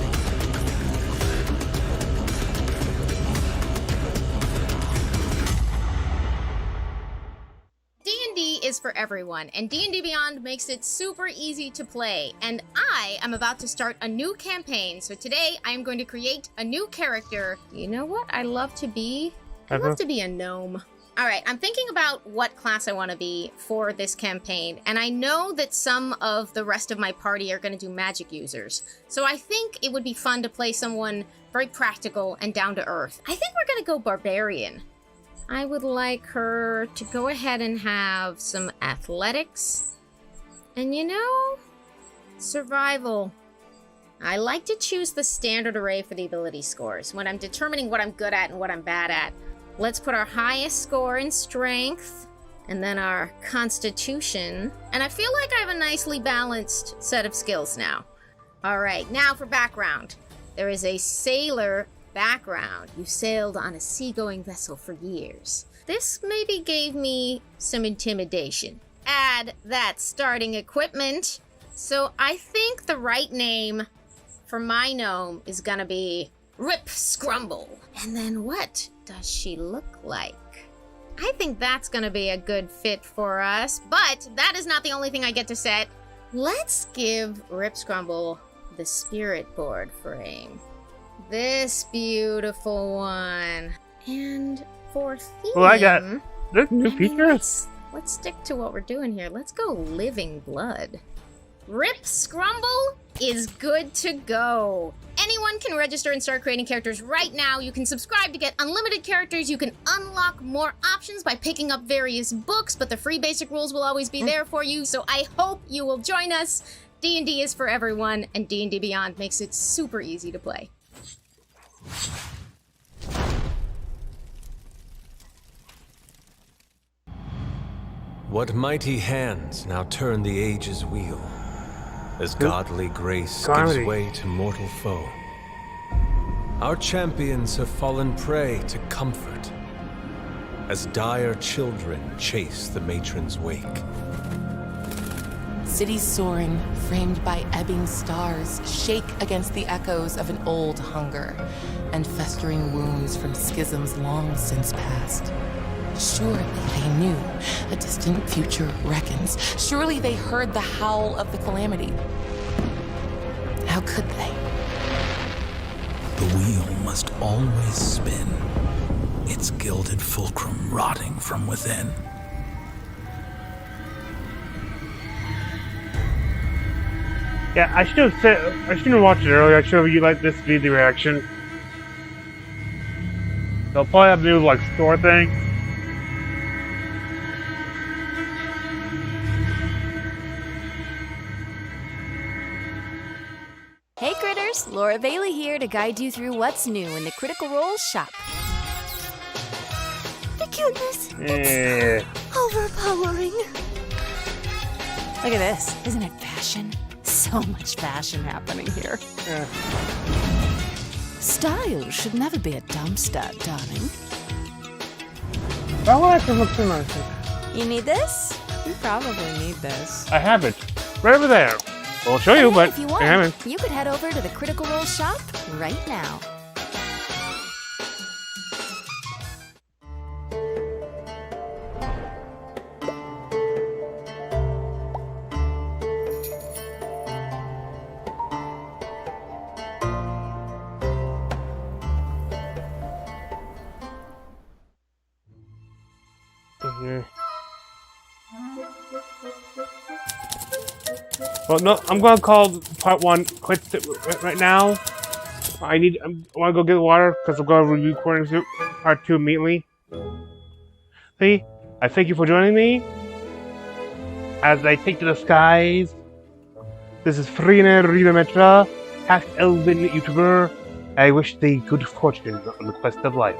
Speaker 18: D&D is for for everyone, and D&D Beyond makes it super easy to play. And I am about to start a new campaign, so today I am going to create a new character. You know what I love to be? I love to be a gnome. Alright, I'm thinking about what class I want to be for this campaign, and I know that some of the rest of my party are going to do magic users. So I think it would be fun to play someone very practical and down to earth. I think we're going to go barbarian. I would like her to go ahead and have some athletics. And you know, survival. I like to choose the standard array for the ability scores when I'm determining what I'm good at and what I'm bad at. Let's put our highest score in strength, and then our constitution. And I feel like I have a nicely balanced set of skills now. All right, now for background. There is a sailor background. You sailed on a seagoing vessel for years. This maybe gave me some intimidation. Add that starting equipment. So I think the right name for my gnome is gonna be Rip Scrumble. And then what does she look like? I think that's gonna be a good fit for us, but that is not the only thing I get to set. Let's give Rip Scrumble the spirit board frame. This beautiful one. And for theme...
Speaker 1: Well, I got... There's new features?
Speaker 18: Let's stick to what we're doing here. Let's go Living Blood. Rip Scrumble is good to go. Anyone can register and start creating characters right now. You can subscribe to get unlimited characters. You can unlock more options by picking up various books, but the free basic rules will always be there for you, so I hope you will join us. D&D is for everyone, and D&D Beyond makes it super easy to play.
Speaker 19: What mighty hands now turn the age's wheel, as godly grace gives way to mortal foe. Our champions have fallen prey to comfort, as dire children chase the matron's wake.
Speaker 20: Cities soaring, framed by ebbing stars, shake against the echoes of an old hunger, and festering wounds from schisms long since past. Surely they knew a distant future reckons. Surely they heard the howl of the calamity. How could they?
Speaker 17: The wheel must always spin, its gilded fulcrum rotting from within.
Speaker 1: Yeah, I should have watched it earlier. I should have you like this be the reaction. They'll probably have to do like store thing.
Speaker 21: Hey critters, Laura Bailey here to guide you through what's new in the Critical Role shop.
Speaker 7: The cuteness,
Speaker 1: it's
Speaker 21: overpowering. Look at this, isn't it fashion? So much fashion happening here. Style should never be a dumpster, darling.
Speaker 1: I want to look so nice.
Speaker 21: You need this? You probably need this.
Speaker 1: I have it. Right over there. Well, I'll show you, but
Speaker 21: if you
Speaker 1: I haven't.
Speaker 21: want, you could head over to the Critical Role shop right now.
Speaker 1: Well, no, I'm gonna call part 1 quits right now. I want to go get the water because I'm gonna be recording part 2 immediately. See, I thank you for joining me as I take to the skies. This is Frina Rivametra, half-elven YouTuber. I wish thee good fortune on the quest of life.